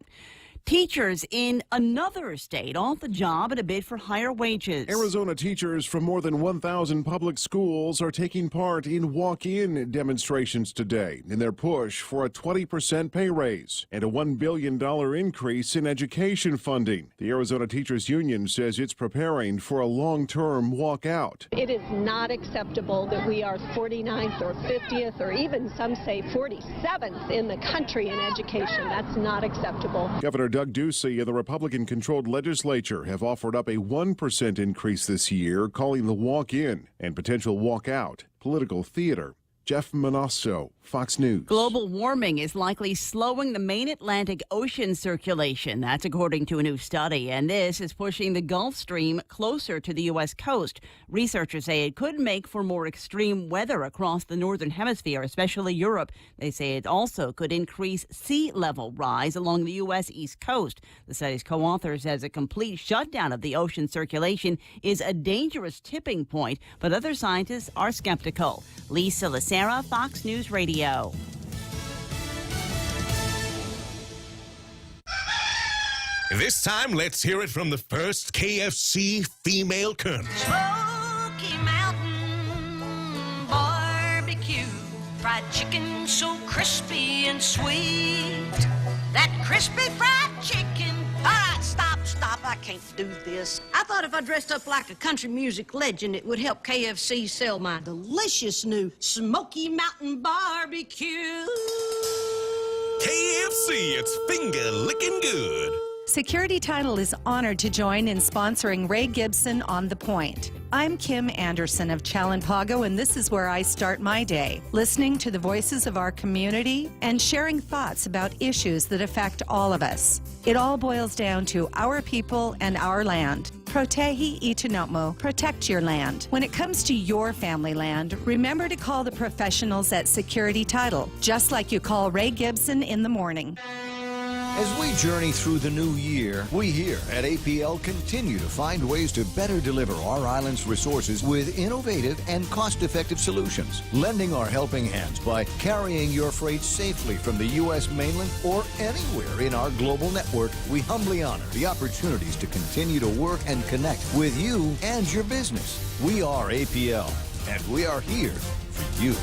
Teachers in another state off the job in a bid for higher wages. Arizona teachers from more than 1,000 public schools are taking part in walk-in demonstrations today in their push for a 20% pay raise and a $1 billion increase in education funding. The Arizona Teachers Union says it's preparing for a long-term walkout. It is not acceptable that we are 49th or 50th or even some say 47th in the country in education. That's not acceptable. Governor Doug Ducey and the Republican-controlled legislature have offered up a 1% increase this year, calling the walk-in and potential walk-out political theater. Jeff Manasso, Fox News. Global warming is likely slowing the main Atlantic Ocean circulation. That's according to a new study. And this is pushing the Gulf Stream closer to the U.S. coast. Researchers say it could make for more extreme weather across the northern hemisphere, especially Europe. They say it also could increase sea level rise along the U.S. East Coast. The study's co-author says a complete shutdown of the ocean circulation is a dangerous tipping point, but other scientists are skeptical. Lisa Lacera, Fox News Radio. This time, let's hear it from the first KFC female colonel. Smoky Mountain Barbecue, fried chicken so crispy and sweet. That crispy fried chicken. All right, stop, I can't do this. I thought if I dressed up like a country music legend, it would help KFC sell my delicious new Smoky Mountain Barbecue. KFC, it's finger licking good. Security Title is honored to join in sponsoring Ray Gibson on The Point. I'm Kim Anderson of Chalampago, and this is where I start my day, listening to the voices of our community and sharing thoughts about issues that affect all of us. It all boils down to our people and our land. Protehi Itanomo, protect your land. When it comes to your family land, remember to call the professionals at Security Title, just like you call Ray Gibson in the morning. As we journey through the new year, we here at APL continue to find ways to better deliver our island's resources with innovative and cost-effective solutions, lending our helping hands by carrying your freight safely from the U.S. mainland or anywhere in our global network. We humbly honor the opportunities to continue to work and connect with you and your business. We are APL, and we are here for you.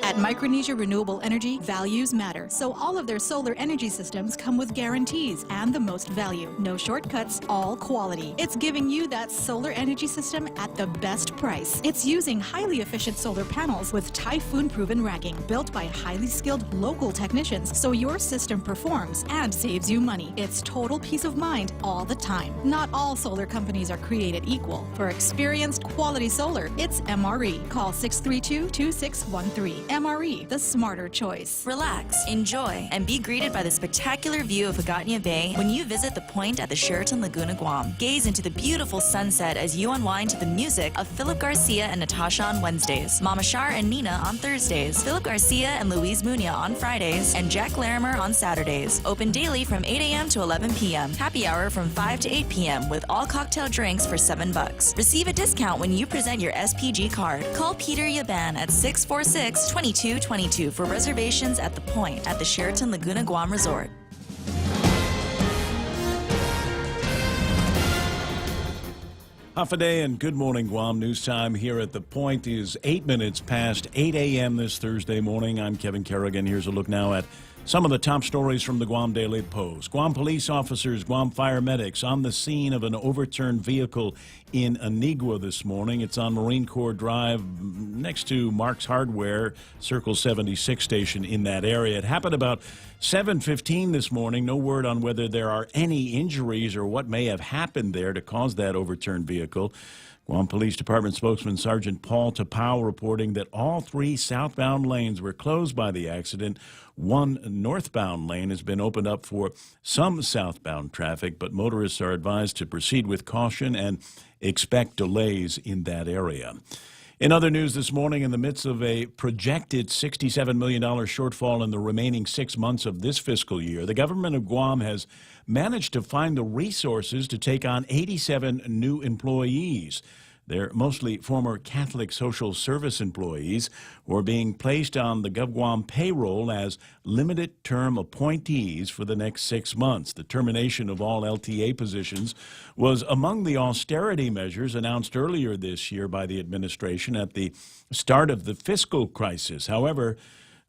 At Micronesia Renewable Energy, values matter, so all of their solar energy systems come with guarantees and the most value. No shortcuts, all quality. It's giving you that solar energy system at the best price. It's using highly efficient solar panels with typhoon-proven racking, built by highly skilled local technicians, so your system performs and saves you money. It's total peace of mind all the time. Not all solar companies are created equal. For experienced quality solar, it's MRE. Call 632-2613. MRE, the smarter choice. Relax, enjoy, and be greeted by the spectacular view of Hagåtña Bay when you visit the Point at the Sheraton Laguna Guam. Gaze into the beautiful sunset as you unwind to the music of Philip Garcia and Natasha on Wednesdays, Mama Shar and Nina on Thursdays, Philip Garcia and Luis Muña on Fridays, and Jack Larimer on Saturdays. Open daily from 8 a.m. to 11 p.m. Happy hour from 5 to 8 p.m. with all cocktail drinks for $7. Receive a discount when you present your SPG card. Call Peter Yaban at 646-2222 for reservations at the Point at the Sheraton Laguna Guam Resort. Half a day and good morning, Guam. News time here at the Point is 8 minutes past 8 a.m. this Thursday morning. I'm Kevin Kerrigan. Here's a look now at some of the top stories from the Guam Daily Post. Guam police officers, Guam fire medics on the scene of an overturned vehicle in Anigua this morning. It's on Marine Corps Drive next to Mark's Hardware, Circle 76 station in that area. It happened about 7:15 this morning. No word on whether there are any injuries or what may have happened there to cause that overturned vehicle. Guam Police Department spokesman Sergeant Paul Tapau reporting that all three southbound lanes were closed by the accident. One northbound lane has been opened up for some southbound traffic, but motorists are advised to proceed with caution and expect delays in that area. In other news this morning, in the midst of a projected $67 million shortfall in the remaining 6 months of this fiscal year, the government of Guam has managed to find the resources to take on 87 new employees. They're mostly former Catholic Social Service employees who are being placed on the GovGuam payroll as limited-term appointees for the next 6 months. The termination of all LTA positions was among the austerity measures announced earlier this year by the administration at the start of the fiscal crisis. However,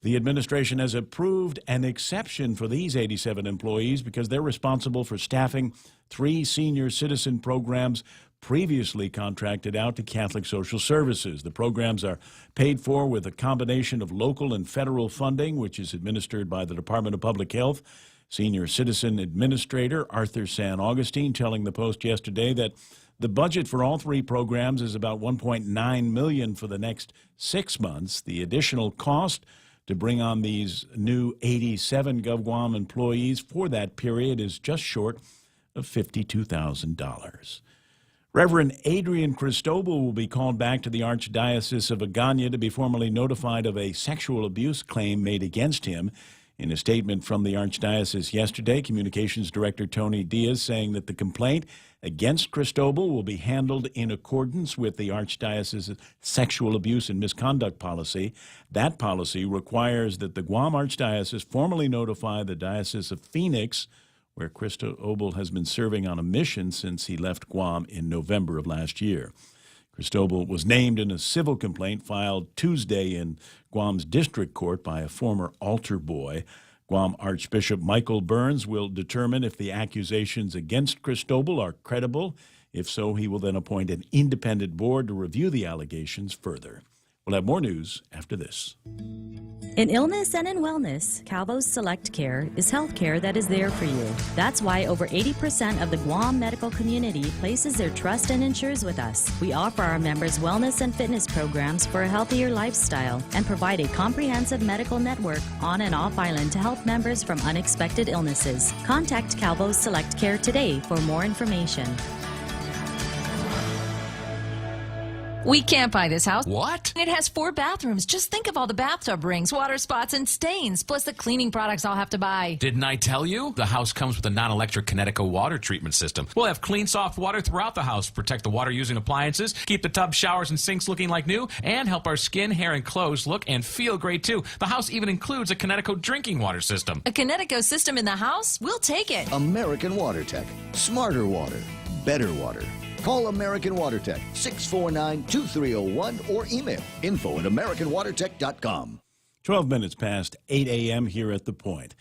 the administration has approved an exception for these 87 employees because they're responsible for staffing 3 senior citizen programs previously contracted out to Catholic Social Services. The programs are paid for with a combination of local and federal funding, which is administered by the Department of Public Health, Senior citizen administrator Arthur San Augustine telling the Post yesterday that the budget for all three programs is about $1.9 million for the next 6 months. The additional cost to bring on these new 87 GovGuam employees for that period is just short of $52,000. Reverend Adrian Cristobal will be called back to the Archdiocese of Agana to be formally notified of a sexual abuse claim made against him. In a statement from the Archdiocese yesterday, Communications Director Tony Diaz saying that the complaint against Cristobal will be handled in accordance with the Archdiocese's sexual abuse and misconduct policy. That policy requires that the Guam Archdiocese formally notify the Diocese of Phoenix, where Cristobal has been serving on a mission since he left Guam in November of last year. Cristobal was named in a civil complaint filed Tuesday in Guam's district court by a former altar boy. Guam Archbishop Michael Burns will determine if the accusations against Cristobal are credible. If so, he will then appoint an independent board to review the allegations further. We'll have more news after this. In illness and in wellness, Calvo's Select Care is health care that is there for you. That's why over 80% of the Guam medical community places their trust and insures with us. We offer our members wellness and fitness programs for a healthier lifestyle and provide a comprehensive medical network on and off island to help members from unexpected illnesses. Contact Calvo's Select Care today for more information. We can't buy this house. What? It has 4 bathrooms. Just think of all the bathtub rings, water spots, and stains, plus the cleaning products I'll have to buy. Didn't I tell you? The house comes with a non-electric Connecticut water treatment system. We'll have clean, soft water throughout the house, protect the water-using appliances, keep the tub, showers, and sinks looking like new, and help our skin, hair, and clothes look and feel great, too. The house even includes a Connecticut drinking water system. A Connecticut system in the house? We'll take it. American Water Tech. Smarter water. Better water. Call American Water Tech, 649-2301, or email info@AmericanWaterTech.com. 12 minutes past 8 a.m. here at The Point.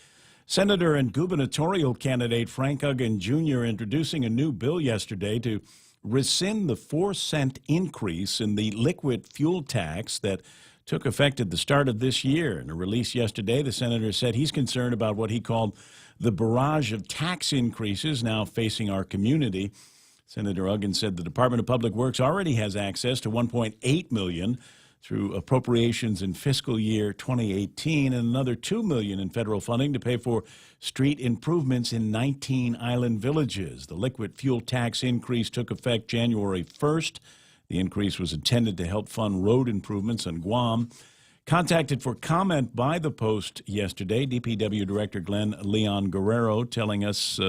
Senator and gubernatorial candidate Frank Uggan Jr. introducing a new bill yesterday to rescind the 4-cent increase in the liquid fuel tax that took effect at the start of this year. In a release yesterday, the senator said he's concerned about what he called the barrage of tax increases now facing our community. Senator Uggan said the Department of Public Works already has access to $1.8 million through appropriations in fiscal year 2018 and another $2 million in federal funding to pay for street improvements in 19 island villages. The liquid fuel tax increase took effect January 1st. The increase was intended to help fund road improvements on Guam. Contacted for comment by the Post yesterday, DPW Director Glenn Leon Guerrero telling us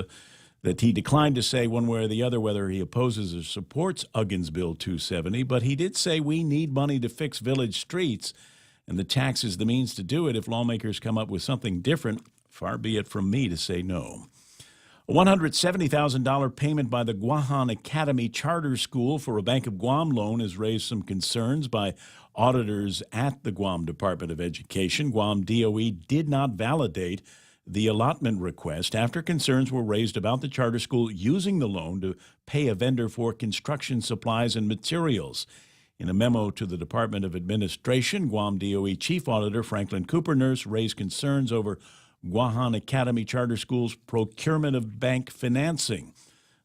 that he declined to say one way or the other whether he opposes or supports Uggan's Bill 270, but he did say we need money to fix village streets, and the tax is the means to do it. If lawmakers come up with something different, far be it from me to say no. A $170,000 payment by the Guahan Academy Charter School for a Bank of Guam loan has raised some concerns by auditors at the Guam Department of Education. Guam DOE did not validate the allotment request after concerns were raised about the charter school using the loan to pay a vendor for construction supplies and materials. In a memo to the Department of Administration, Guam DOE Chief Auditor Franklin Cooper-Nurse raised concerns over Guahan Academy Charter School's procurement of bank financing.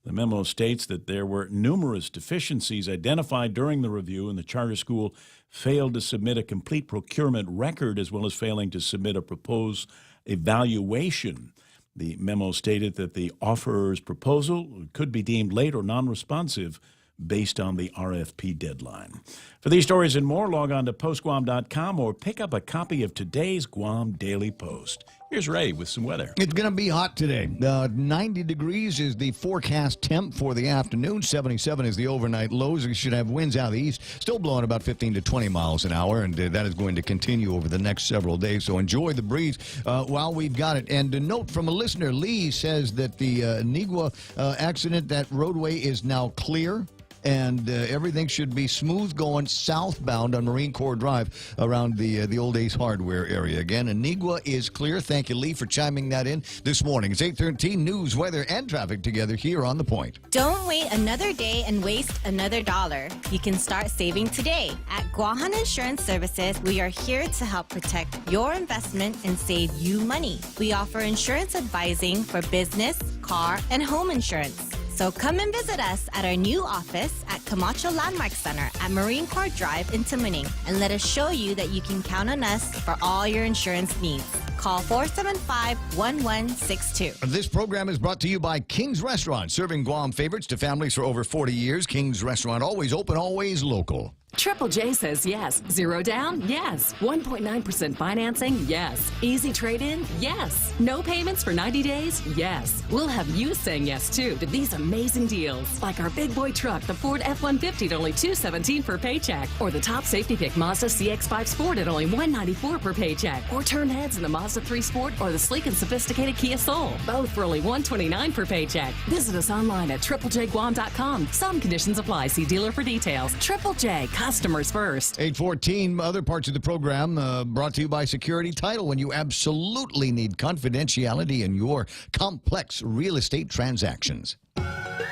The memo states that there were numerous deficiencies identified during the review, and the charter school failed to submit a complete procurement record as well as failing to submit a proposed evaluation. The memo stated that the offeror's proposal could be deemed late or non-responsive based on the RFP deadline. For these stories and more, log on to postguam.com or pick up a copy of today's Guam Daily Post. Here's Ray with some weather. It's going to be hot today. 90 degrees is the forecast temp for the afternoon. 77 is the overnight lows. We should have winds out of the east, still blowing about 15 to 20 miles an hour, and that is going to continue over the next several days. So enjoy the breeze while we've got it. And a note from a listener, Lee, says that the Nigua accident, that roadway is now clear. and everything should be smooth going southbound on Marine Corps Drive around the Old Ace Hardware area. Again, Anigua is clear. Thank you, Lee, for chiming that in this morning. It's 8:13, news, weather, and traffic together here on The Point. Don't wait another day and waste another dollar. You can start saving today. At Guahan Insurance Services, we are here to help protect your investment and save you money. We offer insurance advising for business, car, and home insurance. So come and visit us at our new office at Camacho Landmark Center at Marine Corps Drive in Tamuning, and let us show you that you can count on us for all your insurance needs. Call 475-1162. This program is brought to you by King's Restaurant, serving Guam favorites to families for over 40 years. King's Restaurant, always open, always local. Triple J says yes. Zero down? Yes. 1.9% financing? Yes. Easy trade-in? Yes. No payments for 90 days? Yes. We'll have you saying yes, too, to these amazing deals. Like our big boy truck, the Ford F-150 at only $217 per paycheck. Or the top safety pick Mazda CX-5 Sport at only $194 per paycheck. Or turn heads in the Mazda 3 Sport or the sleek and sophisticated Kia Soul. Both for only $129 per paycheck. Visit us online at triplejguam.com. Some conditions apply. See dealer for details. Triple J, customers first. 8:14, other parts of the program brought to you by Security Title. When you absolutely need confidentiality in your complex real estate transactions.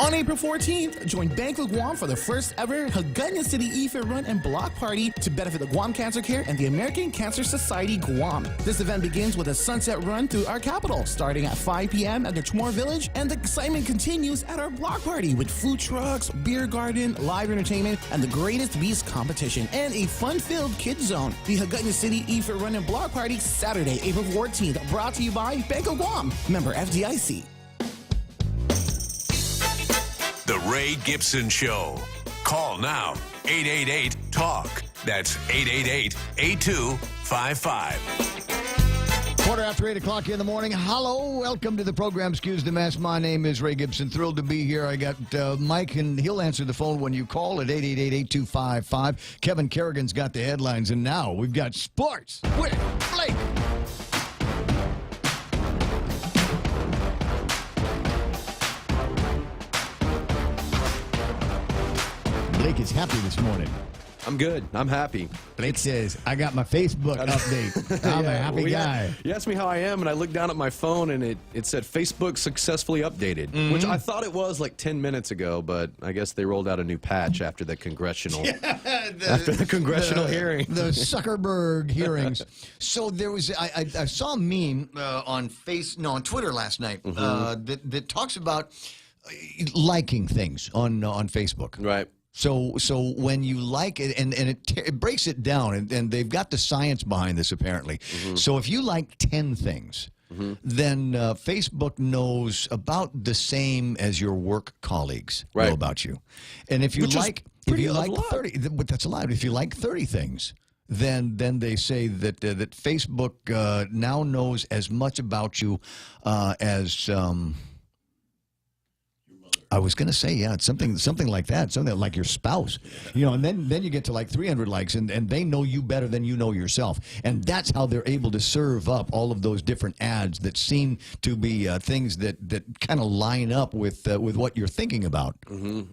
On April 14th, join Bank of Guam for the first ever Hagåtña City Ife Run and Block Party to benefit the Guam Cancer Care and the American Cancer Society Guam. This event begins with a sunset run through our capital, starting at 5 p.m. at the Chamorro Village, and the excitement continues at our block party with food trucks, beer garden, live entertainment, and the greatest beast competition, and a fun-filled kids zone. The Hagåtña City Ife Run and Block Party, Saturday, April 14th, brought to you by Bank of Guam, member FDIC. The Ray Gibson Show. Call now, 888-TALK. That's 888-8255. Quarter after 8 o'clock in the morning. Hello, welcome to the program. Excuse the mess. My name is Ray Gibson. Thrilled to be here. I got Mike, and he'll answer the phone when you call at 888-8255. Kevin Kerrigan's got the headlines, and now we've got sports with Blake. Blake is happy this morning. I'm good. I'm happy. Blake says, I got my Facebook update. I'm a happy guy. You asked me how I am, and I looked down at my phone, and it said Facebook successfully updated, which I thought it was like 10 minutes ago, but I guess they rolled out a new patch after the congressional hearing. The Zuckerberg hearings. So there was, I saw a meme on Twitter last night that talks about liking things on Facebook. Right. So when you like it, and it breaks it down, and they've got the science behind this apparently. So if you like 10 things, then Facebook knows about the same as your work colleagues know about you. And if you like 30, that's a lot. If you like 30 things, then they say that Facebook now knows as much about you as. I was going to say, it's something like that, something like your spouse, and then you get to like 300 likes, and they know you better than you know yourself, and that's how they're able to serve up all of those different ads that seem to be things that kind of line up with what you're thinking about.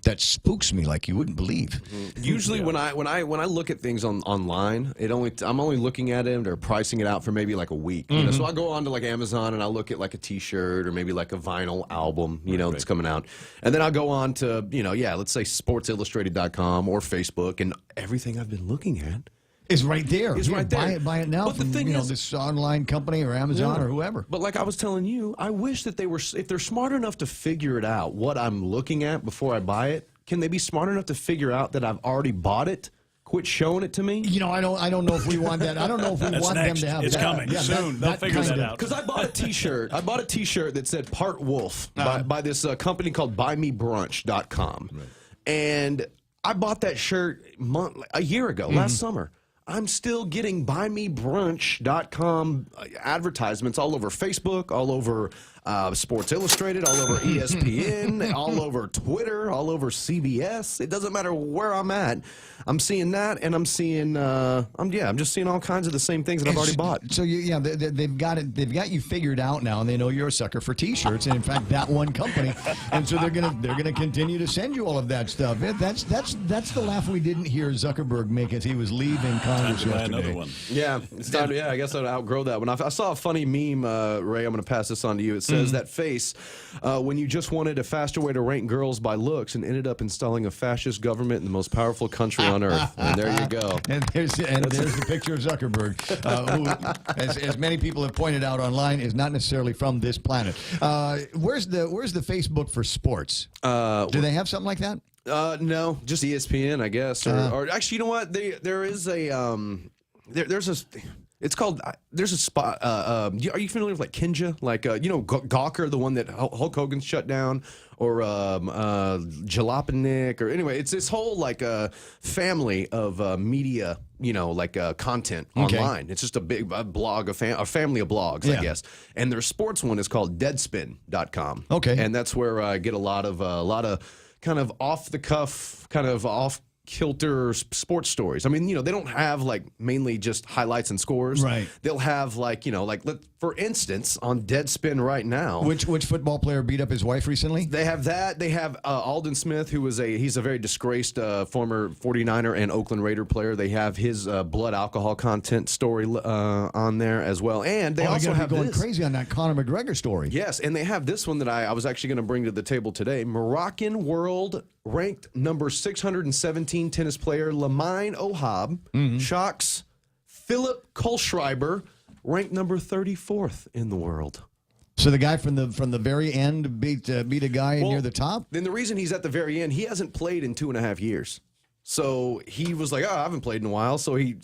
That spooks me like you wouldn't believe. Usually, when I look at things online, I'm only looking at it or pricing it out for maybe like a week. So I go on to like Amazon and I look at like a T-shirt or maybe like a vinyl album, that's coming out. And then I'll go on to, let's say SportsIllustrated.com or Facebook, and everything I've been looking at is right there. Is right there. Buy it now from this online company or Amazon or whoever. But like I was telling you, I wish that if they're smart enough to figure it out, what I'm looking at before I buy it, can they be smart enough to figure out that I've already bought it? Quit showing it to me. I don't know if we want that. I don't know if we want them to have it's that. Coming soon. They'll figure that out. Because I bought a T-shirt. I bought a T-shirt that said "Part Wolf" by this company called BuyMeBrunch.com, and I bought that shirt a year ago, last summer. I'm still getting BuyMeBrunch.com advertisements all over Facebook, all over Sports Illustrated, all over ESPN, all over Twitter, all over CBS. It doesn't matter where I'm at. I'm seeing that, and I'm seeing, I'm just seeing all kinds of the same things that I've already bought. So they've got it. They've got you figured out now, and they know you're a sucker for T-shirts, and in fact, that one company, and so they're gonna continue to send you all of that stuff. That's the laugh we didn't hear Zuckerberg make as he was leaving Congress yesterday. Another one. Yeah, it's time. I guess I'd outgrow that one. I saw a funny meme, Ray. I'm going to pass this on to you. It says that face when you just wanted a faster way to rank girls by looks and ended up installing a fascist government in the most powerful country on earth. And there you go. And there's the picture of Zuckerberg, who, as many people have pointed out online, is not necessarily from this planet. Where's the Facebook for sports? Do they have something like that? No, just ESPN, I guess. Or actually, you know what? There is a there's a. It's called. There's a spot. Are you familiar with like Kinja? Like Gawker, the one that Hulk Hogan shut down, or Jalopnik, or anyway, it's this whole like family of media. Content online. It's just a big blog, a family of blogs, I guess. And their sports one is called Deadspin.com. Okay, and that's where I get a lot of kind of off the cuff, kind of off kilter sports stories. I mean, they don't have like mainly just highlights and scores. Right. They'll have for instance, on Deadspin right now. Which football player beat up his wife recently? They have that. They have Aldon Smith, who was he's a very disgraced former 49er and Oakland Raider player. They have his blood alcohol content story on there as well. And they also have going crazy on that Conor McGregor story. Yes, and they have this one that I was actually going to bring to the table today. Moroccan world ranked number 617 tennis player Lamine Ohab shocks Philip Kohlschreiber, ranked number 34th in the world. So the guy from the very end beat a guy near the top? Then the reason he's at the very end, he hasn't played in 2.5 years. So he was like, I haven't played in a while. So he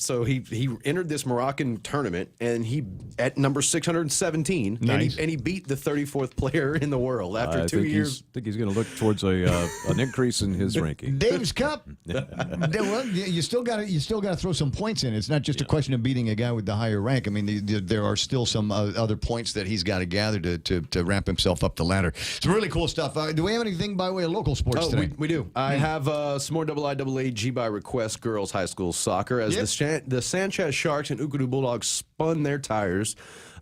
entered this Moroccan tournament, and he at number 617, nice. and he beat the 34th player in the world after 2 years. I think he's going to look towards an increase in his ranking. Dave's Cup. Well, you still got to throw some points in. It's not just a question of beating a guy with the higher rank. I mean, there are still some other points that he's got to gather to ramp himself up the ladder. Some really cool stuff. Do we have anything by way of local sports today? We do. I have some more IIAA G by request girls high school soccer as the Sanchez Sharks and Ukudu Bulldogs spun their tires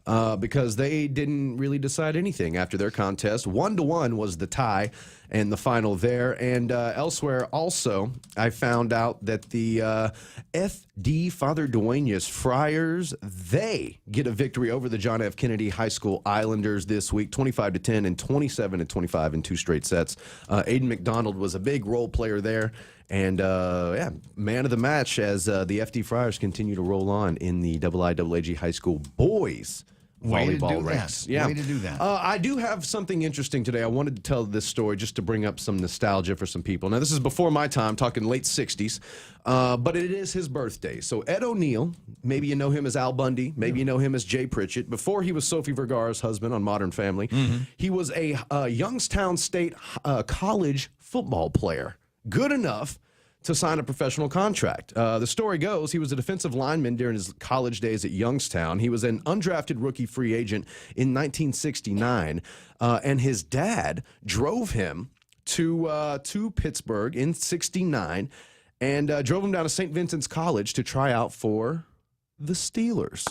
because they didn't really decide anything after their contest. 1-1 was the tie and the final there. And elsewhere also, I found out that the FD Father Duenas Friars, they get a victory over the John F. Kennedy High School Islanders this week, 25-10 and 27-25 in 2 straight sets. Aiden McDonald was a big role player there. And, man of the match as the FD Friars continue to roll on in the IIAG High School boys volleyball ranks. Way to do that. I do have something interesting today. I wanted to tell this story just to bring up some nostalgia for some people. Now, this is before my time, talking late 60s, but it is his birthday. So Ed O'Neill, maybe you know him as Al Bundy, maybe you know him as Jay Pritchett. Before he was Sophie Vergara's husband on Modern Family, he was a Youngstown State college football player. Good enough to sign a professional contract. The story goes he was a defensive lineman during his college days at Youngstown. He was an undrafted rookie free agent in 1969, and his dad drove him to Pittsburgh in 69 and drove him down to St. Vincent's College to try out for the Steelers.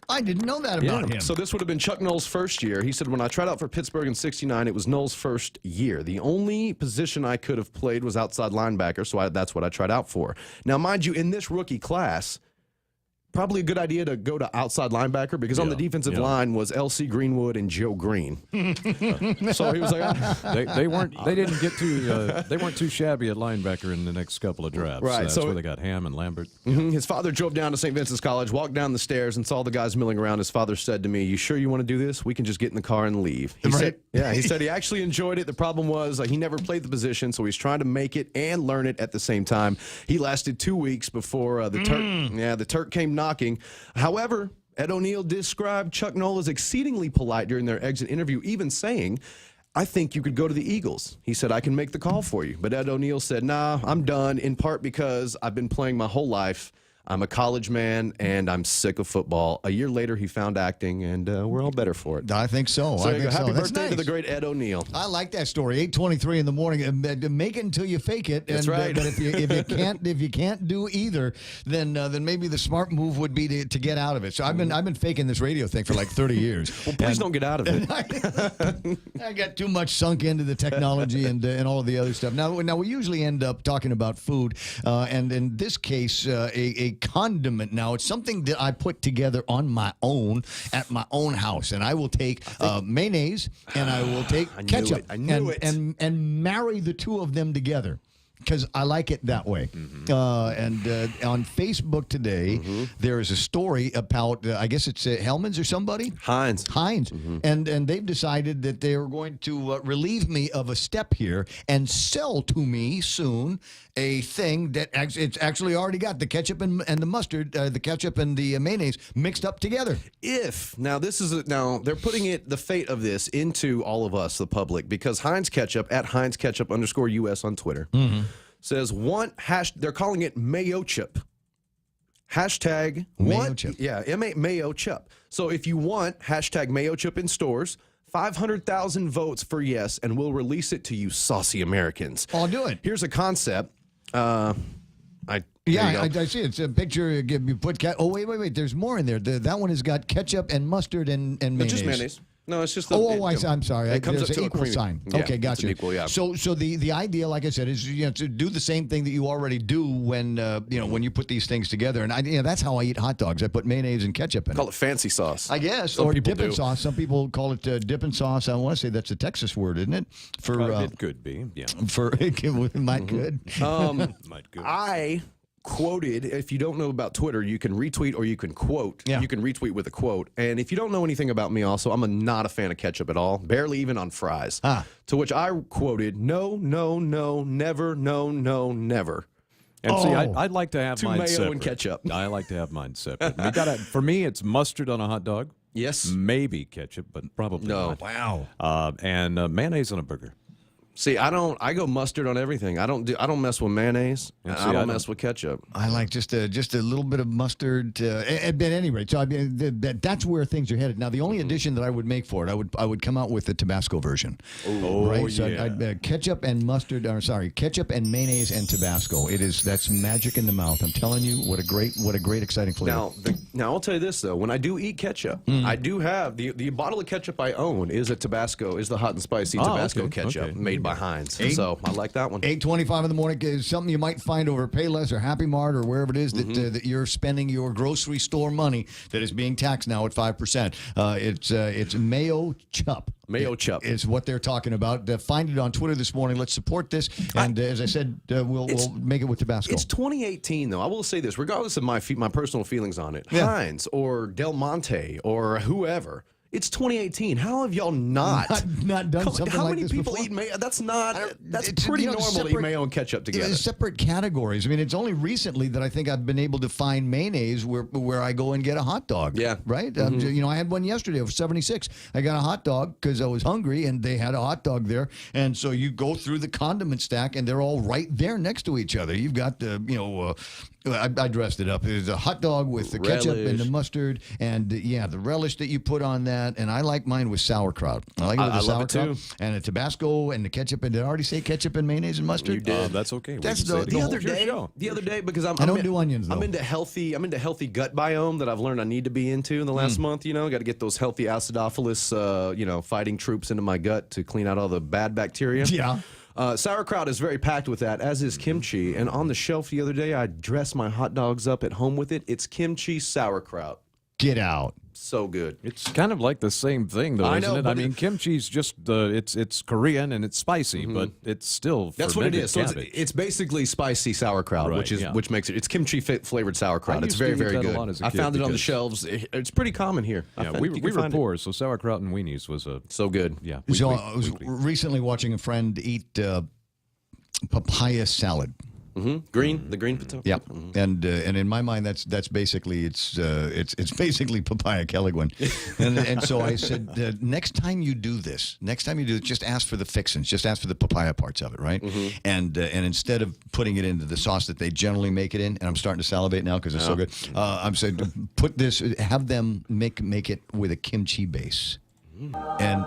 I didn't know that about him. So this would have been Chuck Noll's first year. He said, when I tried out for Pittsburgh in 69, it was Noll's first year. The only position I could have played was outside linebacker, so that's what I tried out for. Now, mind you, in this rookie class, probably a good idea to go to outside linebacker because on the defensive line was L.C. Greenwood and Joe Green. So he was like, they weren't too shabby at linebacker in the next couple of drafts. Right, that's where they got Ham and Lambert. His father drove down to St. Vincent's College, walked down the stairs, and saw the guys milling around. His father said to me, "You sure you want to do this? We can just get in the car and leave." He said he actually enjoyed it. The problem was he never played the position, so he's trying to make it and learn it at the same time. He lasted 2 weeks before the Turk came knocking. However, Ed O'Neill described Chuck Noll as exceedingly polite during their exit interview, even saying, "I think you could go to the Eagles." He said, "I can make the call for you." But Ed O'Neill said, "Nah, I'm done, in part because I've been playing my whole life. I'm a college man, and I'm sick of football. A year later, he found acting, and we're all better for it. I think so. So I think happy so. That's birthday to nice. the great Ed O'Neill. I like that story. 8:23 in the morning. Make it until you fake it. That's right. But if you can't do either, then maybe the smart move would be to get out of it. So I've been faking this radio thing for like 30 years. Well, please don't get out of it. I got too much sunk into the technology and all of the other stuff. Now we usually end up talking about food, and in this case, a condiment. Now it's something that I put together on my own at my own house, and I will take mayonnaise and I will take ketchup and marry the two of them together. Because I like it that way. And on Facebook today, there is a story about, I guess it's Hellman's or somebody? Heinz. And they've decided that they are going to relieve me of a step here and sell to me soon a thing that it's actually already got the ketchup and the mustard, the ketchup and the mayonnaise mixed up together. Now they're putting the fate of this into all of us, the public, because Heinz Ketchup at Heinz Ketchup _US on Twitter says they're calling it Mayo Chip. Hashtag Mayo Chip. Yeah, Mayo Chip. So if you want hashtag Mayo Chip in stores, 500,000 votes for yes, and we'll release it to you saucy Americans. I'll do it. Here's a concept. I see it. It's a picture. You put wait. There's more in there. That one has got ketchup and mustard and mayonnaise. Just mayonnaise. No, it's just. I'm sorry. It comes There's up to an equal sign. Yeah, Okay, gotcha. It's an equal, yeah. So the idea, like I said, is to do the same thing that you already do when when you put these things together. And that's how I eat hot dogs. I put mayonnaise and ketchup in it. Call it fancy sauce. I guess, or dipping sauce. Some people call it dipping sauce. I want to say that's a Texas word, isn't it? It could be. Yeah. Might could. Might could. I quoted, if you don't know about Twitter, you can retweet or you can quote. Yeah. You can retweet with a quote. And if you don't know anything about me also, I'm not a fan of ketchup at all, barely even on fries. To which I quoted, no, never, no, never. And see, I'd like to have to mine mayo separate. and ketchup. I like to have mine separate. For me, it's mustard on a hot dog. Yes. Maybe ketchup, but probably not. Wow. And mayonnaise on a burger. See, I go mustard on everything. I don't mess with mayonnaise. And I don't mess with ketchup. I like just a little bit of mustard. At any rate, so that's where things are headed. Now, the only addition that I would make for it, I would come out with the Tabasco version. Right? So ketchup and mustard. Or sorry, ketchup and mayonnaise and Tabasco. That's magic in the mouth. I'm telling you, what a great exciting flavor. Now I'll tell you this though. When I do eat ketchup, I do have the bottle of ketchup I own is a Tabasco, is the hot and spicy Tabasco ketchup made by Heinz. So I like that one. 8:25 in the morning is something you might find over at Payless or Happy Mart or wherever it is that you're spending your grocery store money that is being taxed now at 5%. It's Mayo Chup. Mayo Chup is what they're talking about. Find it on Twitter this morning. Let's support this. And as I said, we'll make it with Tabasco. It's 2018 though. I will say this, regardless of my personal feelings on it. Heinz or Del Monte or whoever. It's 2018. How have y'all not done something like this before? How many people eat mayo? That's pretty normal to eat mayo and ketchup together. Separate categories. I mean, it's only recently that I think I've been able to find mayonnaise where I go and get a hot dog. Yeah. Right? I had one yesterday of 76. I got a hot dog because I was hungry and they had a hot dog there. And so you go through the condiment stack and they're all right there next to each other. You've got I dressed it up. There's a hot dog with the ketchup and the mustard and the relish that you put on that. And I like mine with sauerkraut. I like it with the sauerkraut love it too. and the Tabasco and the ketchup. And did I already say ketchup and mayonnaise and mustard? You did. That's okay. That's the other day because I don't do onions though. I'm into healthy gut biome that I've learned I need to be into in the last month. Got to get those healthy acidophilus fighting troops into my gut to clean out all the bad bacteria. Yeah. Sauerkraut is very packed with that, as is kimchi. And on the shelf the other day, I dressed my hot dogs up at home with it. It's kimchi sauerkraut. Get out. So good. It's kind of like the same thing, though, isn't it? I mean, kimchi's just it's Korean and it's spicy, but it's still that's what it is. So it's basically spicy sauerkraut, right, which makes it quimchi flavored sauerkraut. It's very very good. I found it on the shelves. It's pretty common here. Yeah, we were poor, so sauerkraut and weenies was so good. Yeah. I was recently watching a friend eat papaya salad. Green, the green potato. Yeah, and in my mind, that's basically it's basically papaya Kelligwin, and so I said, next time you do this, just ask for the fixins, just ask for the papaya parts of it, right? And instead of putting it into the sauce that they generally make it in, and I'm starting to salivate now because it's so good. I'm saying have them make it with a kimchi base, and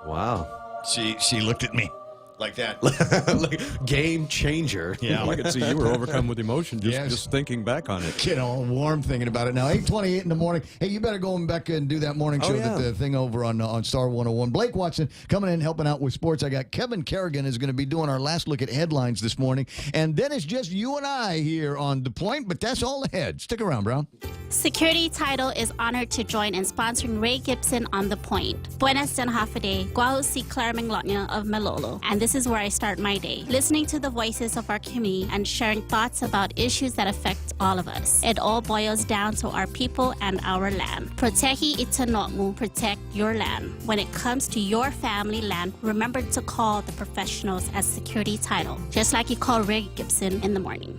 wow, she looked at me like that. Like, game changer. Yeah, I could see you were overcome with emotion just thinking back on it. Get all warm thinking about it now. 8:28 in the morning. Hey, you better go back and do that morning show, the thing over on Star 101. Blake Watson coming in helping out with sports. I got Kevin Kerrigan is going to be doing our last look at headlines this morning. And then it's just you and I here on The Point, but that's all ahead. Stick around, Brown. Security Title is honored to join in sponsoring Ray Gibson on The Point. Buenas and Hafaday, Guahusi Clareming Lotnya of Malolo. And this is where I start my day, listening to the voices of our community and sharing thoughts about issues that affect all of us. It all boils down to our people and our land. Protehi itanokmu, protect your land. When it comes to your family land, remember to call the professionals at Security Title, just like you call Ray Gibson in the morning.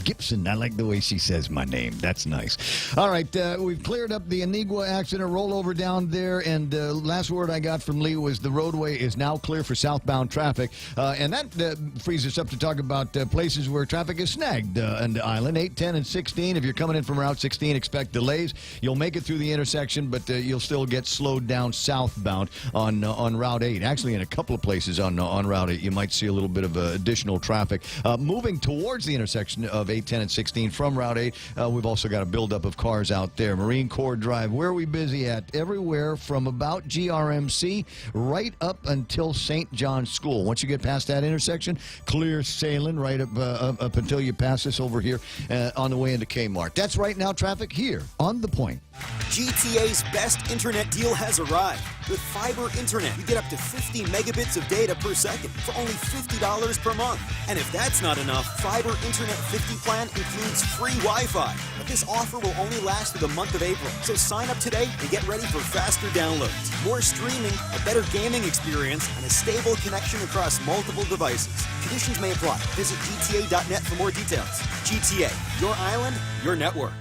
Gibson, I like the way she says my name. That's nice. All right, we've cleared up the Anigua accident rollover down there, and last word I got from Lee was the roadway is now clear for southbound traffic, and that frees us up to talk about places where traffic is snagged on the island. 8, 10, and 16. If you're coming in from Route 16, expect delays. You'll make it through the intersection, but you'll still get slowed down southbound on Route 8. Actually, in a couple of places on Route 8, you might see a little bit of additional traffic. Moving towards the intersection of 8, 10, and 16 from Route 8, we've also got a buildup of cars out there. Marine Corps Drive, where are we busy at? Everywhere from about GRMC right up until St. John's School. Once you get past that intersection, clear sailing right up until you pass this over here on the way into Kmart. That's right now traffic here on The Point. GTA's best internet deal has arrived. With fiber internet, you get up to 50 megabits of data per second for only $50 per month. And if that's not enough, Fiber Internet 50 plan includes free Wi-Fi. But this offer will only last through the month of April. So sign up today and get ready for faster downloads, more streaming, a better gaming experience, and a stable connection across multiple devices. Conditions may apply. Visit gta.net for more details. GTA, your island, your network.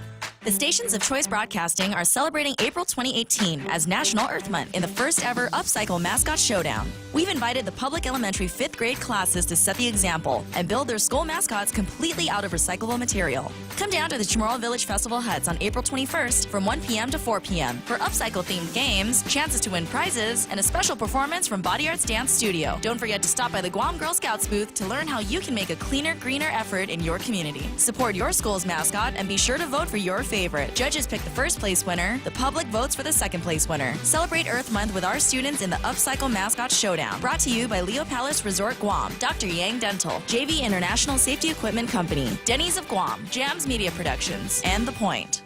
The stations of Choice Broadcasting are celebrating April 2018 as National Earth Month in the first ever Upcycle Mascot Showdown. We've invited the public elementary 5th grade classes to set the example and build their school mascots completely out of recyclable material. Come down to the Chamorro Village Festival Huts on April 21st from 1 p.m. to 4 p.m. for upcycle-themed games, chances to win prizes, and a special performance from Body Arts Dance Studio. Don't forget to stop by the Guam Girl Scouts booth to learn how you can make a cleaner, greener effort in your community. Support your school's mascot and be sure to vote for your favorite. Judges pick the first place winner. The public votes for the second place winner. Celebrate Earth Month with our students in the Upcycle Mascot Showdown. Brought to you by Leo Palace Resort Guam, Dr. Yang Dental, JV International Safety Equipment Company, Denny's of Guam, Jams Media Productions, and The Point.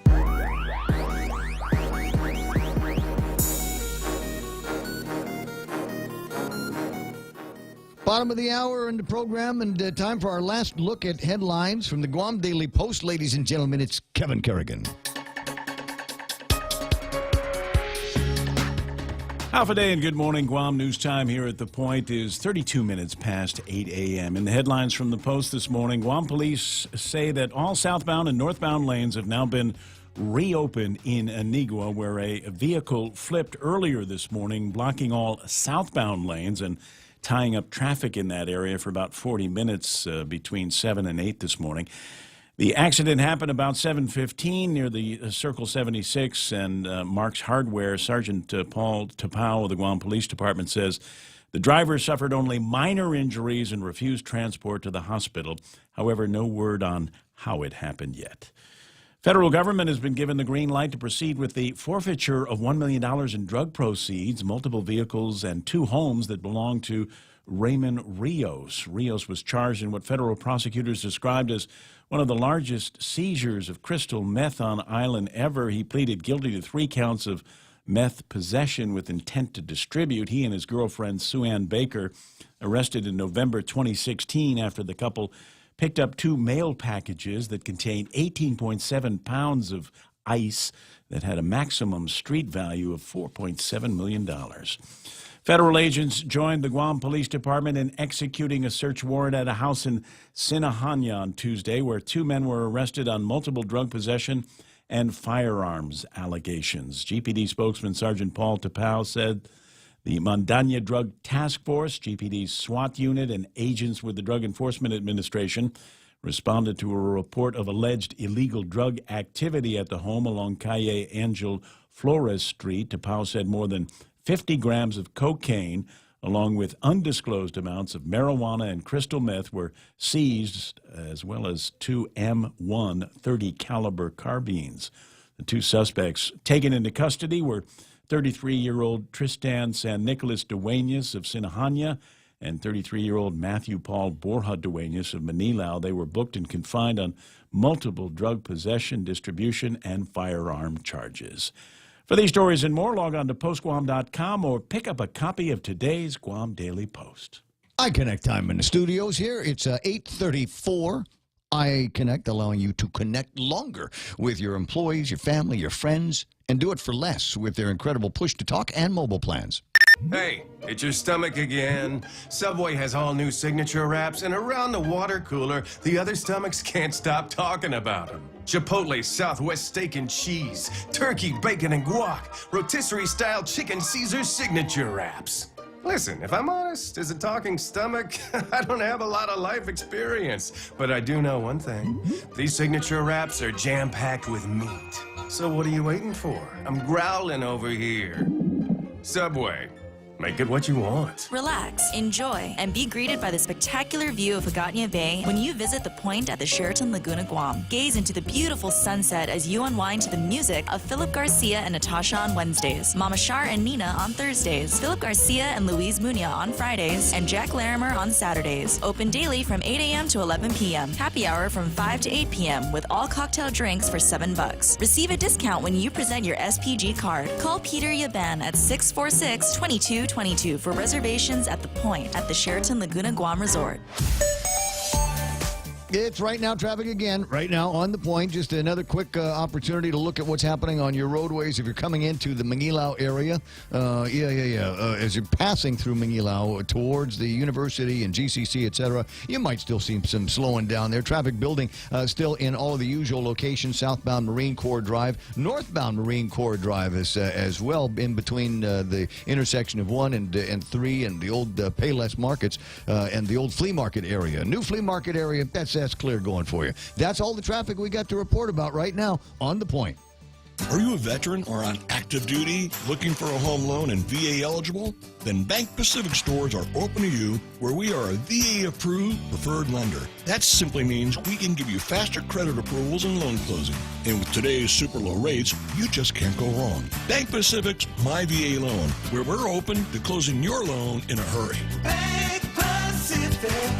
Bottom of the hour in the program, and time for our last look at headlines from the Guam Daily Post. Ladies and gentlemen, it's Kevin Kerrigan. Half a day and good morning. Guam News Time here at The Point is 32 minutes past 8 a.m. In the headlines from the Post this morning, Guam police say that all southbound and northbound lanes have now been reopened in Anigua, where a vehicle flipped earlier this morning, blocking all southbound lanes and tying up traffic in that area for about 40 minutes between 7 and 8 this morning. The accident happened about 7:15 near the Circle 76 and Mark's Hardware. Sergeant Paul Tapao of the Guam Police Department says the driver suffered only minor injuries and refused transport to the hospital. However, no word on how it happened yet. Federal government has been given the green light to proceed with the forfeiture of $1 million in drug proceeds, multiple vehicles, and 2 homes that belong to Raymond Rios. Rios was charged in what federal prosecutors described as one of the largest seizures of crystal meth on island ever. He pleaded guilty to 3 counts of meth possession with intent to distribute. He and his girlfriend, Sue Ann Baker, arrested in November 2016 after the couple picked up 2 mail packages that contained 18.7 pounds of ice that had a maximum street value of $4.7 million. Federal agents joined the Guam Police Department in executing a search warrant at a house in Sinahanya on Tuesday, where 2 men were arrested on multiple drug possession and firearms allegations. GPD spokesman Sergeant Paul Tapau said the Mandanya Drug Task Force, GPD's SWAT unit, and agents with the Drug Enforcement Administration responded to a report of alleged illegal drug activity at the home along Calle Angel Flores Street. Tapau said more than 50 grams of cocaine, along with undisclosed amounts of marijuana and crystal meth, were seized, as well as 2 M1 30 caliber carbines. The 2 suspects taken into custody were 33-year-old Tristan San Nicolas Duenas of Sinahanya and 33-year-old Matthew Paul Borja Duenas of Manilao. They were booked and confined on multiple drug possession, distribution, and firearm charges. For these stories and more, log on to postguam.com or pick up a copy of today's Guam Daily Post. iConnect time in the studios here. It's 8:34. iConnect, allowing you to connect longer with your employees, your family, your friends, and do it for less with their incredible push-to-talk and mobile plans. Hey, it's your stomach again. Subway has all new signature wraps, and around the water cooler, the other stomachs can't stop talking about them. Chipotle Southwest steak and cheese, turkey, bacon, and guac, rotisserie-style chicken Caesar signature wraps. Listen, if I'm honest, as a talking stomach, I don't have a lot of life experience. But I do know one thing. These signature wraps are jam-packed with meat. So what are you waiting for? I'm growling over here. Subway. Make it what you want. Relax, enjoy, and be greeted by the spectacular view of Hagåtña Bay when you visit the Point at the Sheraton Laguna Guam. Gaze into the beautiful sunset as you unwind to the music of Philip Garcia and Natasha on Wednesdays, Mama Shar and Nina on Thursdays, Philip Garcia and Louise Munia on Fridays, and Jack Larimer on Saturdays. Open daily from 8 a.m. to 11 p.m. Happy hour from 5 to 8 p.m. with all cocktail drinks for $7. Receive a discount when you present your SPG card. Call Peter Yaban at 646-2222 for reservations at the Point at the Sheraton Laguna Guam Resort. It's right now traffic again, right now on the Point. Just another quick opportunity to look at what's happening on your roadways if you're coming into the Manilao area. As you're passing through Manilao towards the university and GCC, etc., you might still see some slowing down there. Traffic building still in all of the usual locations. Southbound Marine Corps Drive, northbound Marine Corps Drive as well, in between the intersection of 1 and 3 and the old Payless Markets and the old flea market area. New flea market area, that's clear going for you. That's all the traffic we got to report about right now on the Point. Are you a veteran or on active duty looking for a home loan and VA eligible? Then Bank Pacific stores are open to you, where we are a VA-approved preferred lender. That simply means we can give you faster credit approvals and loan closing. And with today's super low rates, you just can't go wrong. Bank Pacific's My VA Loan, where we're open to closing your loan in a hurry. Bank Pacific,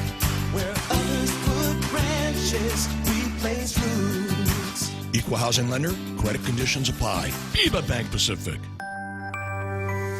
where others put branches, we place roots. Equal housing lender, credit conditions apply. Viva Bank Pacific.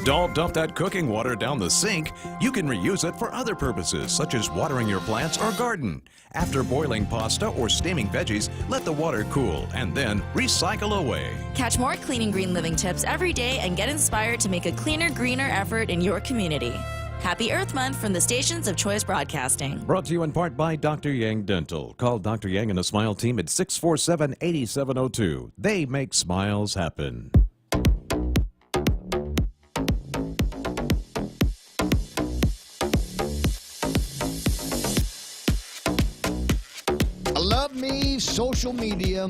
Don't dump that cooking water down the sink. You can reuse it for other purposes, such as watering your plants or garden. After boiling pasta or steaming veggies, let the water cool and then recycle away. Catch more cleaning green living tips every day and get inspired to make a cleaner, greener effort in your community. Happy Earth Month from the stations of Choice Broadcasting. Brought to you in part by Dr. Yang Dental. Call Dr. Yang and the Smile team at 647-8702. They make smiles happen. Love me social media.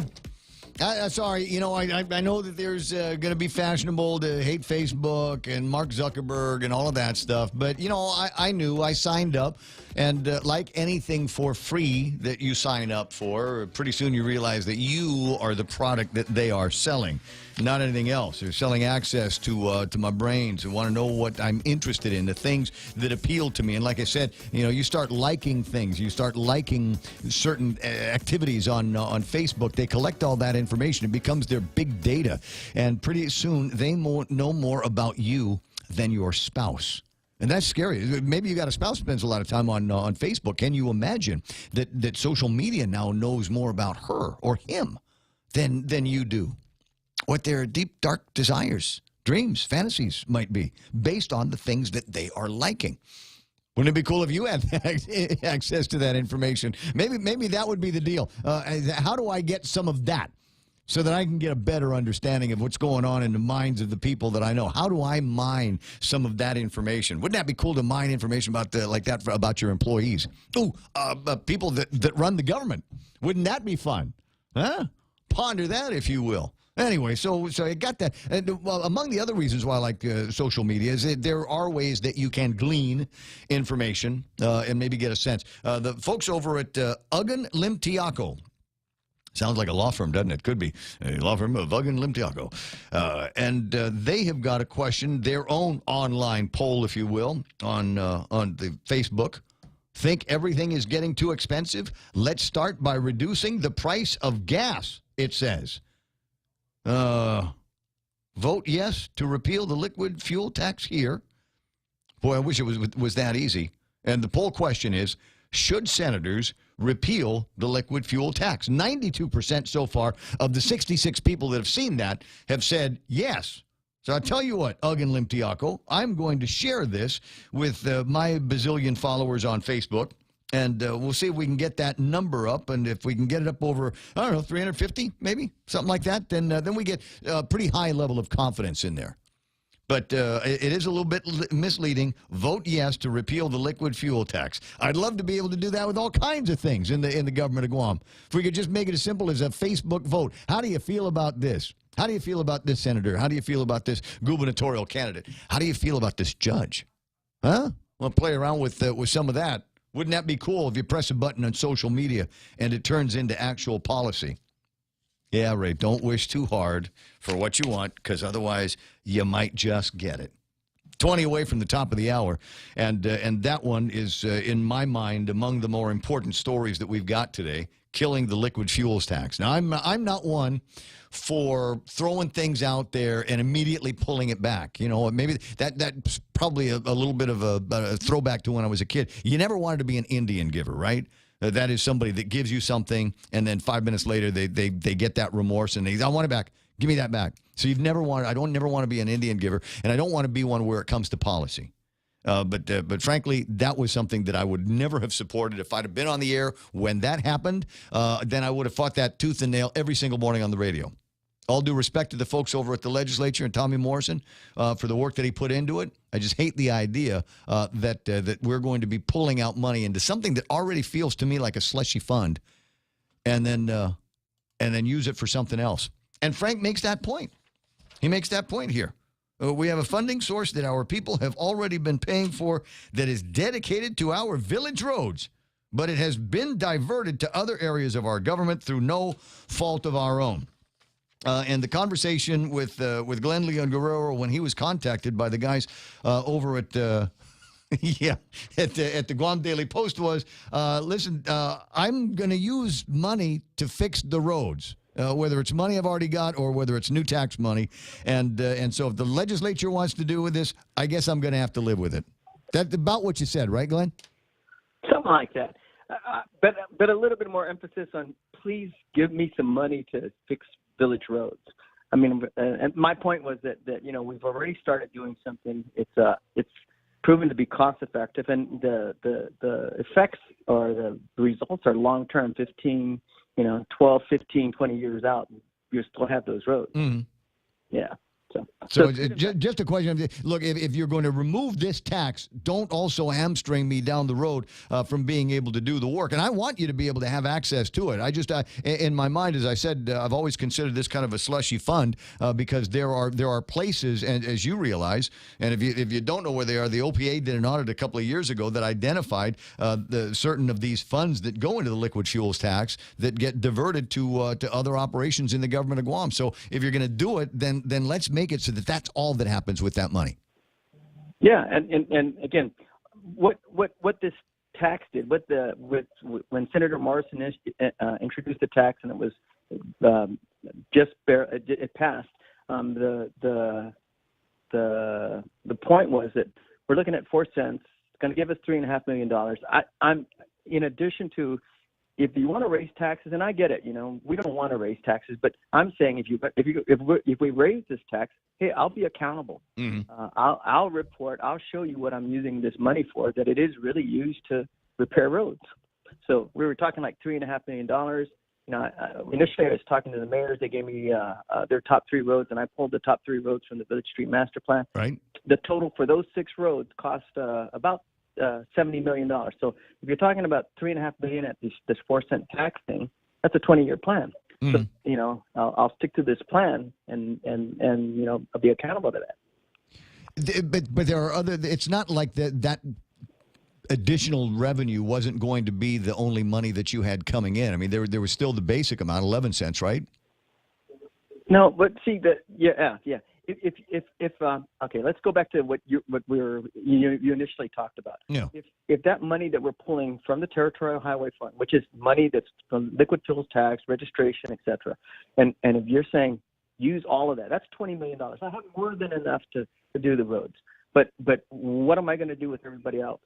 Sorry, you know, I know that there's going to be fashionable to hate Facebook and Mark Zuckerberg and all of that stuff, but, you know, I signed up, and like anything for free that you sign up for, pretty soon you realize that you are the product that they are selling, not anything else. They're selling access to my brains and want to know what I'm interested in, the things that appeal to me. And like I said, you know, you start liking things, you start liking certain activities on Facebook. They collect all that information. It becomes their big data. And pretty soon they know more about you than your spouse. And that's scary. Maybe you got a spouse who spends a lot of time on Facebook. Can you imagine that social media now knows more about her or him than you do? What their deep, dark desires dreams, fantasies might be, based on the things that they are liking. Wouldn't it be cool if you had access to that information? Maybe that would be the deal. How do I get some of that so that I can get a better understanding of what's going on in the minds of the people that I know? How do I mine some of that information? Wouldn't that be cool to mine information about about your employees? People that run the government. Wouldn't that be fun? Huh? Ponder that, if you will. Anyway, so I got that. Well, among the other reasons why I like social media is that there are ways that you can glean information and maybe get a sense. The folks over at Uggan Limtiaco. Sounds like a law firm, doesn't it? Could be a law firm of Uggan Limtiaco. And they have got a question, their own online poll, if you will, on the Facebook. Think everything is getting too expensive? Let's start by reducing the price of gas, it says. Vote yes to repeal the liquid fuel tax here. Boy, I wish it was that easy. And the poll question is, should senators repeal the liquid fuel tax? 92% so far of the 66 people that have seen that have said yes. So I tell you what, Uggan Limtiaco, I'm going to share this with my bazillion followers on Facebook. And we'll see if we can get that number up. And if we can get it up over, I don't know, 350 maybe, something like that, then we get a pretty high level of confidence in there. But it is a little bit misleading. Vote yes to repeal the liquid fuel tax. I'd love to be able to do that with all kinds of things in the government of Guam. If we could just make it as simple as a Facebook vote. How do you feel about this? How do you feel about this senator? How do you feel about this gubernatorial candidate? How do you feel about this judge? Huh? Well, play around with some of that. Wouldn't that be cool if you press a button on social media and it turns into actual policy? Yeah, Ray, don't wish too hard for what you want, because otherwise you might just get it. 20 away from the top of the hour, and that one is, in my mind, among the more important stories that we've got today, killing the liquid fuels tax. Now, I'm not one for throwing things out there and immediately pulling it back. You know, maybe that's probably a little bit of a throwback to when I was a kid. You never wanted to be an Indian giver, right? That is somebody that gives you something, and then 5 minutes later they get that remorse and I want it back. Give me that back. So I never want to be an Indian giver, and I don't want to be one where it comes to policy. But frankly, that was something that I would never have supported. If I'd have been on the air when that happened, then I would have fought that tooth and nail every single morning on the radio. All due respect to the folks over at the legislature and Tommy Morrison for the work that he put into it. I just hate the idea that we're going to be pulling out money into something that already feels to me like a slushy fund, and then use it for something else. And Frank makes that point. He makes that point here. We have a funding source that our people have already been paying for that is dedicated to our village roads, but it has been diverted to other areas of our government through no fault of our own. And the conversation with Glenn Leon Guerrero when he was contacted by the guys over at at the Guam Daily Post was, listen, I'm going to use money to fix the roads. Whether it's money I've already got or whether it's new tax money. And so if the legislature wants to do with this, I guess I'm going to have to live with it. That's about what you said, right, Glenn? Something like that. But a little bit more emphasis on please give me some money to fix village roads. I mean, and my point was that you know, we've already started doing something. It's proven to be cost effective, and the effects or the results are long term, 15, 12, 15, 20 years out, you still have those roads. Mm-hmm. Yeah. So just a question. Look, if you're going to remove this tax, don't also hamstring me down the road from being able to do the work. And I want you to be able to have access to it. I just, in my mind, as I said, I've always considered this kind of a slushy fund because there are places, and as you realize, and if you don't know where they are, the OPA did an audit a couple of years ago that identified the certain of these funds that go into the liquid fuels tax that get diverted to other operations in the government of Guam. So if you're going to do it, then let's make it so that that's all that happens with that money. Yeah, and again, what this tax did, when Senator Morrison introduced the tax and it was it passed. The point was that we're looking at 4 cents. It's going to give us $3.5 million. I'm in addition to if you want to raise taxes, and I get it, we don't want to raise taxes, but I'm saying if we raise this tax, hey, I'll be accountable. I'll report. I'll show you what I'm using this money for. That it is really used to repair roads. So we were talking like $3.5 million. Initially I was talking to the mayors. They gave me their top 3 roads, and I pulled the top 3 roads from the Village Street Master Plan. Right. The total for those 6 roads cost about $70 million. So if you're talking about $3.5 million at this 4-cent tax thing, that's a 20-year plan. So I'll stick to this plan, and I'll be accountable to that. But there are other. It's not like that additional revenue wasn't going to be the only money that you had coming in. I mean, there was still the basic amount, 11 cents, right? No, but see yeah. If okay, let's go back to what you initially talked about. Yeah. If that money that we're pulling from the Territorial Highway Fund, which is money that's from liquid fuels tax, registration, etc., and if you're saying use all of that, that's $20 million. I have more than enough to do the roads. But what am I going to do with everybody else?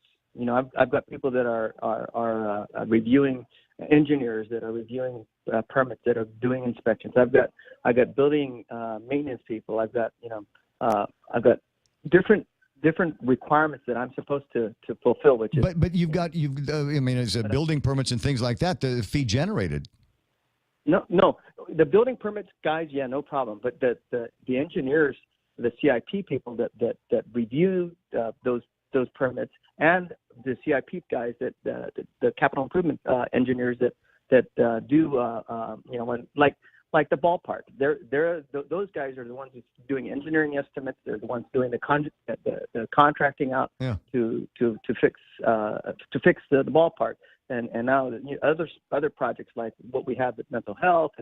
I've got people that are reviewing, engineers that are reviewing permits, that are doing inspections. I've got building maintenance people. I've got different requirements that I'm supposed to fulfill. Which is, but you've as building permits and things like that, the fee generated. No, the building permits guys, yeah, no problem. But the engineers, the CIP people that review those permits, and the CIP guys that the capital improvement engineers that do like the ballpark. Those guys are the ones who's doing engineering estimates. They're the ones doing the contracting out to fix the ballpark. And now other projects like what we have with mental health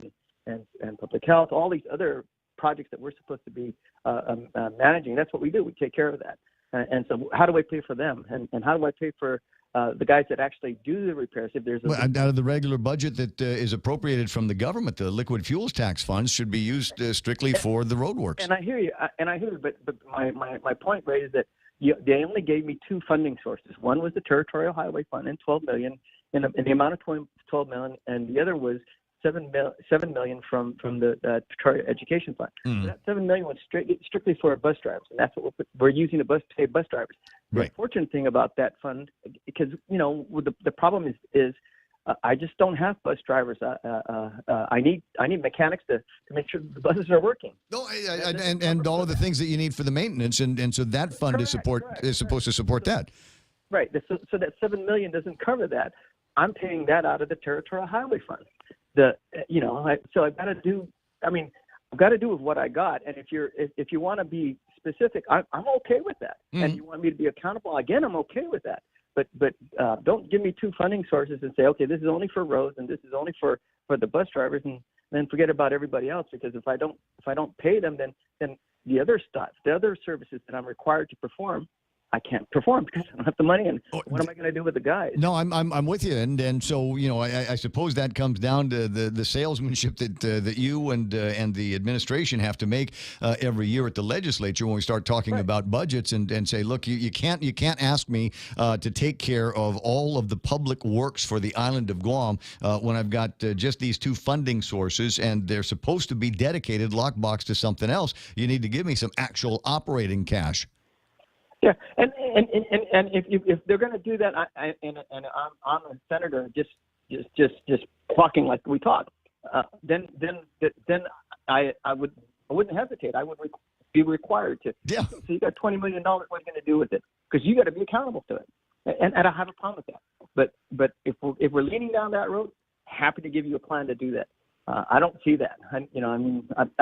and public health, all these other projects that we're supposed to be managing. That's what we do. We take care of that. And so how do I pay for them? And how do I pay for the guys that actually do the repairs? If there's out of the regular budget that is appropriated from the government, the liquid fuels tax funds should be used strictly for the roadworks. And I hear you. But my point, Ray, is that they only gave me 2 funding sources. One was the Territorial Highway Fund and $12 million in the amount of $12 million, and the other was $7 million from the Territorial Education Fund. So that $7 million was strictly for bus drivers, and that's what we're using to pay bus drivers. The unfortunate thing about that fund, because the problem is I just don't have bus drivers. I need mechanics to make sure the buses are working. No, and all of the things that you need for the maintenance, and so that fund is supposed to support that. Right. So that $7 million doesn't cover that. I'm paying that out of the Territorial Highway Fund. So I've got to do. I've got to do with what I got. And if you want to be specific, I'm okay with that. And you want me to be accountable again, I'm okay with that. But don't give me 2 funding sources and say, okay, this is only for roads and this is only for the bus drivers, and then forget about everybody else. Because if I don't pay them, then the other stuff, the other services that I'm required to perform, I can't perform because I don't have the money. And what am I going to do with the guys? No, I'm with you, and so I suppose that comes down to the salesmanship that you and the administration have to make every year at the legislature when we start talking about budgets and say, look, you can't ask me to take care of all of the public works for the island of Guam when I've got just these 2 funding sources and they're supposed to be dedicated lockbox to something else. You need to give me some actual operating cash. Yeah, and if they're going to do that, I'm a senator, just talking like we talk, then I wouldn't hesitate. I would be required to. Yeah. So you got $20 million. What are you going to do with it? Because you got to be accountable to it, and I have a problem with that. But if we're leaning down that road, happy to give you a plan to do that. I don't see that. I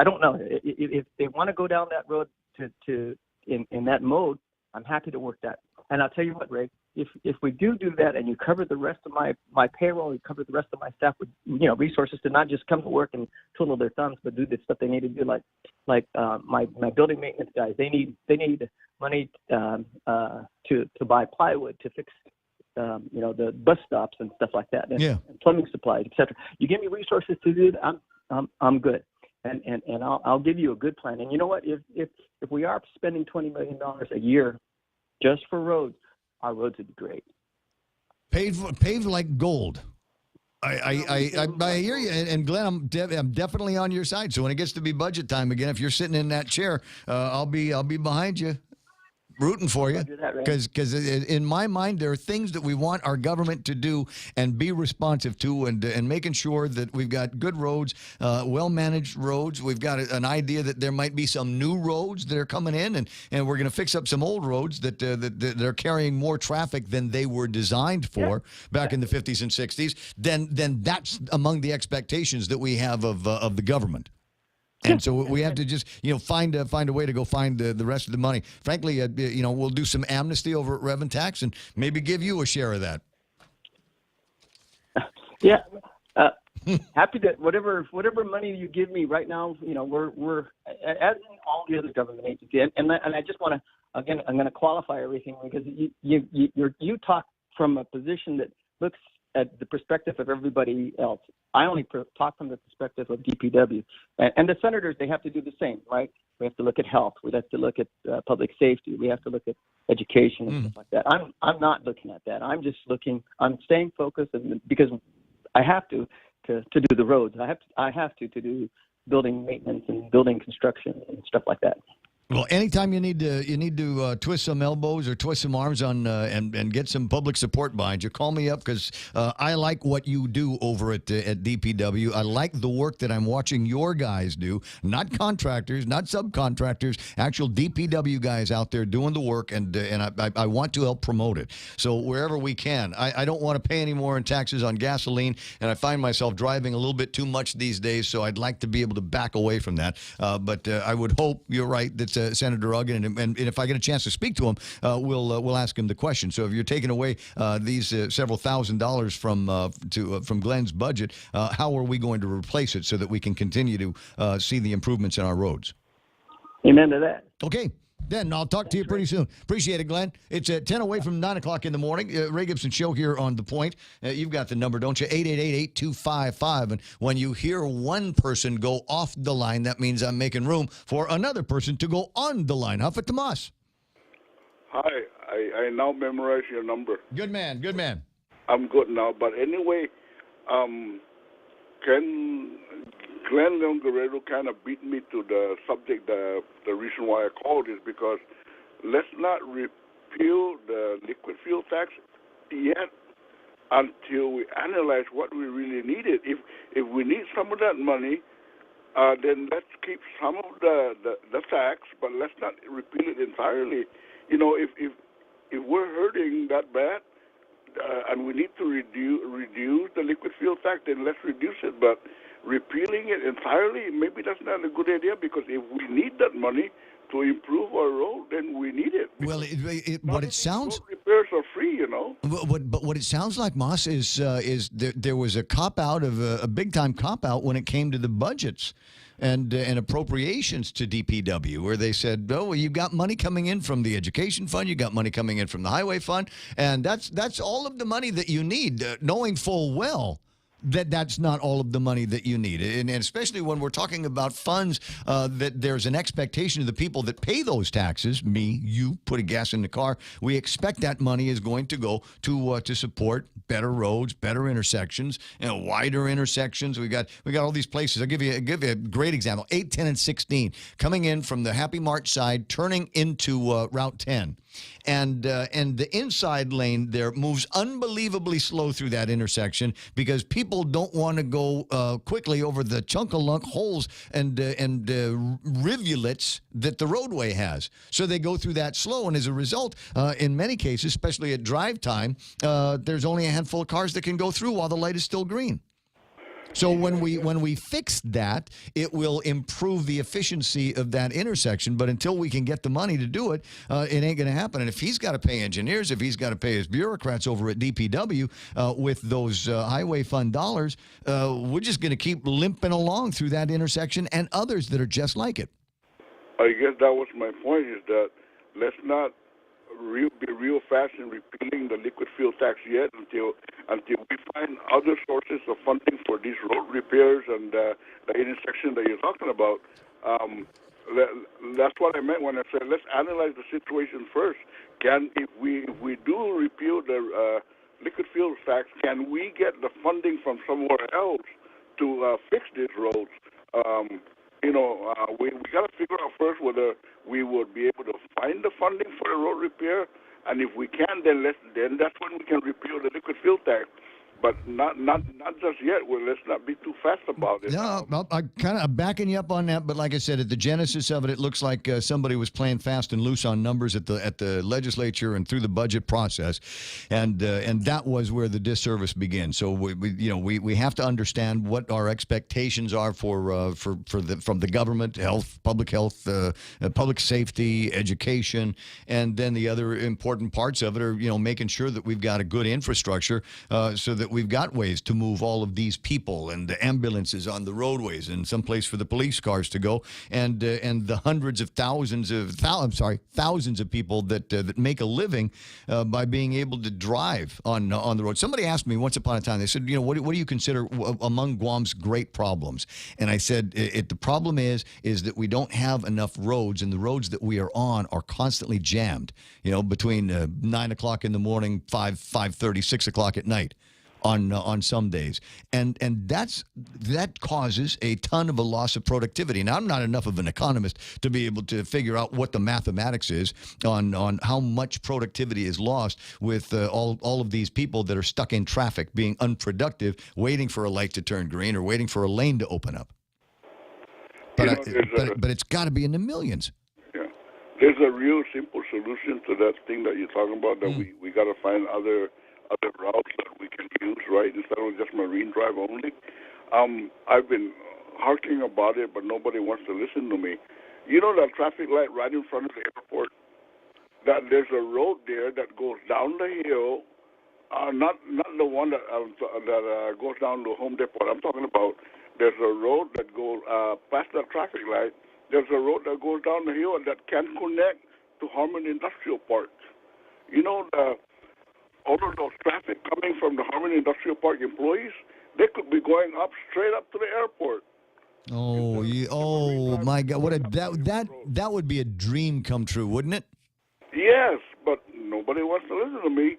don't know if they want to go down that road in that mode. I'm happy to work that. And I'll tell you what, Ray, if we do that and you cover the rest of my payroll, you cover the rest of my staff with resources to not just come to work and twiddle their thumbs, but do the stuff they need to do, like my building maintenance guys. They need money to buy plywood to fix the bus stops and stuff like that, and plumbing supplies, etc. You give me resources to do that, I'm good. And I'll give you a good plan. And you know what? If we are spending $20 million a year just for roads, our roads would be great. Paved like gold. I hear you, and Glenn, I'm definitely on your side. So when it gets to be budget time again, if you're sitting in that chair, I'll be behind you, rooting for you. Because in my mind, there are things that we want our government to do and be responsive to, and making sure that we've got good roads, well-managed roads. We've got an idea that there might be some new roads that are coming in, and we're going to fix up some old roads that are carrying more traffic than they were designed for back in the 50s and 60s. Then that's among the expectations that we have of the government. And so we have to just, find a way to go find the rest of the money. Frankly, we'll do some amnesty over at Rev and Tax and maybe give you a share of that. Yeah, happy to whatever money you give me right now. We're as in all the other government agencies, and I just want to again, I'm going to qualify everything because you talk from a position that looks at the perspective of everybody else. I only talk from the perspective of DPW. And the senators, they have to do the same, right? We have to look at health. We have to look at public safety. We have to look at education and stuff like that. I'm not looking at that. I'm staying focused because I have to do the roads. I have to do building maintenance and building construction and stuff like that. Well, anytime you need to twist some elbows or twist some arms on and get some public support behind you, call me up because I like what you do over at DPW. I like the work that I'm watching your guys do, not contractors, not subcontractors, actual DPW guys out there doing the work, and I want to help promote it. So wherever we can, I don't want to pay any more in taxes on gasoline, and I find myself driving a little bit too much these days, so I'd like to be able to back away from that. But I would hope you're right that Senator Uggan, and if I get a chance to speak to him, we'll ask him the question. So if you're taking away these several $1,000s from Glenn's budget, how are we going to replace it so that we can continue to see the improvements in our roads? Amen to that. Okay. Then I'll talk to you pretty soon. Appreciate it, Glenn. It's at 10 away from 9 o'clock in the morning. Ray Gibson Show here on The Point. You've got the number, don't you? 888-8255. And when you hear one person go off the line, that means I'm making room for another person to go on the line. Hafat Tomas. Hi. I now memorize your number. Good man. Good man. I'm good now. But anyway, Glenn Leon Guerrero kind of beat me to the subject. The reason why I called is because let's not repeal the liquid fuel tax yet until we analyze what we really needed. If we need some of that money, then let's keep some of the tax, but let's not repeal it entirely. If we're hurting that bad and we need to reduce the liquid fuel tax, then let's reduce it. But repealing it entirely, maybe that's not a good idea, because if we need that money to improve our road, then we need it. Well, what it sounds... Road repairs are free, But what it sounds like, Moss, is there was a cop-out of a big-time cop-out when it came to the budgets and appropriations to DPW, where they said, oh, well, you've got money coming in from the education fund, you got money coming in from the highway fund, and that's all of the money that you need, knowing full well that's not all of the money that you need. And especially when we're talking about funds that there's an expectation of the people that pay those taxes, me, you, putting gas in the car, we expect that money is going to go to support better roads, better intersections, wider intersections. We got all these places. I'll give you a great example. 8, 10, and 16 coming in from the Happy Mart side, turning into Route 10. And the inside lane there moves unbelievably slow through that intersection because people don't want to go quickly over the chunk-a-lunk holes and rivulets that the roadway has. So they go through that slow, and as a result, in many cases, especially at drive time, there's only a handful of cars that can go through while the light is still green. So when we fix that, it will improve the efficiency of that intersection. But until we can get the money to do it, it ain't going to happen. And if he's got to pay engineers, if he's got to pay his bureaucrats over at DPW with those highway fund dollars, we're just going to keep limping along through that intersection and others that are just like it. I guess that was my point, is that let's not be real fast in repealing the liquid fuel tax yet until we find other sources of funding for these road repairs and the intersection that you're talking about. That's what I meant when I said let's analyze the situation first. If we do repeal the liquid fuel tax, can we get the funding from somewhere else to fix these roads? We got to figure out first whether we would be able to find the funding for the road repair, and if we can, then that's when we can repeal the liquid fuel tax. But not just yet. Well, let's not be too fast about it. No, I'm backing you up on that. But like I said, at the genesis of it, it looks like somebody was playing fast and loose on numbers at the legislature and through the budget process, and that was where the disservice begins. So we have to understand what our expectations are from the government, public health, public safety, education, and then the other important parts of it are making sure that we've got a good infrastructure so that we've got ways to move all of these people and the ambulances on the roadways and someplace for the police cars to go, and the hundreds of thousands of people that make a living by being able to drive on the road. Somebody asked me once upon a time, they said, what do you consider among Guam's great problems? And I said, the problem is that we don't have enough roads, and the roads that we are on are constantly jammed, between 9 o'clock in the morning, 5:30, 6 o'clock at night. On some days, and that causes a ton of a loss of productivity. Now, I'm not enough of an economist to be able to figure out what the mathematics is on how much productivity is lost with all of these people that are stuck in traffic, being unproductive, waiting for a light to turn green or waiting for a lane to open up. But but it's got to be in the millions. Yeah, there's a real simple solution to that thing that you're talking about. That we got to find other routes that we can use, right, instead of just Marine Drive only. I've been harking about it, but nobody wants to listen to me. You know that traffic light right in front of the airport? That there's a road there that goes down the hill, not the one that goes down to Home Depot. I'm talking about there's a road that goes past that traffic light. There's a road that goes down the hill and that can connect to Harmon Industrial Park. All of those traffic coming from the Harmon Industrial Park employees, they could be going straight up to the airport. Oh my God! That would be a dream come true, wouldn't it? Yes, but nobody wants to listen to me.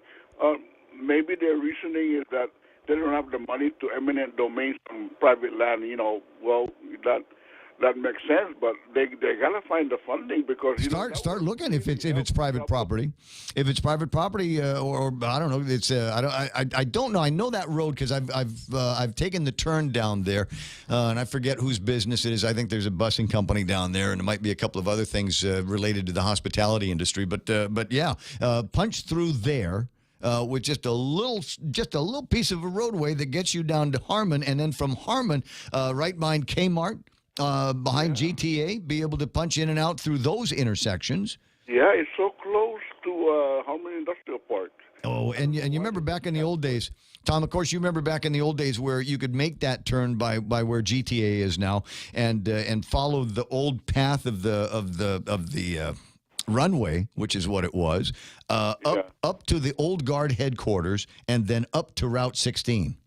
Maybe their reasoning is that they don't have the money to eminent domain from private land. That makes sense, but they gotta find the funding because start looking if it's private property. If it's private property, or I don't know, it's I don't know. I know that road because I've taken the turn down there, and I forget whose business it is. I think there's a busing company down there, and there might be a couple of other things related to the hospitality industry. But yeah, punch through there. With just a little piece of a roadway that gets you down to Harmon, and then from Harmon, right behind Kmart. Behind GTA, be able to punch in and out through those intersections. Yeah, it's so close to Harmon Industrial Park. Oh, and you remember back in the old days, Tom, of course, you remember back in the old days where you could make that turn by where GTA is now and follow the old path of the runway, which is what it was, up to the Old Guard headquarters and then up to Route 16.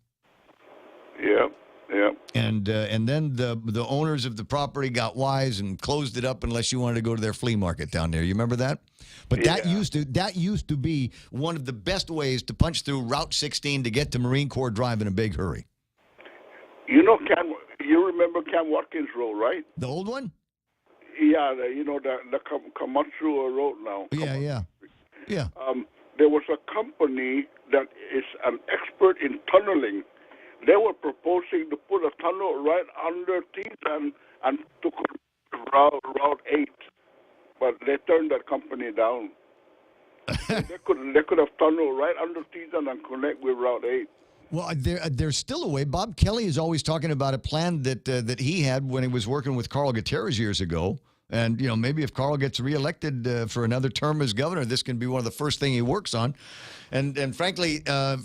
Yeah. Yeah. And then the owners of the property got wise and closed it up unless you wanted to go to their flea market down there. You remember that? But that used to be one of the best ways to punch through Route 16 to get to Marine Corps Drive in a big hurry. You remember Cam Watkins Road, right? The old one? Yeah, the Kamatsu Road now. Yeah. There was a company that is an expert in tunneling. They were proposing to put a tunnel right under Teton and to Route 8, but they turned that company down. They could have tunneled right under Teton and connect with Route 8. Well, there's still a way. Bob Kelly is always talking about a plan that he had when he was working with Carl Gutierrez years ago. And, maybe if Carl gets reelected for another term as governor, this can be one of the first things he works on. And frankly,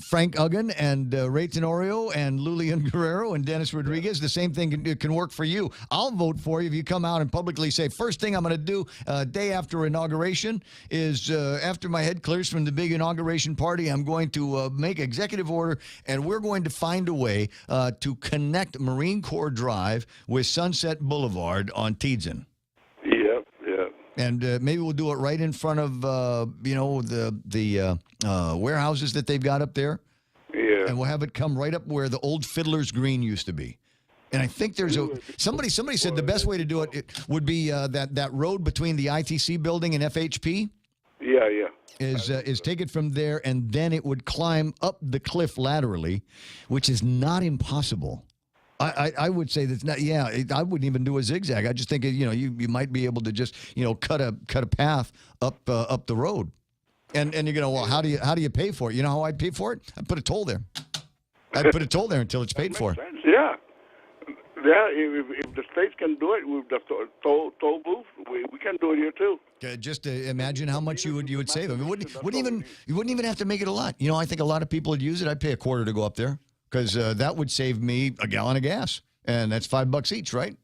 Frank Uggan and Ray Tenorio and Lulian Guerrero and Dennis Rodriguez, the same thing can work for you. I'll vote for you if you come out and publicly say, first thing I'm going to do day after inauguration is after my head clears from the big inauguration party, I'm going to make executive order, and we're going to find a way to connect Marine Corps Drive with Sunset Boulevard on Teedzon. Yeah. And maybe we'll do it right in front of, the warehouses that they've got up there. Yeah. And we'll have it come right up where the old Fiddler's Green used to be. And I think there's somebody said the best way to do it would be that road between the ITC building and FHP. Yeah. Is take it from there, and then it would climb up the cliff laterally, which is not impossible. I would say that's not. Yeah, I wouldn't even do a zigzag. I just think you might be able to just cut a path up the road, and you're gonna, well, how do you pay for it? You know how I'd pay for it? I'd put a toll there. I'd put a toll there until it's paid for. Sense. Yeah. If the states can do it with the toll booth, we can do it here too. Just imagine how much you would save. I mean, you wouldn't even have to make it a lot. I think a lot of people would use it. I'd pay $0.25 to go up there because that would save me a gallon of gas, and that's $5 each, right?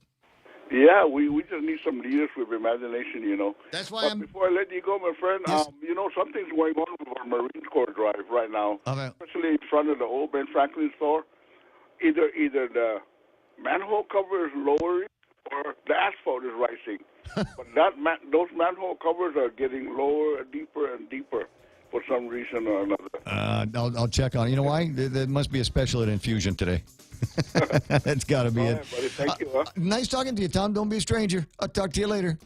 Yeah, we just need some leaders with imagination, That's why before I let you go, my friend, yes. Something's going on with our Marine Corps drive right now, especially in front of the old Ben Franklin store. Either the manhole cover is lowering or the asphalt is rising. But those manhole covers are getting lower, deeper, and deeper for some reason or another. I'll check on it. You know why? There must be a special at Infusion today. That's got to be it. Right, buddy. Thank you. Nice talking to you, Tom. Don't be a stranger. I'll talk to you later.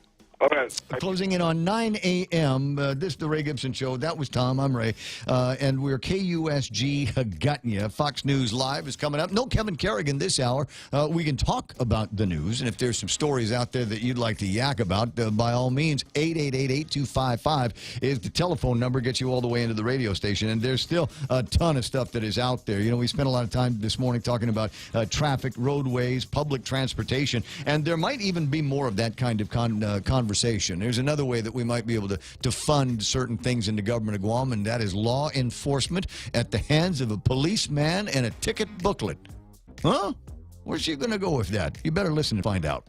All right. Closing in on 9 a.m. This is the Ray Gibson Show. That was Tom. I'm Ray. And we're KUSG Hagåtña. Fox News Live is coming up. No Kevin Kerrigan this hour. We can talk about the news. And if there's some stories out there that you'd like to yak about, by all means, 888-8255 is the telephone number. Gets you all the way into the radio station. And there's still a ton of stuff that is out there. We spent a lot of time this morning talking about traffic, roadways, public transportation. And there might even be more of that kind of conversation. There's another way that we might be able to fund certain things in the government of Guam, and that is law enforcement at the hands of a policeman and a ticket booklet. Huh? Where's she going to go with that? You better listen to find out.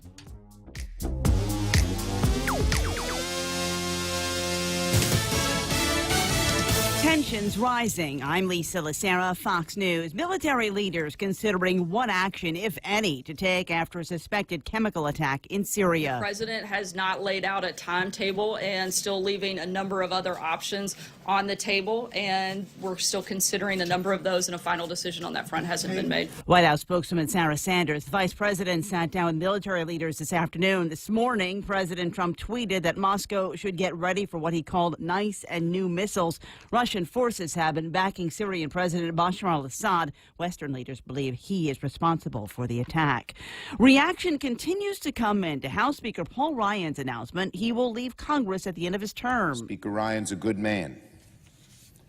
Tensions rising. I'm Lisa Lacera, Fox News. Military leaders considering what action, if any, to take after a suspected chemical attack in Syria. The president has not laid out a timetable and still leaving a number of other options on the table, and we're still considering a number of those, and a final decision on that front hasn't been made. White House spokeswoman Sarah Sanders, the vice president, sat down with military leaders this afternoon. This morning, President Trump tweeted that Moscow should get ready for what he called nice and new missiles. Russian forces have been backing Syrian President Bashar al-Assad. Western leaders believe he is responsible for the attack. Reaction continues to come in to House Speaker Paul Ryan's announcement he will leave Congress at the end of his term. Speaker Ryan's a good man.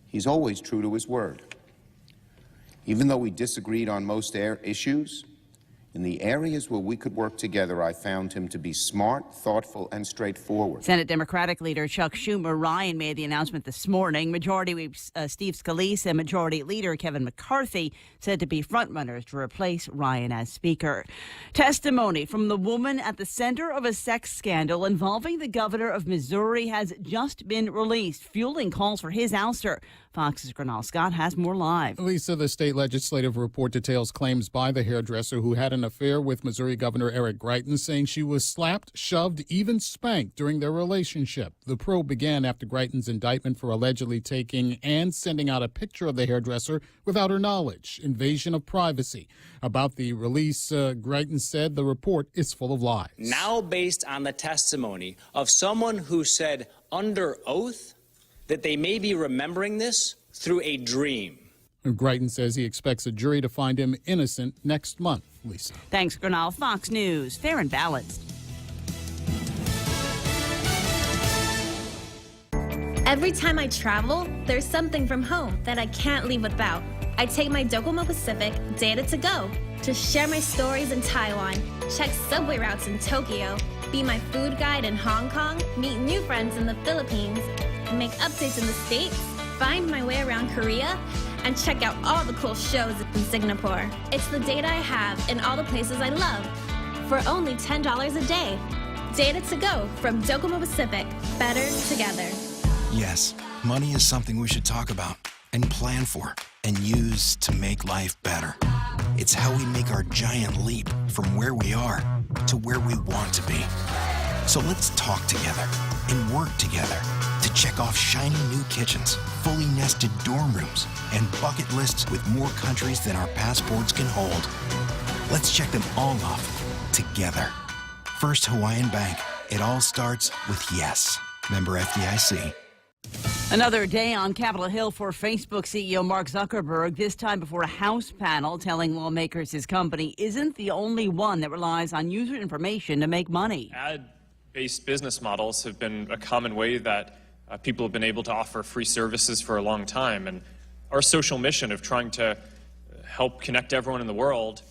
He's always true to his word. Even though we disagreed on most issues, in the areas where we could work together, I found him to be smart, thoughtful, and straightforward. Senate Democratic leader Chuck Schumer. Ryan made the announcement this morning. Majority Whip Steve Scalise and Majority Leader Kevin McCarthy said to be frontrunners to replace Ryan as Speaker. Testimony from the woman at the center of a sex scandal involving the governor of Missouri has just been released, fueling calls for his ouster. Fox's Gernal Scott has more live. Lisa, the state legislative report details claims by the hairdresser who had an affair with Missouri Governor Eric Greitens, saying she was slapped, shoved, even spanked during their relationship. The probe began after Greitens' indictment for allegedly taking and sending out a picture of the hairdresser without her knowledge. Invasion of privacy. About the release, Greitens said the report is full of lies. Now based on the testimony of someone who said under oath that they may be remembering this through a dream. Greitens says he expects a jury to find him innocent next month. Lisa. Thanks, Gernal. Fox News, fair and balanced. Every time I travel, there's something from home that I can't leave without. I take my Docomo Pacific Data to Go to share my stories in Taiwan, check subway routes in Tokyo, be my food guide in Hong Kong, meet new friends in the Philippines, make updates in the States, find my way around Korea, and check out all the cool shows in Singapore. It's the data I have in all the places I love for only $10 a day. Data to Go from Docomo Pacific. Better together. Yes, money is something we should talk about and plan for and use to make life better. It's how we make our giant leap from where we are to where we want to be. So let's talk together and work together to check off shiny new kitchens, fully nested dorm rooms, and bucket lists with more countries than our passports can hold. Let's check them all off together. First Hawaiian Bank. It all starts with yes. Member FDIC. Another day on Capitol Hill for Facebook CEO Mark Zuckerberg, this time before a House panel telling lawmakers his company isn't the only one that relies on user information to make money. Ad-based business models have been a common way that people have been able to offer free services for a long time. And our social mission of trying to help connect everyone in the world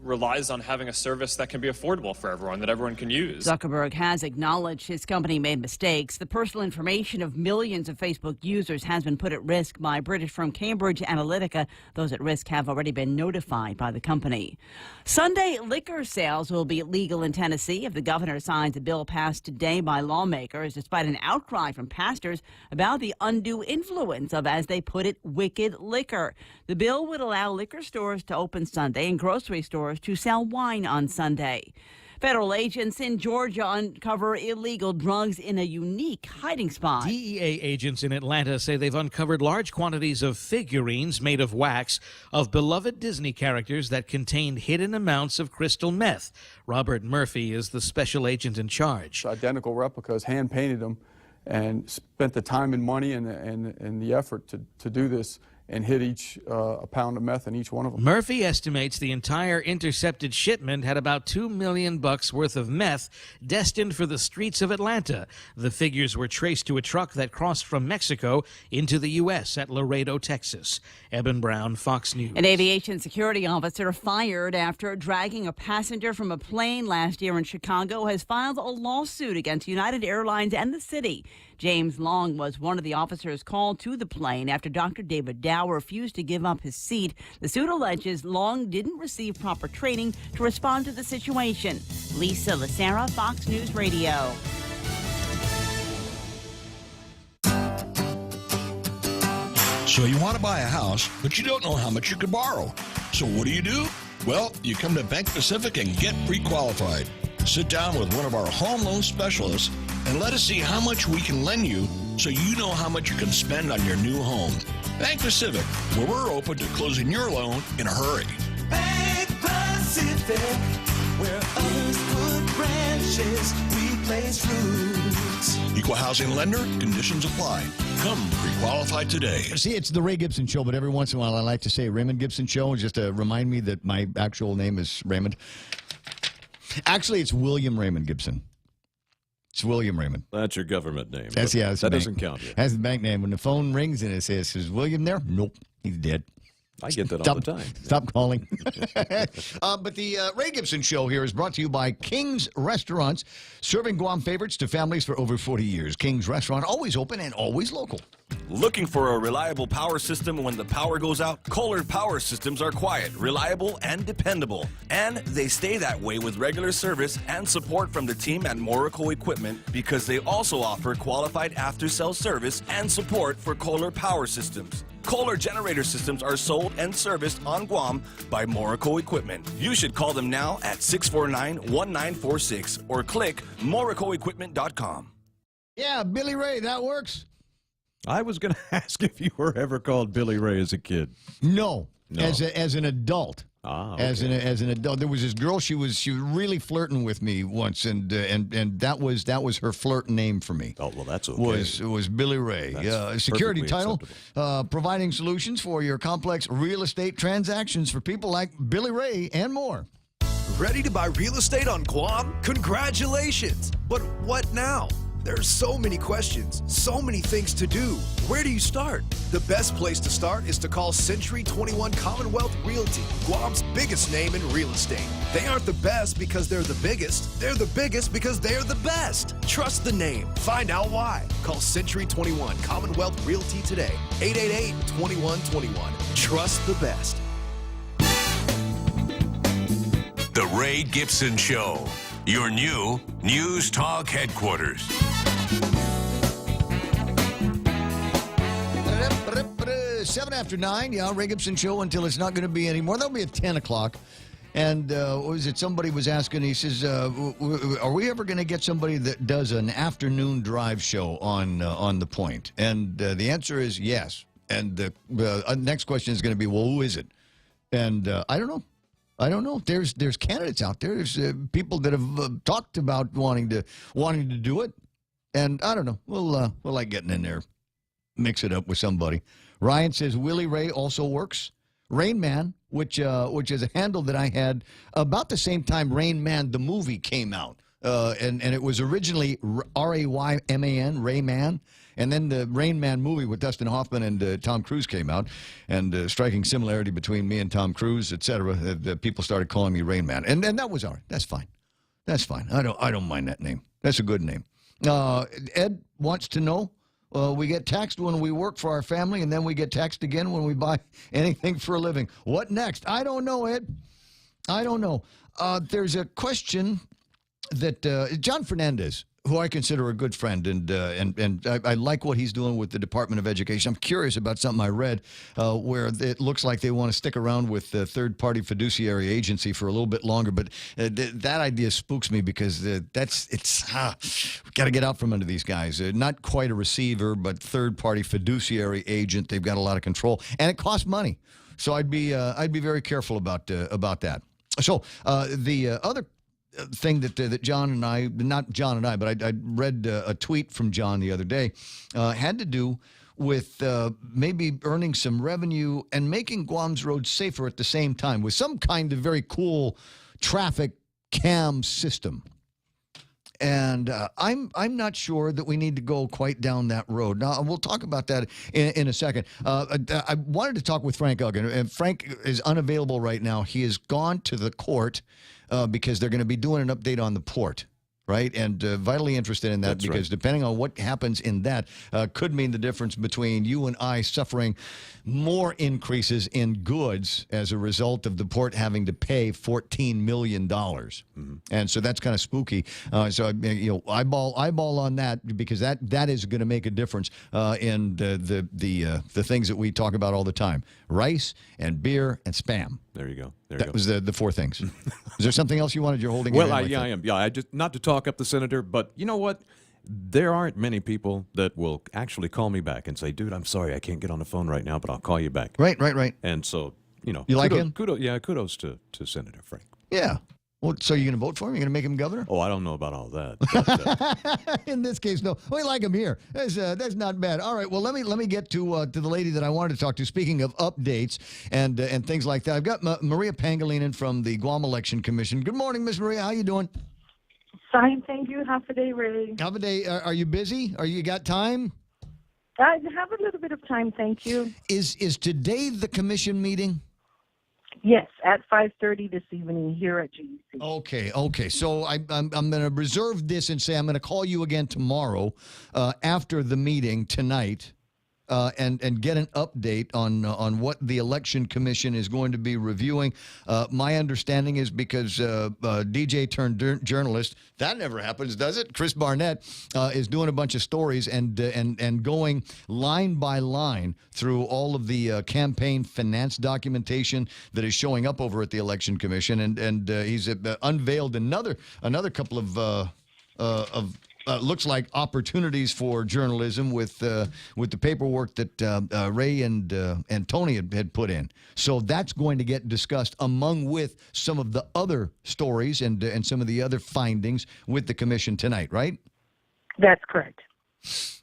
relies on having a service that can be affordable for everyone, that everyone can use. Zuckerberg has acknowledged his company made mistakes. The personal information of millions of Facebook users has been put at risk by British firm Cambridge Analytica. Those at risk have already been notified by the company. Sunday liquor sales will be legal in Tennessee if the governor signs a bill passed today by lawmakers, despite an outcry from pastors about the undue influence of, as they put it, wicked liquor. The bill would allow liquor stores to open Sunday and grocery stores to sell wine on Sunday. Federal agents in Georgia uncover illegal drugs in a unique hiding spot. DEA agents in Atlanta say they've uncovered large quantities of figurines made of wax of beloved Disney characters that contained hidden amounts of crystal meth. Robert Murphy is the special agent in charge. Identical replicas, hand-painted them, and spent the time and money and the effort to do this, and hit a pound of meth in each one of them. Murphy estimates the entire intercepted shipment had about $2 million worth of meth destined for the streets of Atlanta. The figures were traced to a truck that crossed from Mexico into the U.S. at Laredo, Texas. Eben Brown, Fox News. An aviation security officer fired after dragging a passenger from a plane last year in Chicago has filed a lawsuit against United Airlines and the city. James Long was one of the officers called to the plane after Dr. David Dow refused to give up his seat. The suit alleges Long didn't receive proper training to respond to the situation. Lisa Lacera, Fox News Radio. So you want to buy a house, but you don't know how much you could borrow. So what do? Well, you come to Bank Pacific and get pre-qualified. Sit down with one of our home loan specialists and let us see how much we can lend you so you know how much you can spend on your new home. Bank Pacific, where we're open to closing your loan in a hurry. Bank Pacific, where others put branches, we place roots. Equal housing lender, conditions apply. Come pre-qualify today. See, it's the Ray Gibson Show, but every once in a while I like to say Raymond Gibson Show just to remind me that my actual name is Raymond. Actually, it's William Raymond Gibson. It's William Raymond. That's your government name. That's that doesn't count yet. That's the bank name. When the phone rings and it says, "Is William there?" Nope, he's dead. I get that all the time. Stop calling. But the Ray Gibson Show here is brought to you by King's Restaurants, serving Guam favorites to families for over 40 years. King's Restaurant, always open and always local. Looking for a reliable power system when the power goes out? Kohler Power Systems are quiet, reliable, and dependable. And they stay that way with regular service and support from the team at Morico Equipment because they also offer qualified after-sales service and support for Kohler Power Systems. Kohler generator systems are sold and serviced on Guam by Morico Equipment. You should call them now at 649-1946 or click moricoequipment.com. Yeah, Billy Ray, that works. I was going to ask if you were ever called Billy Ray as a kid. No. As an adult. Ah, okay. As an adult, there was this girl. She was really flirting with me once, and that was her flirt name for me. Oh well, that's okay. Was Billy Ray? Security title, providing solutions for your complex real estate transactions for people like Billy Ray and more. Ready to buy real estate on Guam? Congratulations! But what now? There's so many questions, so many things to do. Where do you start? The best place to start is to call Century 21 Commonwealth Realty, Guam's biggest name in real estate. They aren't the best because they're the biggest. They're the biggest because they're the best. Trust the name. Find out why. Call Century 21 Commonwealth Realty today. 888-2121. Trust the best. The Ray Gibson Show, your new News Talk headquarters. 7 after 9, Ray Gibson Show until it's not going to be anymore. That'll be at 10 o'clock. And what was it? Somebody was asking. He says, "Are we ever going to get somebody that does an afternoon drive show on the Point?" And the answer is yes. And the next question is going to be, well, who is it? And I don't know. I don't know. There's candidates out there. There's people that have talked about wanting to do it. And I don't know. We'll like getting in there, mix it up with somebody. Ryan says Willie Ray also works. Rain Man, which is a handle that I had about the same time Rain Man the movie came out, and it was originally Rayman, Rayman, and then the Rain Man movie with Dustin Hoffman and Tom Cruise came out, and striking similarity between me and Tom Cruise, etc. People started calling me Rain Man, and that was all right. That's fine. That's fine. I don't mind that name. That's a good name. Ed wants to know. We get taxed when we work for our family, and then we get taxed again when we buy anything for a living. What next? I don't know, Ed. I don't know. There's a question that John Fernandez, who I consider a good friend, and I like what he's doing with the Department of Education. I'm curious about something I read where it looks like they want to stick around with the third-party fiduciary agency for a little bit longer. But that idea spooks me because we've got to get out from under these guys. Not quite a receiver, but third-party fiduciary agent. They've got a lot of control, and it costs money. So I'd be very careful about that. So the other thing that John and I, not John and I, but I read a tweet from John the other day, had to do with maybe earning some revenue and making Guam's roads safer at the same time with some kind of very cool traffic cam system. And I'm not sure that we need to go quite down that road. Now, we'll talk about that in a second. I wanted to talk with Frank Uggan. And Frank is unavailable right now. He has gone to the court because they're going to be doing an update on the port, right? And vitally interested in that. That's because depending on what happens in that could mean the difference between you and I suffering more increases in goods as a result of the port having to pay $14 million. Mm-hmm. And so that's kind of spooky. So, eyeball on that because that is going to make a difference in the things that we talk about all the time. Rice and beer and Spam. There you go. That was the four things. Is there something else you wanted? You're holding. Well, I am. Yeah, I just not to talk up the senator, but you know what? There aren't many people that will actually call me back and say, "Dude, I'm sorry, I can't get on the phone right now, but I'll call you back." Right. And so, you like him? Kudos to Senator Frank. Yeah. Well, so you're going to vote for him? You're going to make him governor? Oh, I don't know about all that. But, in this case, no. We like him here. That's not bad. All right. Well, let me get to the lady that I wanted to talk to. Speaking of updates and things like that, I've got Maria Pangilinan from the Guam Election Commission. Good morning, Miss Maria. How you doing? Fine, thank you. Half a day, Ray. Half a day. Are you busy? You got time? I have a little bit of time, thank you. Is today the commission meeting? Yes, at 5:30 this evening here at GEC. Okay. So I'm going to reserve this and say I'm going to call you again tomorrow after the meeting tonight and get an update on what the Election Commission is going to be reviewing. My understanding is because DJ turned journalist, that never happens, does it? Chris Barnett is doing a bunch of stories and going line by line through all of the campaign finance documentation that is showing up over at the Election Commission, and he's unveiled another couple of looks like opportunities for journalism with the paperwork that Ray and Tony had put in. So that's going to get discussed with some of the other stories and some of the other findings with the commission tonight, right? That's correct.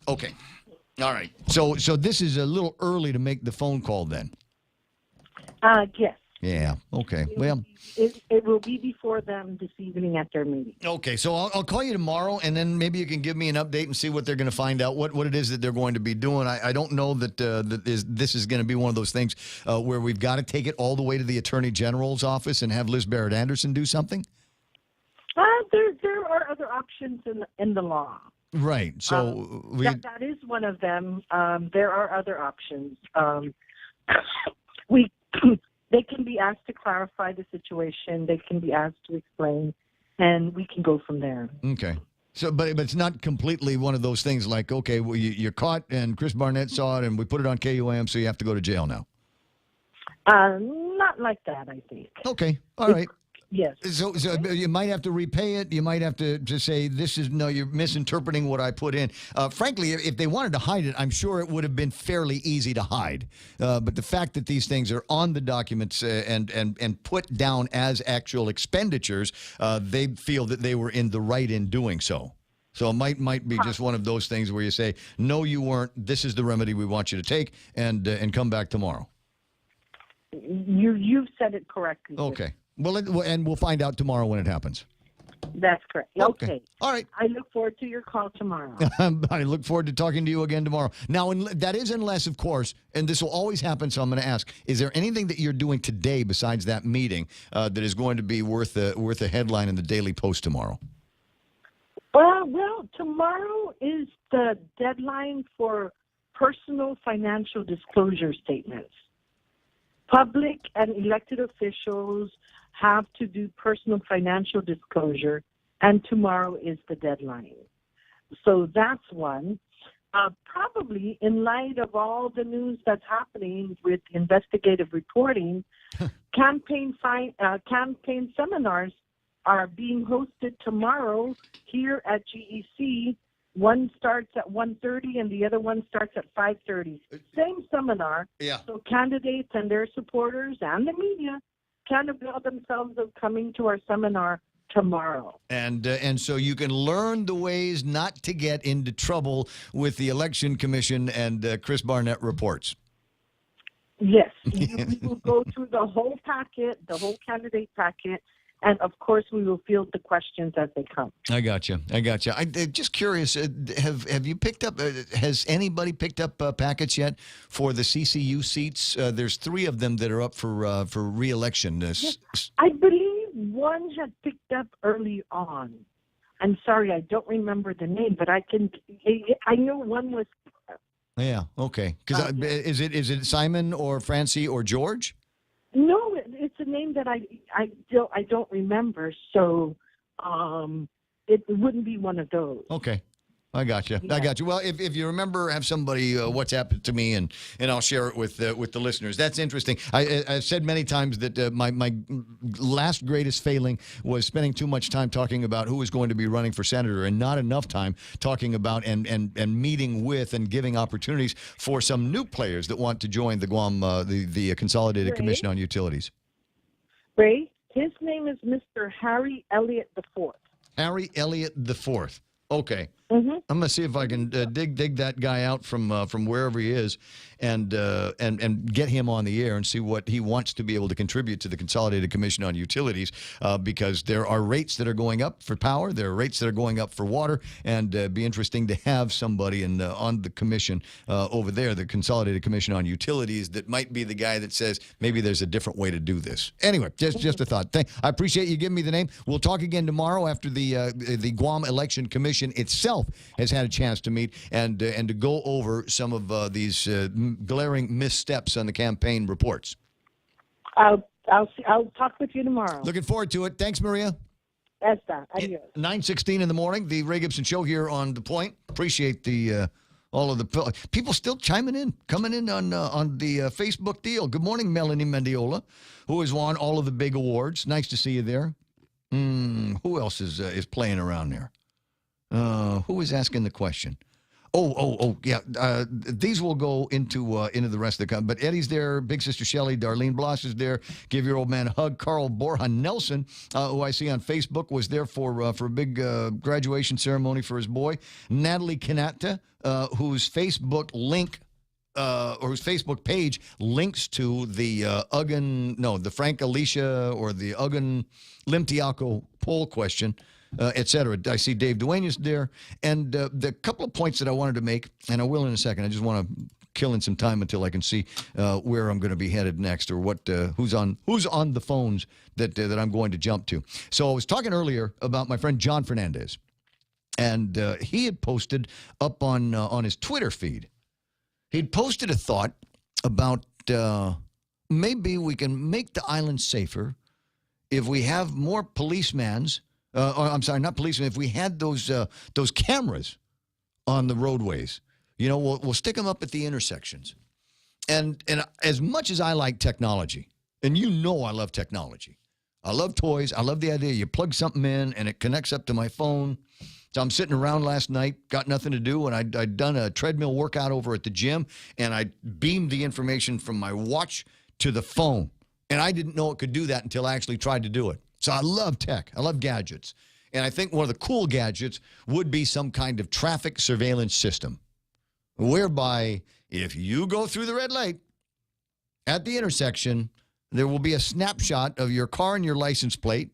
Okay. All right. So this is a little early to make the phone call then. Yes. Yeah. Okay. Well, it will be before them this evening at their meeting. Okay. So I'll call you tomorrow, and then maybe you can give me an update and see what they're going to find out, what it is that they're going to be doing. I don't know that this is going to be one of those things where we've got to take it all the way to the Attorney General's office and have Liz Barrett Anderson do something. There are other options in the law. Right. So that is one of them. There are other options. They can be asked to clarify the situation. They can be asked to explain, and we can go from there. Okay. So, but it's not completely one of those things like, okay, well, you're caught, and Chris Barnett saw it, and we put it on KUAM, so you have to go to jail now. Not like that, I think. Okay, all right. Yes. So you might have to repay it. You might have to say, you're misinterpreting what I put in. Frankly, if they wanted to hide it, I'm sure it would have been fairly easy to hide. But the fact that these things are on the documents and put down as actual expenditures, they feel that they were in the right in doing so. So it might be just one of those things where you say, no, you weren't. This is the remedy we want you to take, and come back tomorrow. You've said it correctly. Okay. Well, and we'll find out tomorrow when it happens. That's correct. Okay. All right. I look forward to your call tomorrow. I look forward to talking to you again tomorrow. Now, that is unless, of course, and this will always happen, so I'm going to ask, is there anything that you're doing today besides that meeting that is going to be worth a headline in the Daily Post tomorrow? Well, tomorrow is the deadline for personal financial disclosure statements. Public and elected officials have to do personal financial disclosure, and tomorrow is the deadline. So that's one. Probably in light of all the news that's happening with investigative reporting, campaign seminars are being hosted tomorrow here at GEC. One starts at 1:30 and the other one starts at 5:30. Same seminar. Yeah. So candidates and their supporters and the media can avail themselves of coming to our seminar tomorrow. And so you can learn the ways not to get into trouble with the Election Commission and Chris Barnett reports. Yes. We will go through the whole packet, the whole candidate packet. And, of course, we will field the questions as they come. I got you. I'm just curious, have you picked up, has anybody picked up packets yet for the CCU seats? There's 3 of them that are up for re-election. Yes. I believe one had picked up early on. I'm sorry, I don't remember the name, but I know one was. Yeah, okay. Because is it Simon or Francie or George? No, it's a name that I don't remember, so it wouldn't be one of those. Okay. I got you. Yeah. I got you. Well, if you remember, have somebody WhatsApp it to me, and I'll share it with the listeners. That's interesting. I've said many times that my last greatest failing was spending too much time talking about who was going to be running for senator, and not enough time talking about and meeting with and giving opportunities for some new players that want to join the Guam the Consolidated Commission on Utilities. Ray, his name is Mr. Harry Elliott IV. Harry Elliott IV. Okay. Mm-hmm. I'm going to see if I can dig that guy out from wherever he is and get him on the air and see what he wants to be able to contribute to the Consolidated Commission on Utilities, because there are rates that are going up for power, there are rates that are going up for water, and it'd be interesting to have somebody on the commission over there, the Consolidated Commission on Utilities, that might be the guy that says maybe there's a different way to do this. Anyway, just a thought. I appreciate you giving me the name. We'll talk again tomorrow after the Guam Election Commission itself has had a chance to meet and to go over some of these glaring missteps on the campaign reports. I'll talk with you tomorrow. Looking forward to it. Thanks, Maria. Esta, adios. 9:16 in the morning, the Ray Gibson Show here on The Point. Appreciate all of the people still chiming in, coming in on the Facebook deal. Good morning, Melanie Mendiola, who has won all of the big awards. Nice to see you there. Who else is playing around there? Who is asking the question? Yeah. These will go into the rest of the but Eddie's there, Big Sister Shelley, Darlene Bloss is there. Give your old man a hug. Carl Borja Nelson, who I see on Facebook, was there for a big graduation ceremony for his boy. Natalie Kanata, whose Facebook link. Or whose Facebook page links to the the Frank Alicia or the Ugan Limtiaco poll question, etc. I see Dave Duenas there. And the couple of points that I wanted to make, and I will in a second, I just want to kill in some time until I can see where I'm going to be headed next, or what who's on the phones that I'm going to jump to. So I was talking earlier about my friend John Fernandez, and he had posted up on his Twitter feed. He'd posted a thought about maybe we can make the island safer if we have more policemen. Not policemen. If we had those cameras on the roadways, we'll stick them up at the intersections, And as much as I like technology, and you know I love technology, I love toys, I love the idea you plug something in and it connects up to my phone. So I'm sitting around last night, got nothing to do, and I'd done a treadmill workout over at the gym, and I beamed the information from my watch to the phone. And I didn't know it could do that until I actually tried to do it. So I love tech. I love gadgets. And I think one of the cool gadgets would be some kind of traffic surveillance system, whereby if you go through the red light at the intersection, there will be a snapshot of your car and your license plate,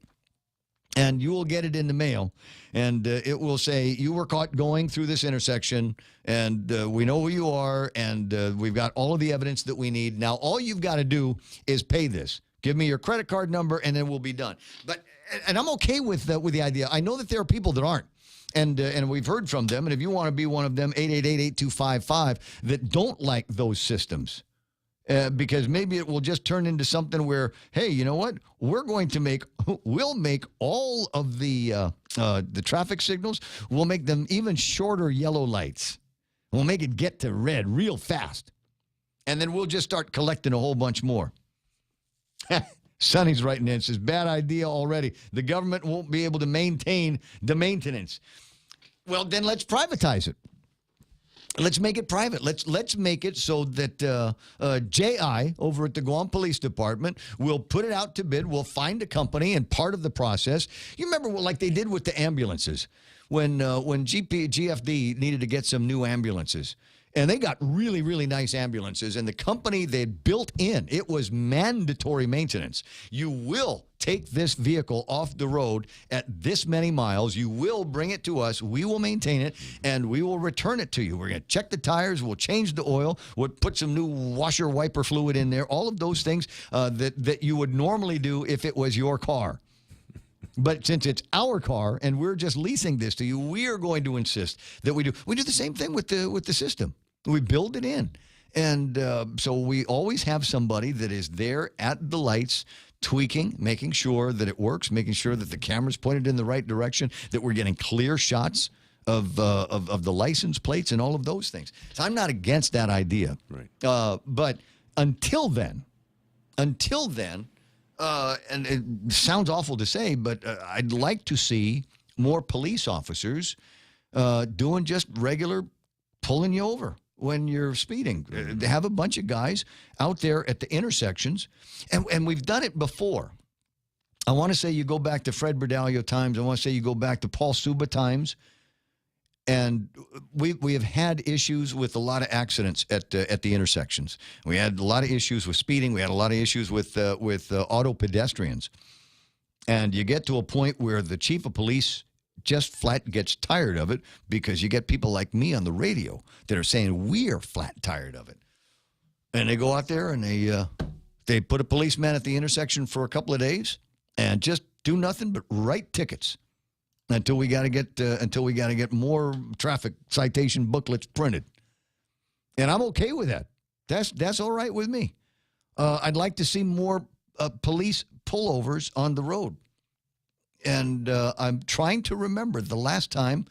and you will get it in the mail, and it will say, you were caught going through this intersection, and we know who you are, and we've got all of the evidence that we need. Now, all you've got to do is pay this. Give me your credit card number, and then we'll be done. And I'm okay with the idea. I know that there are people that aren't, and we've heard from them, and if you want to be one of them, 888-8255, that don't like those systems. Because maybe it will just turn into something where, hey, you know what? We'll make all of the traffic signals, we'll make them even shorter yellow lights. We'll make it get to red real fast. And then we'll just start collecting a whole bunch more. Sonny's writing in, says, bad idea already. The government won't be able to maintain the maintenance. Well, then let's privatize it. Let's make it private. Let's make it so that JI over at the Guam Police Department will put it out to bid. We'll find a company, and part of the process, you remember like they did with the ambulances when GFD needed to get some new ambulances. And they got really, really nice ambulances. And the company they'd built in, it was mandatory maintenance. You will take this vehicle off the road at this many miles. You will bring it to us. We will maintain it, and we will return it to you. We're going to check the tires. We'll change the oil. We'll put some new washer wiper fluid in there. All of those things that you would normally do if it was your car. But since it's our car and we're just leasing this to you, we are going to insist that we do. We do the same thing with the system. We build it in. And so we always have somebody that is there at the lights, tweaking, making sure that it works, making sure that the camera's pointed in the right direction, that we're getting clear shots of the license plates and all of those things. So I'm not against that idea. Right. But until then, and it sounds awful to say, but I'd like to see more police officers doing just regular pulling you over when you're speeding. Have a bunch of guys out there at the intersections, and we've done it before. I want to say you go back to Fred Berdalio times. I want to say you go back to Paul Suba times. And we have had issues with a lot of accidents at the intersections. We had a lot of issues with speeding. We had a lot of issues with auto pedestrians. And you get to a point where the chief of police just flat gets tired of it, because you get people like me on the radio that are saying we're flat tired of it. And they go out there and they put a policeman at the intersection for a couple of days and just do nothing but write tickets until we got to get more traffic citation booklets printed. And I'm okay with that. That's all right with me. I'd like to see more police pullovers on the road. And I'm trying to remember the last time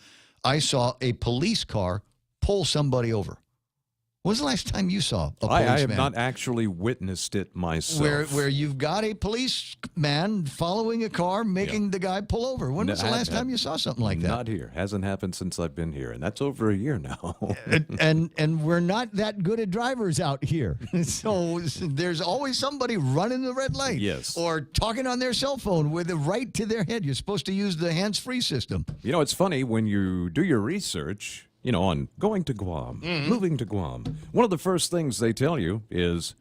I saw a police car pull somebody over. When was the last time you saw a policeman? I have not actually witnessed it myself. Where you've got a policeman following a car, making the guy pull over. When was the last time you saw something like that? Not here. Hasn't happened since I've been here, and that's over a year now. and we're not that good at drivers out here. So there's always somebody running the red light. Yes. Or talking on their cell phone with it right to their head. You're supposed to use the hands-free system. You know, it's funny when you do your research, you know, on going to Guam, moving to Guam. One of the first things they tell you is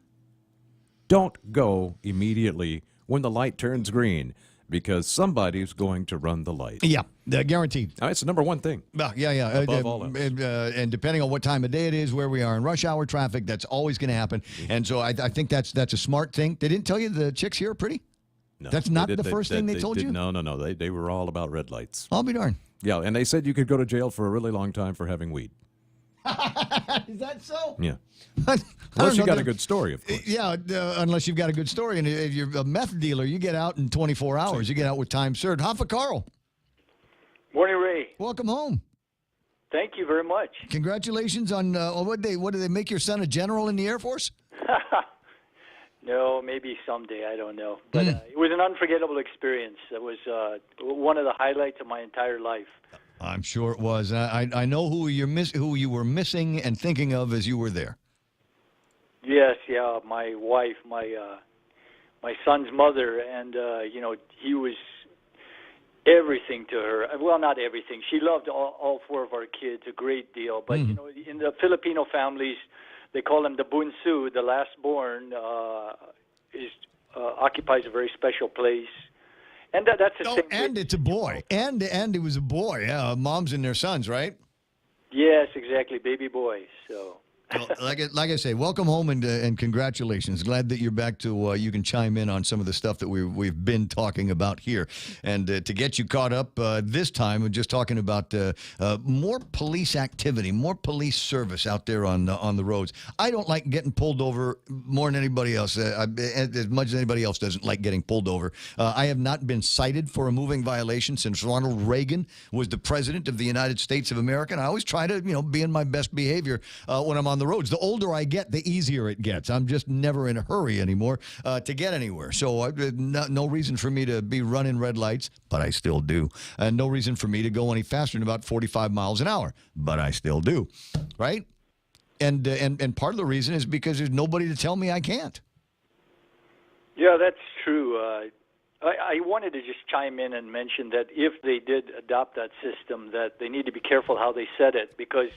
don't go immediately when the light turns green, because somebody's going to run the light. Yeah, guaranteed. It's the number one thing. Yeah. Above all else. And depending on what time of day it is, where we are in rush hour traffic, that's always going to happen. And so I think that's a smart thing. They didn't tell you the chicks here are pretty? No, that's not the first thing they told you? No. They were all about red lights. I'll be darned. Yeah, and they said you could go to jail for a really long time for having weed. Is that so? Yeah. Unless you got a good story, of course. Yeah, unless you've got a good story. And if you're a meth dealer, you get out in 24 hours. You get out with time served. Hoffa Carl. Morning, Ray. Welcome home. Thank you very much. Congratulations on what did they make your son a general in the Air Force? No, maybe someday. I don't know. But it was an unforgettable experience. It was one of the highlights of my entire life. I'm sure it was. I know who you were missing and thinking of as you were there. Yes, yeah, my wife, my son's mother, and he was everything to her. Well, not everything. She loved all four of our kids a great deal. But in the Filipino families, they call him the bunso, the last born. Occupies a very special place. And that's the same. And it's a boy. And it was a boy. Yeah, moms and their sons, right? Yes, exactly, baby boys. So. Well, like I say, welcome home and congratulations. Glad that you're back to you can chime in on some of the stuff that we've been talking about here. And to get you caught up this time, we're just talking about more police activity, more police service out there on the roads. I don't like getting pulled over more than anybody else, as much as anybody else doesn't like getting pulled over. I have not been cited for a moving violation since Ronald Reagan was the president of the United States of America. And I always try to, be in my best behavior when I'm on the roads. The older I get, the easier it gets. I'm just never in a hurry anymore to get anywhere. So no reason for me to be running red lights, but I still do. And no reason for me to go any faster than about 45 miles an hour, but I still do. Right? And part of the reason is because there's nobody to tell me I can't. Yeah, that's true. I wanted to just chime in and mention that if they did adopt that system, that they need to be careful how they set it, because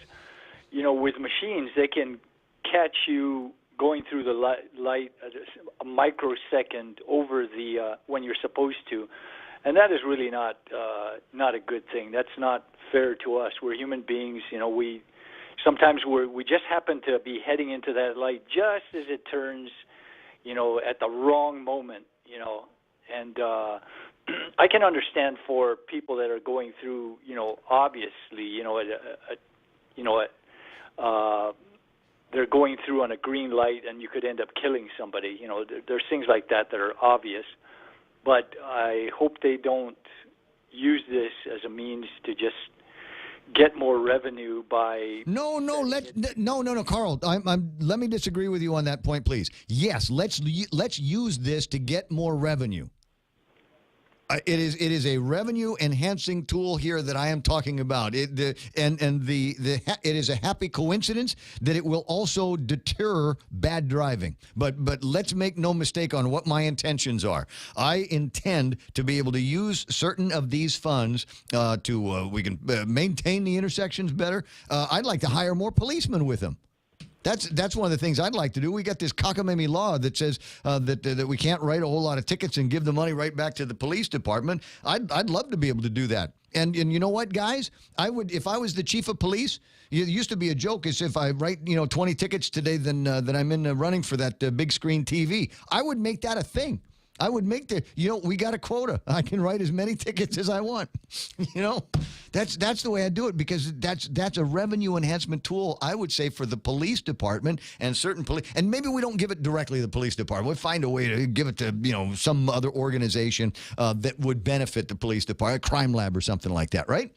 with machines, they can catch you going through the light a microsecond over the when you're supposed to, and that is really not a good thing. That's not fair to us. We're human beings. We sometimes we just happen to be heading into that light just as it turns, at the wrong moment. And I can understand for people that are going through, obviously, they're going through on a green light and you could end up killing somebody. There's things like that are obvious. But I hope they don't use this as a means to just get more revenue by... No, Carl. Let me disagree with you on that point, please. Yes, let's use this to get more revenue. It is a revenue enhancing tool here that I am talking about. It is a happy coincidence that it will also deter bad driving. But let's make no mistake on what my intentions are. I intend to be able to use certain of these funds we can maintain the intersections better. I'd like to hire more policemen with them. That's one of the things I'd like to do. We got this cockamamie law that says that we can't write a whole lot of tickets and give the money right back to the police department. I'd love to be able to do that. And you know what, guys? I would, if I was the chief of police. It used to be a joke, as if I write 20 tickets today, then I'm in the running for that big screen TV. I would make that a thing. I would make we got a quota. I can write as many tickets as I want. That's the way I do it, because that's a revenue enhancement tool, I would say, for the police department and certain police. And maybe we don't give it directly to the police department. We'll find a way to give it to, some other organization that would benefit the police department, a crime lab or something like that, right?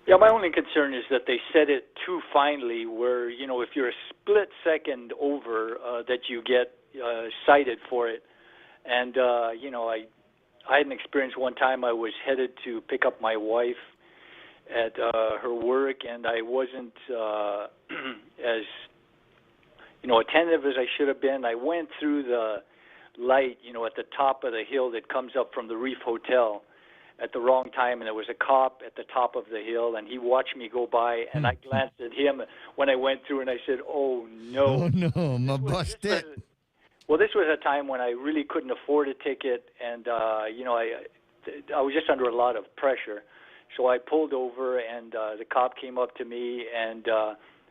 Yeah, my only concern is that they set it too finely where, if you're a split second over, that you get cited for it. And, I had an experience one time. I was headed to pick up my wife at her work, and I wasn't as, attentive as I should have been. I went through the light, at the top of the hill that comes up from the Reef Hotel at the wrong time, and there was a cop at the top of the hill, and he watched me go by, and I glanced at him when I went through, and I said, "Oh, no. Oh, no, my busted." Well, this was a time when I really couldn't afford a ticket, and I was just under a lot of pressure. So I pulled over, and the cop came up to me, and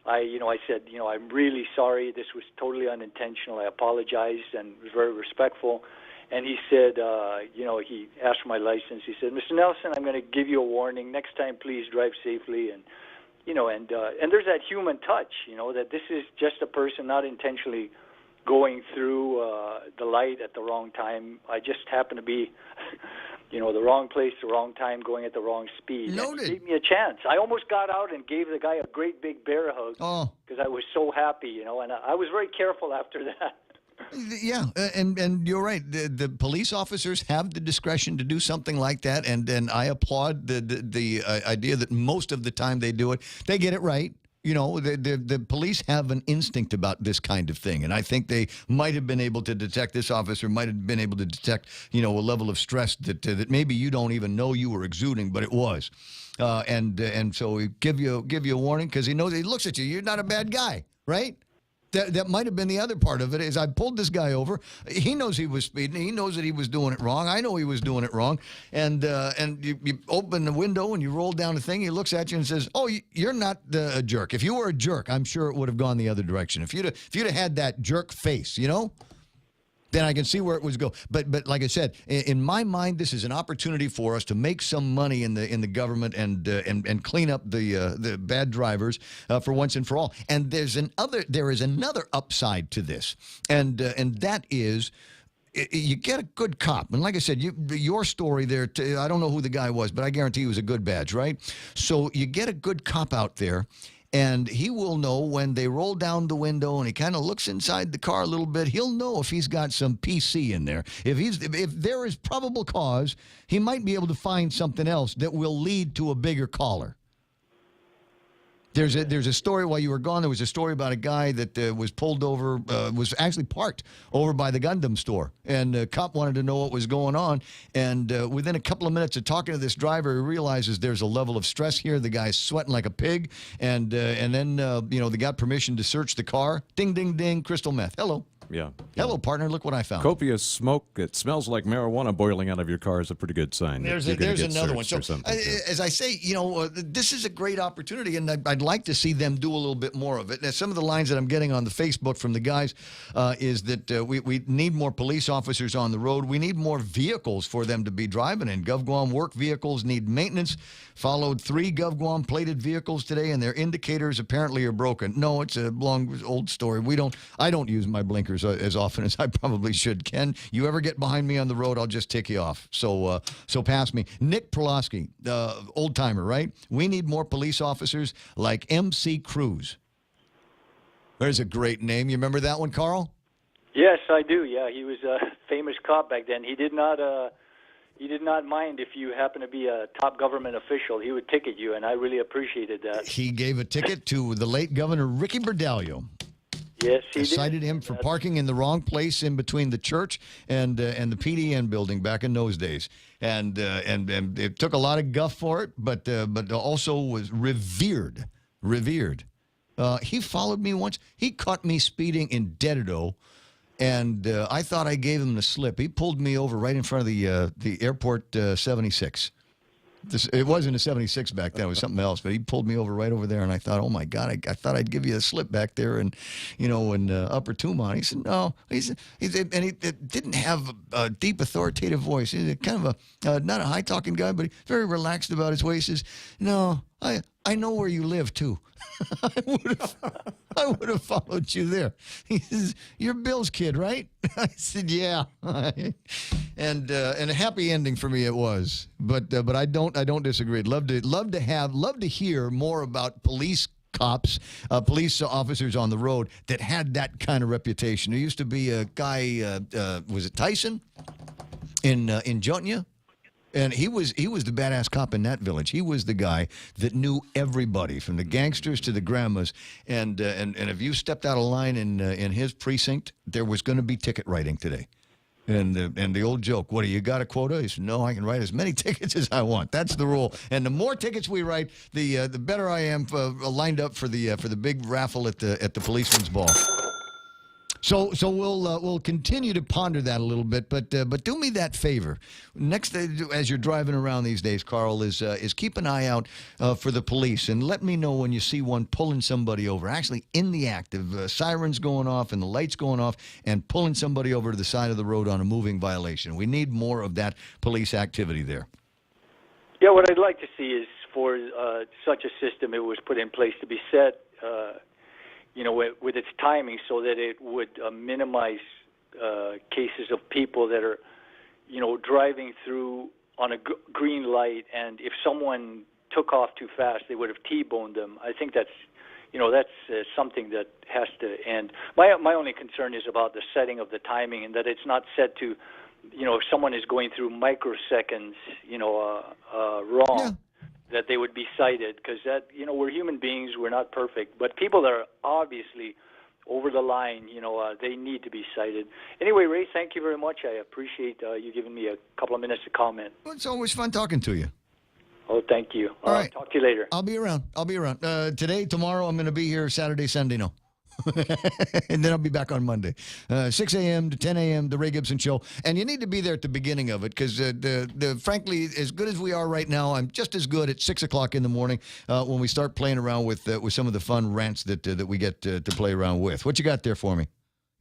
I said, "I'm really sorry. This was totally unintentional. I apologize," and was very respectful. And he said, he asked for my license. He said, "Mr. Nelson, I'm going to give you a warning. Next time, please drive safely." And and there's that human touch, that this is just a person not intentionally going through the light at the wrong time. I just happened to be the wrong place, the wrong time, going at the wrong speed. Noted. And he gave me a chance. I almost got out and gave the guy a great big bear hug because I was so happy, and I was very careful after that. Yeah, and you're right. The police officers have the discretion to do something like that, and I applaud the idea that most of the time they do it. They get it right. The police have an instinct about this kind of thing, and I think they might have been able to detect, this officer might have been able to detect, a level of stress that maybe you don't even know you were exuding, but it was. And so he give you a warning because he knows, he looks at you. You're not a bad guy, right? That might have been the other part of it, is I pulled this guy over. He knows he was speeding. He knows that he was doing it wrong. I know he was doing it wrong. And you open the window and you roll down the thing. He looks at you and says, "Oh, you're not a jerk. If you were a jerk, I'm sure it would have gone the other direction. If you'd have had that jerk face, then I can see where it was go." But like I said, in my mind, this is an opportunity for us to make some money in the government and clean up the bad drivers for once and for all. And there is another upside to this, and that is, you get a good cop. And like I said, your story there, I don't know who the guy was, but I guarantee he was a good badge, right? So you get a good cop out there, and he will know when they roll down the window and he kind of looks inside the car a little bit. He'll know if he's got some PC in there. If there is probable cause, he might be able to find something else that will lead to a bigger caller. There's a story while you were gone. There was a story about a guy that was pulled over, was actually parked over by the Gundam store, and the cop wanted to know what was going on. And within a couple of minutes of talking to this driver, he realizes there's a level of stress here. The guy's sweating like a pig, and then they got permission to search the car. Ding, ding, ding, crystal meth. Hello. Yeah. Hello, partner. Look what I found. Copious smoke. It smells like marijuana boiling out of your car is a pretty good sign. There's another one. So, as I say, this is a great opportunity, and I'd like to see them do a little bit more of it. Now, some of the lines that I'm getting on the Facebook from the guys is that we need more police officers on the road. We need more vehicles for them to be driving in. GovGuam work vehicles need maintenance. Followed 3 GovGuam plated vehicles today, and their indicators apparently are broken. No, it's a long, old story. I don't use my blinkers as often as I probably should. Ken, you ever get behind me on the road, I'll just tick you off. So pass me. Nick Perlosky, old timer, right? We need more police officers like MC Cruz. There's a great name. You remember that one, Carl? Yes, I do. Yeah, he was a famous cop back then. He did not mind if you happen to be a top government official. He would ticket you, and I really appreciated that. He gave a ticket to the late Governor Ricky Berdallo. Yes, he did. Cited him for parking in the wrong place in between the church and the PDN building back in those days, and it took a lot of guff for it, but also was revered. He followed me once. He caught me speeding in Dedido, and I thought I gave him the slip. He pulled me over right in front of the airport 76. It wasn't a 76 back then. It was something else. But he pulled me over right over there, and I thought, oh, my God, I thought I'd give you a slip back there in Upper Tumon. He said, no. He didn't have a deep, authoritative voice. He's kind of not a high-talking guy, but very relaxed about his way. He says, no, I know where you live, too. I would have followed you there. He says, "You're Bill's kid, right?" I said, "Yeah." And a happy ending for me it was. But I don't disagree. I'd love to hear more about police cops, police officers on the road that had that kind of reputation. There used to be a guy, was it Tyson in Jontnia? And he was the badass cop in that village. He was the guy that knew everybody, from the gangsters to the grandmas. And if you stepped out of line in his precinct, there was going to be ticket writing today. And the old joke, what, do you got a quota? He said, no, I can write as many tickets as I want. That's the rule. And the more tickets we write, the better I am lined up for the big raffle at the policeman's ball. So we'll continue to ponder that a little bit, but do me that favor. Next, as you're driving around these days, Carl, is keep an eye out for the police, and let me know when you see one pulling somebody over, actually in the act of sirens going off and the lights going off and pulling somebody over to the side of the road on a moving violation. We need more of that police activity there. Yeah, what I'd like to see is for such a system, it was put in place to be set with its timing so that it would minimize cases of people that are, driving through on a green light, and if someone took off too fast, they would have T-boned them. I think that's something that has to end. My only concern is about the setting of the timing, and that it's not set to, if someone is going through microseconds, wrong, that they would be cited, because that, we're human beings, we're not perfect, but people that are obviously over the line, they need to be cited. Anyway, Ray, thank you very much. I appreciate you giving me a couple of minutes to comment. Well, it's always fun talking to you. Oh, thank you. All right. Talk to you later. I'll be around. Today, tomorrow, I'm going to be here Saturday, Sunday, no. And then I'll be back on Monday. 6 a.m. to 10 a.m., The Ray Gibson Show. And you need to be there at the beginning of it because, frankly, as good as we are right now, I'm just as good at 6 o'clock in the morning when we start playing around with some of the fun rants that we get to play around with. What you got there for me?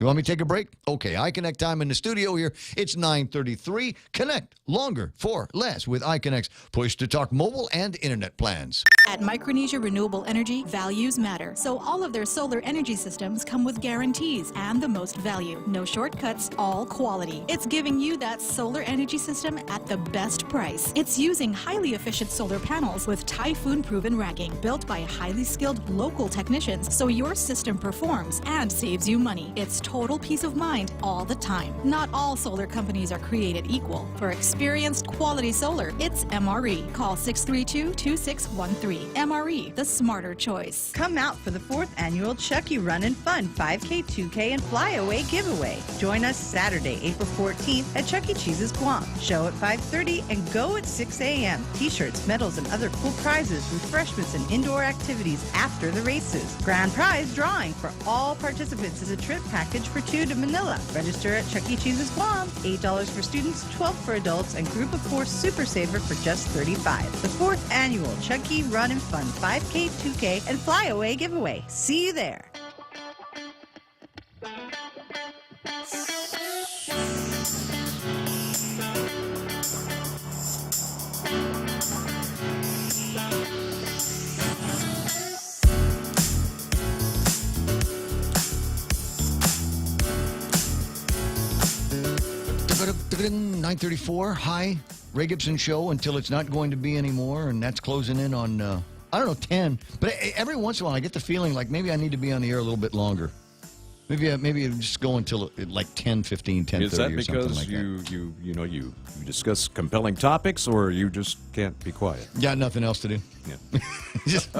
You want me to take a break? Okay, iConnect time in the studio here. It's 9:33. Connect longer for less with iConnect's push-to-talk mobile and internet plans. At Micronesia Renewable Energy, values matter. So all of their solar energy systems come with guarantees and the most value. No shortcuts, all quality. It's giving you that solar energy system at the best price. It's using highly efficient solar panels with typhoon-proven racking, built by highly skilled local technicians, so your system performs and saves you money. It's total peace of mind all the time. Not all solar companies are created equal. For experienced quality solar, it's MRE. Call 632-2613. MRE, the smarter choice. Come out for the 4th annual Chucky Run and Fun 5K, 2K, and Flyaway giveaway. Join us Saturday, April 14th at Chuck E. Cheese's Guam. Show at 5:30 and go at 6 a.m. T-shirts, medals, and other cool prizes, refreshments, and indoor activities after the races. Grand prize drawing for all participants is a trip package for 2 to Manila. Register at Chuck E. Cheese's Guam. $8 for students, $12 for adults, and Group of 4 Super Saver for just $35. The 4th annual Chuck E. Run and Fun 5K, 2K, and Flyaway giveaway. See you there. $9:34. Hi, Ray Gibson Show until it's not going to be anymore, and that's closing in on, 10. But every once in a while I get the feeling like maybe I need to be on the air a little bit longer. Maybe I just go until like 10:15, 10:30 Is that or something because like that. you discuss compelling topics, or you just can't be quiet? Got nothing else to do. Yeah. Just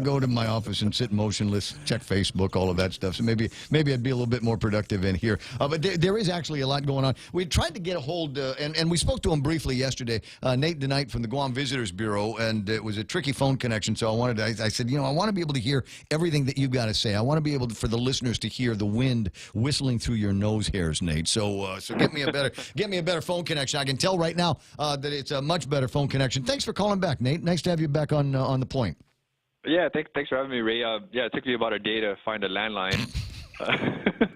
go to my office and sit motionless, check Facebook, all of that stuff. So maybe I'd be a little bit more productive in here. But there is actually a lot going on. We tried to get a hold, and we spoke to him briefly yesterday, Nate DeKnight from the Guam Visitors Bureau, and it was a tricky phone connection. So I said, I want to be able to hear everything that you've got to say. I want to be able for the listeners to hear the wind whistling through your nose hairs, Nate. So get me a better phone connection. I can tell right now that it's a much better phone connection. Thanks for calling back, Nate. Nice to have you back on the point. Yeah, thanks for having me, Ray. It took me about a day to find a landline.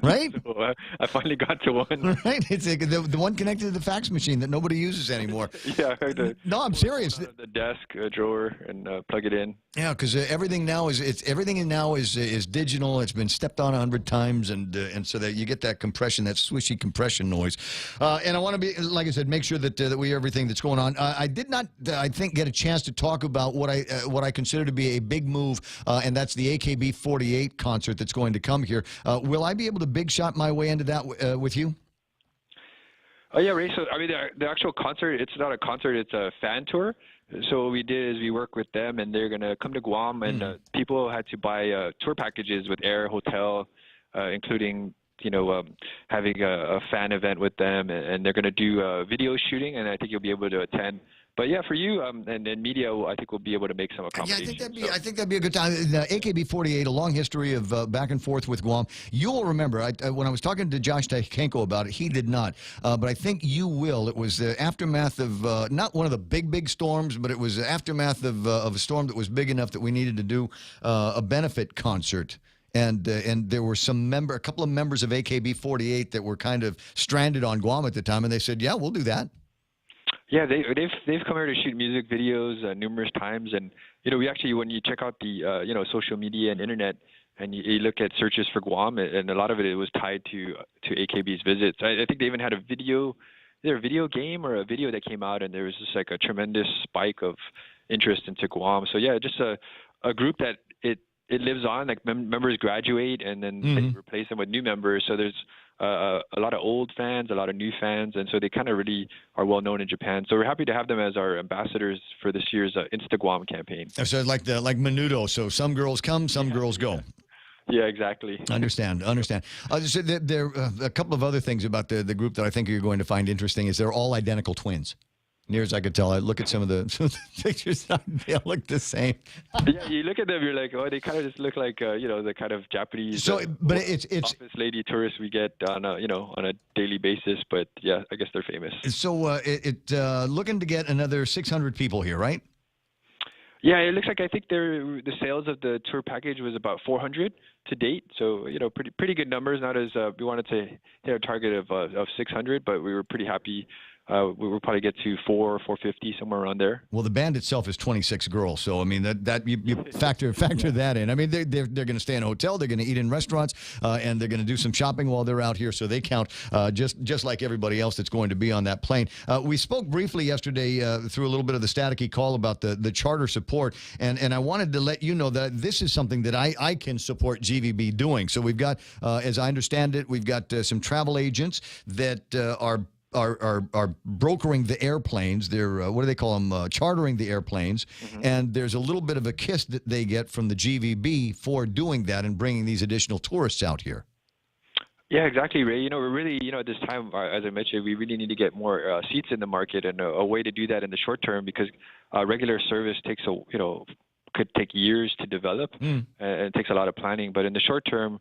Right? So, I finally got to one. Right? It's the one connected to the fax machine that nobody uses anymore. Yeah. No, I'm serious. The desk drawer and plug it in. Yeah, because everything now is digital. It's been stepped on 100 times, and so that you get that compression, that swishy compression noise. And I want to be, like I said, make sure that we hear everything that's going on. I did not, I think, get a chance to talk about what I consider to be a big move, and that's the AKB48 concert that's going to come here. Will I be able to big shot my way into that with you? Oh yeah, Ray. So I mean, the actual concert, it's not a concert; it's a fan tour. So what we did is we worked with them, and they're gonna come to Guam, and people had to buy tour packages with air, hotel, including having a fan event with them, and they're gonna do video shooting, and I think you'll be able to attend. But yeah, for you and media, I think we'll be able to make some accommodations. Yeah, I think that'd be a good time. The AKB48, a long history of back and forth with Guam. You'll remember, when I was talking to Josh Takenko about it, he did not. But I think you will. It was the aftermath of, not one of the big storms, but it was the aftermath of a storm that was big enough that we needed to do a benefit concert. And there were a couple of members of AKB48 that were kind of stranded on Guam at the time, and they said, yeah, we'll do that. Yeah, they've come here to shoot music videos numerous times, and we actually, when you check out the social media and internet, and you look at searches for Guam, and a lot of it was tied to AKB's visits. I think they even had a video either a video game or a video that came out, and there was just like a tremendous spike of interest into Guam. So yeah, just a group that it lives on. Like members graduate, and then they replace them with new members. So there's a lot of old fans, a lot of new fans, and so they kind of really are well known in Japan. So we're happy to have them as our ambassadors for this year's Insta Guam campaign. So like Menudo. So some girls come, some girls go. Yeah, exactly. Understand. So there are a couple of other things about the group that I think you're going to find interesting is they're all identical twins. Near as I could tell, I look at some of the pictures, they all look the same. Yeah, you look at them, you're like, oh, they kind of just look like, the kind of Japanese but it's office lady tourists we get on a daily basis. But yeah, I guess they're famous. So looking to get another 600 people here, right? Yeah, it looks like I think the sales of the tour package was about 400 to date. So pretty good numbers. Not as we wanted to hit a target of 600, but we were pretty happy. We will probably get to 450 somewhere around there. Well, the band itself is 26 girls, so I mean that you factor that in. I mean they're going to stay in a hotel, they're going to eat in restaurants, and they're going to do some shopping while they're out here, so they count just like everybody else that's going to be on that plane. We spoke briefly yesterday through a little bit of the staticky call about the charter support, and I wanted to let you know that this is something that I can support GVB doing. So we've got, as I understand it, we've got some travel agents that are brokering the airplanes. They're what do they call them? Chartering the airplanes, and there's a little bit of a kiss that they get from the GVB for doing that and bringing these additional tourists out here. Yeah, exactly, Ray. We're really, at this time, as I mentioned, we really need to get more seats in the market, and a way to do that in the short term, because regular service takes could take years to develop, and it takes a lot of planning. But in the short term,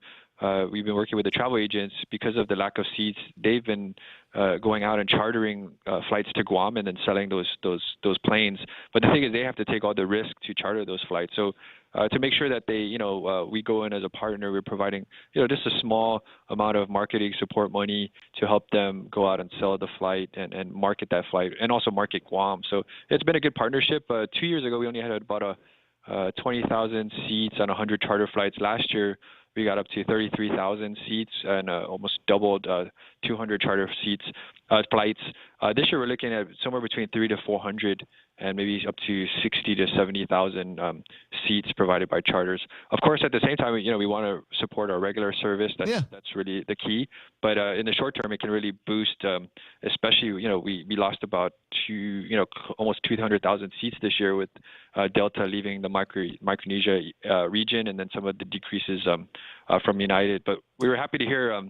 we've been working with the travel agents because of the lack of seats. They've been going out and chartering flights to Guam and then selling those planes. But the thing is, they have to take all the risk to charter those flights. So to make sure that they, we go in as a partner, we're providing, just a small amount of marketing support money to help them go out and sell the flight and market that flight, and also market Guam. So it's been a good partnership. 2 years ago, we only had about 20,000 seats on 100 charter flights. Last year, we got up to 33,000 seats and almost doubled 200 charter flights. This year, we're looking at somewhere between 300 to 400 and maybe up to 60 to 70,000 seats provided by charters. Of course, at the same time, we want to support our regular service. That's really the key. But in the short term, it can really boost, especially, we lost about almost 200,000 seats this year with Delta leaving the Micronesia region, and then some of the decreases from United. But we were happy to hear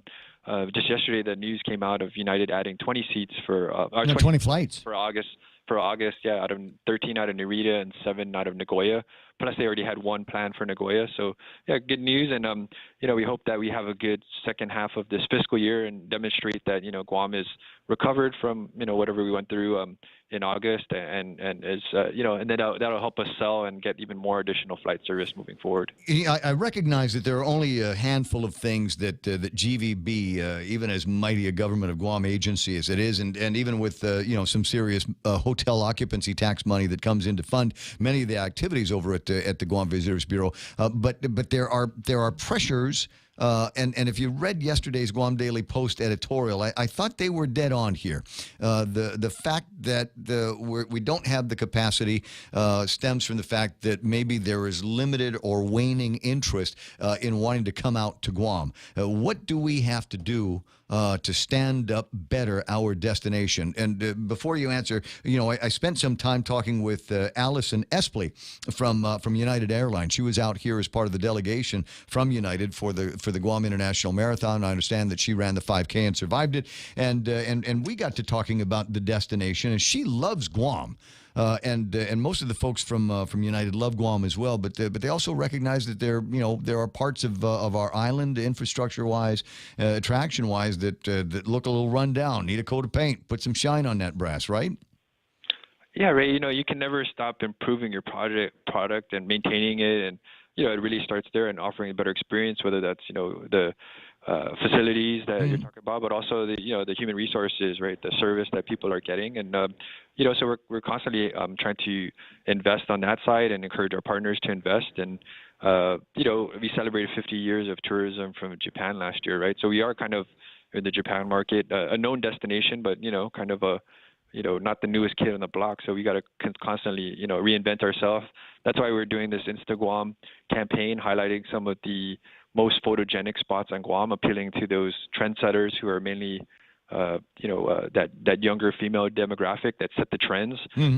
just yesterday the news came out of United adding 20 seats for 20 flights for August. Out of 13 out of Narita and 7 out of Nagoya. Plus, they already had one planned for Nagoya. So, yeah, good news. And, we hope that we have a good second half of this fiscal year and demonstrate that, Guam is recovered from, whatever we went through in August, and is, and then that'll help us sell and get even more additional flight service moving forward. I recognize that there are only a handful of things that GVB, even as mighty a government of Guam agency as it is, and even with, some serious hotel occupancy tax money that comes in to fund many of the activities over at the Guam Visitors Bureau. But there are pressures. And if you read yesterday's Guam Daily Post editorial, I thought they were dead on here. The fact that we don't have the capacity stems from the fact that maybe there is limited or waning interest in wanting to come out to Guam. What do we have to do to stand up better our destination? And before you answer, I spent some time talking with Allison Espley from United Airlines. She was out here as part of the delegation from United for the Guam International Marathon. I understand that she ran the 5K and survived it, and we got to talking about the destination, and she loves Guam. And most of the folks from United love Guam as well, but they also recognize that there are parts of our island, infrastructure-wise, attraction-wise, that look a little run down, need a coat of paint, put some shine on that brass, right? Yeah, Ray. You can never stop improving your product and maintaining it, and it really starts there and offering a better experience, whether that's the facilities that you're talking about, but also the human resources, right? The service that people are getting, and so we're constantly trying to invest on that side and encourage our partners to invest. And we celebrated 50 years of tourism from Japan last year, right? So we are kind of in the Japan market. A known destination, but kind of a not the newest kid on the block. So we got to constantly reinvent ourselves. That's why we're doing this Insta-Guam campaign, highlighting some of the most photogenic spots on Guam, appealing to those trendsetters who are mainly that younger female demographic that set the trends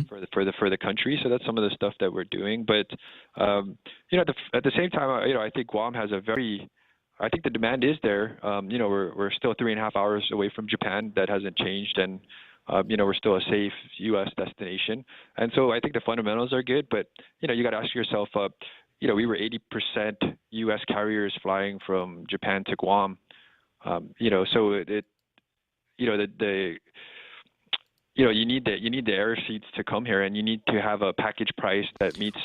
for the country. So that's some of the stuff that we're doing. But at the same time, I think Guam has I think the demand is there. We're still 3.5 hours away from Japan. That hasn't changed, and we're still a safe U.S. destination. And so I think the fundamentals are good. But you got to ask yourself, we were 80% U.S. carriers flying from Japan to Guam. So you need the air seats to come here, and you need to have a package price that meets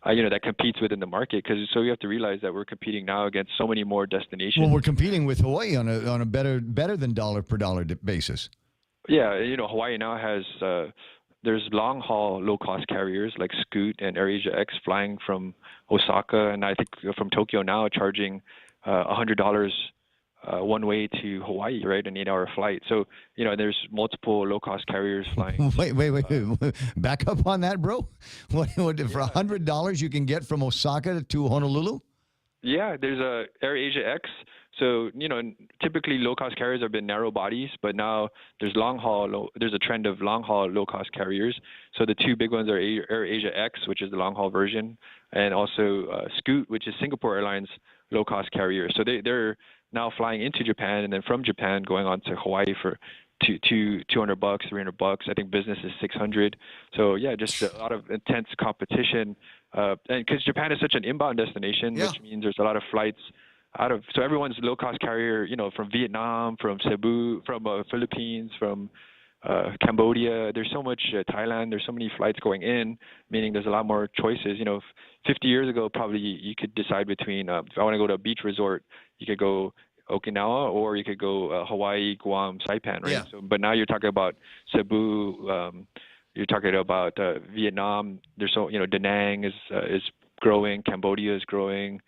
that competes within the market. So you have to realize that we're competing now against so many more destinations. Well, we're competing with Hawaii on a better than dollar per dollar basis. Yeah, Hawaii now has there's long haul low cost carriers like Scoot and AirAsia X flying from Osaka, and I think from Tokyo now charging $100 one way to Hawaii, right? An 8-hour flight. So, there's multiple low-cost carriers flying. Wait. Back up on that, bro. What for $100 you can get from Osaka to Honolulu? Yeah, there's a AirAsia X. So, typically low-cost carriers have been narrow bodies, but now there's there's a trend of long-haul low-cost carriers. So the two big ones are AirAsia X, which is the long-haul version, and also Scoot, which is Singapore Airlines low-cost carrier. So they're now flying into Japan, and then from Japan going on to Hawaii for $200, $300. I think business is $600. So yeah, just a lot of intense competition. And because Japan is such an inbound destination, which means there's a lot of flights so everyone's low-cost carrier, from Vietnam, from Cebu, from Philippines, from Cambodia. There's so much Thailand. There's so many flights going in, meaning there's a lot more choices. 50 years ago, probably you could decide between if I want to go to a beach resort, you could go Okinawa, or you could go Hawaii, Guam, Saipan, right? Yeah. So, but now you're talking about Cebu. You're talking about Vietnam. There's Da Nang is growing. Cambodia is growing.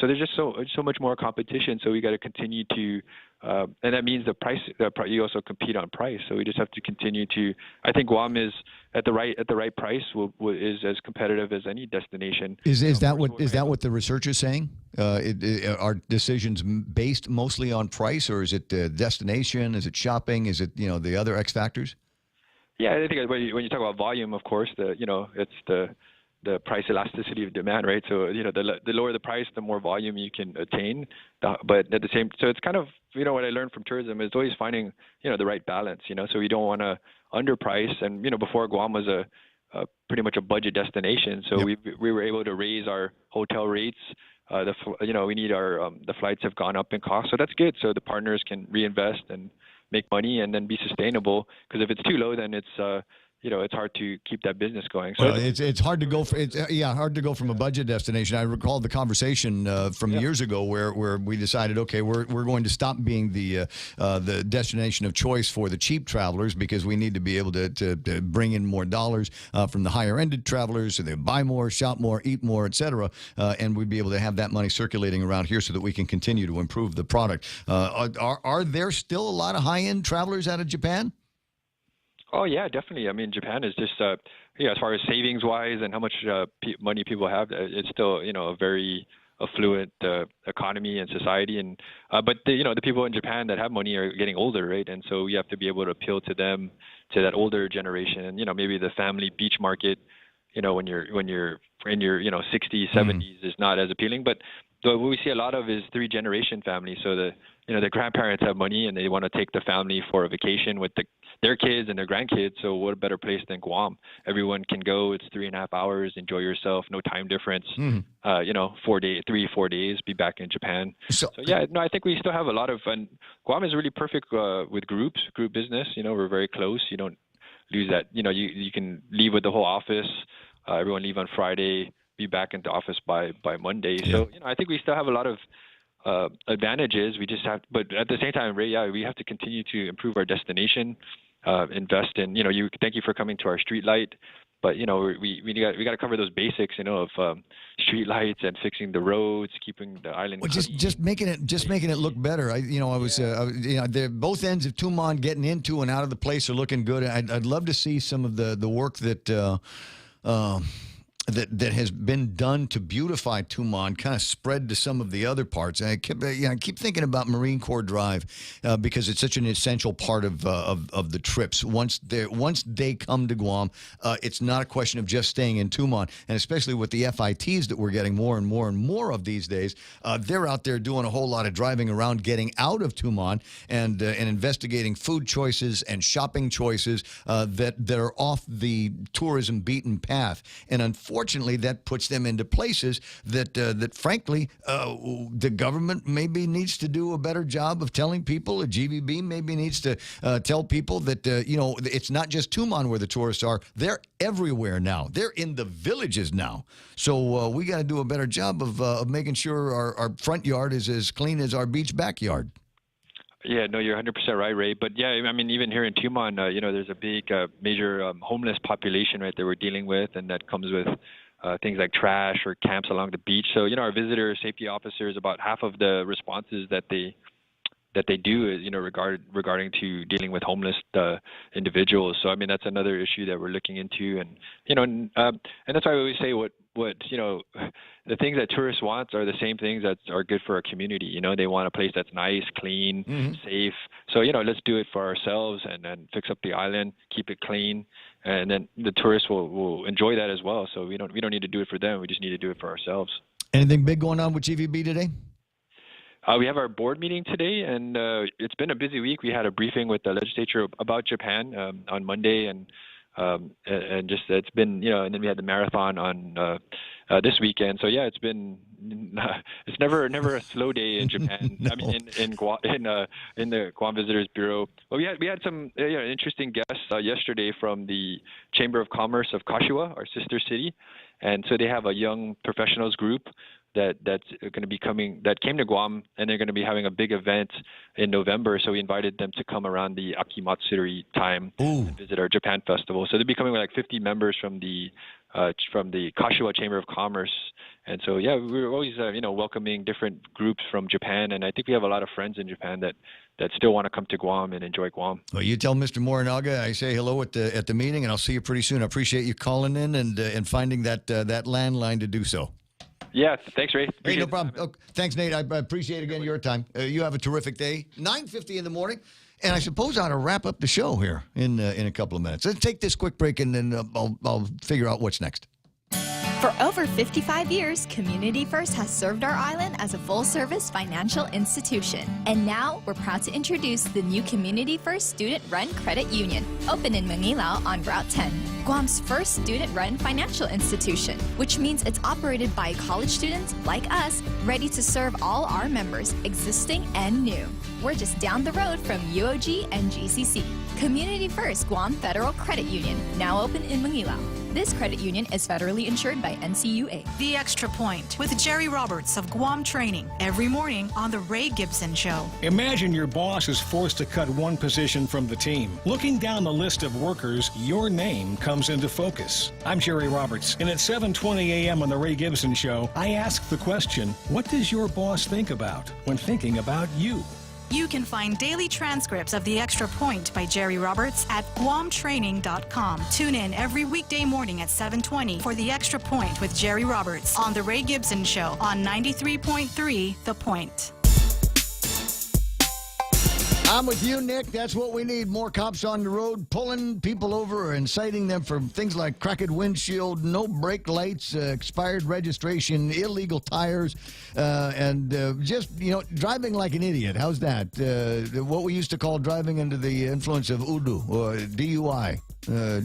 So there's just so much more competition. So we got to continue to, and that means the price. You also compete on price. So we just have to continue to. I think Guam is at the right price. Is as competitive as any destination. Is that what the research is saying? Are decisions based mostly on price, or is it destination? Is it shopping? Is it the other X factors? Yeah, I think when you talk about volume, of course, it's the price elasticity of demand, right? So, the lower the price, the more volume you can attain. But at the same, so it's kind of, what I learned from tourism is always finding, the right balance, so we don't want to underprice. And, before Guam was a pretty much a budget destination. So we were able to raise our hotel rates. We need the flights have gone up in cost. So that's good. So the partners can reinvest and make money and then be sustainable. Because if it's too low, then it's, it's hard to keep that business going. So it's hard to go. Hard to go from a budget destination. I recall the conversation from years ago where we decided, okay, we're going to stop being the destination of choice for the cheap travelers because we need to be able to bring in more dollars from the higher ended travelers, so they buy more, shop more, eat more, etc. And we'd be able to have that money circulating around here so that we can continue to improve the product. Are there still a lot of high end travelers out of Japan? Oh yeah, definitely. I mean, Japan is just as far as savings wise and how much money people have, it's still a very affluent economy and society. And but the people in Japan that have money are getting older, right? And so we have to be able to appeal to them, to that older generation. And maybe the family beach market, when you're in your 60s, 70s is not as appealing. But what we see a lot of is 3-generation families. So the grandparents have money and they want to take the family for a vacation with their kids and their grandkids. So what a better place than Guam? Everyone can go. It's 3.5 hours. Enjoy yourself. No time difference. 4 days. Be back in Japan. So yeah, no, I think we still have a lot of fun. Guam is really perfect with group business. We're very close. You don't lose that. You can leave with the whole office. Everyone leave on Friday. Be back into office by Monday. Yeah. So I think we still have a lot of advantages. We just have, but at the same time, Ray, we have to continue to improve our destination, invest in. Thank you for coming to our street light. But we got to cover those basics, of street lights and fixing the roads, keeping the island. Well, just making it look better. They're both ends of Tumon getting into and out of the place are looking good. I'd love to see some of the work that has been done to beautify Tumon kind of spread to some of the other parts. And I keep thinking about Marine Corps Drive because it's such an essential part of the trips. Once they come to Guam, it's not a question of just staying in Tumon, and especially with the FITs that we're getting more and more and more of these days, they're out there doing a whole lot of driving around, getting out of Tumon and investigating food choices and shopping choices that are off the tourism beaten path. And unfortunately, that puts them into places that frankly, the government maybe needs to do a better job of telling people. A GVB maybe needs to tell people that, it's not just Tumon where the tourists are. They're everywhere now. They're in the villages now. So we got to do a better job of making sure our front yard is as clean as our beach backyard. Yeah, no, you're 100% right, Ray. But yeah, I mean, even here in Tumon, there's a big, major homeless population, right, that we're dealing with, and that comes with things like trash or camps along the beach. So, our visitor safety officers, about half of the responses that they do is, regarding to dealing with homeless individuals. So, I mean, that's another issue that we're looking into, and and that's why we always say what the things that tourists want are the same things that are good for our community. They want a place that's nice, clean, safe. So, let's do it for ourselves and fix up the island, keep it clean, and then the tourists will enjoy that as well. So we don't need to do it for them. We just need to do it for ourselves. Anything big going on with GVB today? We have our board meeting today, and it's been a busy week. We had a briefing with the legislature about Japan on Monday, and just it's been, and then we had the marathon on this weekend. So yeah, it's never a slow day in Japan. I mean, in the Guam Visitors Bureau. But we had some interesting guests yesterday from the Chamber of Commerce of Kashiwa, our sister city, and so they have a young professionals group that's going to be that came to Guam, and they're going to be having a big event in November. So we invited them to come around the Akimatsuri time and visit our Japan festival. So they'll be coming with like 50 members from the Kashiwa Chamber of Commerce. And so, yeah, we're always, welcoming different groups from Japan. And I think we have a lot of friends in Japan that still want to come to Guam and enjoy Guam. Well, you tell Mr. Morinaga I say hello at the meeting, and I'll see you pretty soon. I appreciate you calling in and finding that landline to do so. Yeah, thanks, Ray. Hey, no problem. Oh, thanks, Nate. I appreciate again your time. You have a terrific day. 9:50 in the morning, and I suppose I ought to wrap up the show here in a couple of minutes. Let's take this quick break, and then I'll figure out what's next. For over 55 years, Community First has served our island as a full-service financial institution. And now, we're proud to introduce the new Community First Student-Run Credit Union, open in Manila on Route 10. Guam's first student-run financial institution, which means it's operated by college students like us, ready to serve all our members, existing and new. We're just down the road from UOG and GCC. Community First Guam Federal Credit Union, now open in Manila. This credit union is federally insured by NCUA. The Extra Point with Jerry Roberts of Guam Training every morning on The Ray Gibson Show. Imagine your boss is forced to cut one position from the team. Looking down the list of workers, your name comes into focus. I'm Jerry Roberts, and at 7:20 a.m. on The Ray Gibson Show, I ask the question, what does your boss think about when thinking about you? You can find daily transcripts of The Extra Point by Jerry Roberts at guamtraining.com. Tune in every weekday morning at 7:20 for The Extra Point with Jerry Roberts on The Ray Gibson Show on 93.3 The Point. I'm with you, Nick. That's what we need. More cops on the road, pulling people over and citing them for things like cracked windshield, no brake lights, expired registration, illegal tires, and just, driving like an idiot. How's that? What we used to call driving under the influence of Udu, or DUI.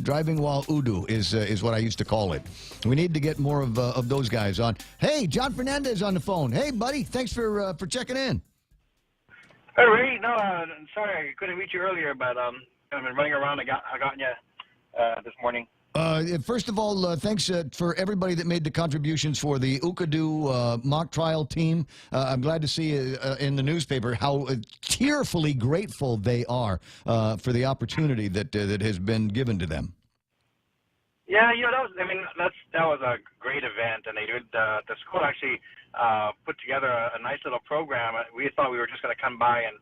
Driving while Udu is what I used to call it. We need to get more of those guys on. Hey, John Fernandez on the phone. Hey, buddy. Thanks for checking in. Hey, Ray. No, sorry I couldn't reach you earlier, but I've been running around. I got you this morning. First of all, thanks for everybody that made the contributions for the Ukadu mock trial team. I'm glad to see in the newspaper how tearfully grateful they are for the opportunity that has been given to them. Yeah, that was a great event, and they did. The school actually put together a nice little program. We thought we were just going to come by and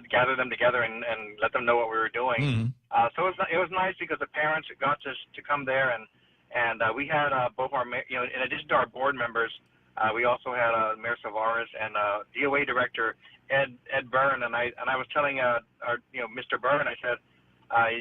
gather them together and let them know what we were doing. So it was nice because the parents got to come there, and we had both our in addition to our board members, we also had Mayor Savares and DOA Director Ed Byrne, and I was telling Mr. Byrne, I said,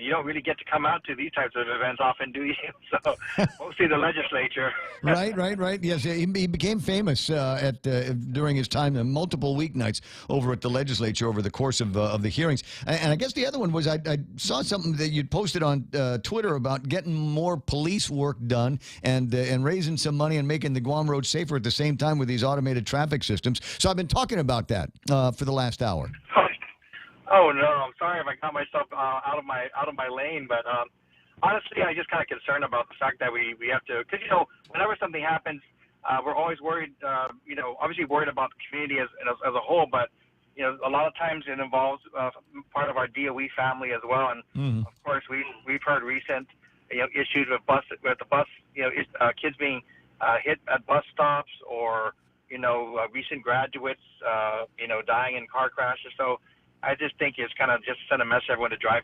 you don't really get to come out to these types of events often, do you? So mostly the legislature. Right. Yes, he became famous during his time, multiple weeknights over at the legislature over the course of the hearings. And I guess the other one was I saw something that you'd posted on Twitter about getting more police work done and raising some money and making the Guam road safer at the same time with these automated traffic systems. So I've been talking about that for the last hour. Oh no, I'm sorry if I got myself out of my lane, but honestly, I just kind of concerned about the fact that we have to, because whenever something happens, we're always worried, obviously worried about the community as a whole, but a lot of times it involves part of our DOE family as well, and of course we've heard recent issues with the bus kids being hit at bus stops, or recent graduates dying in car crashes. So I just think it's kind of just send a message to everyone to drive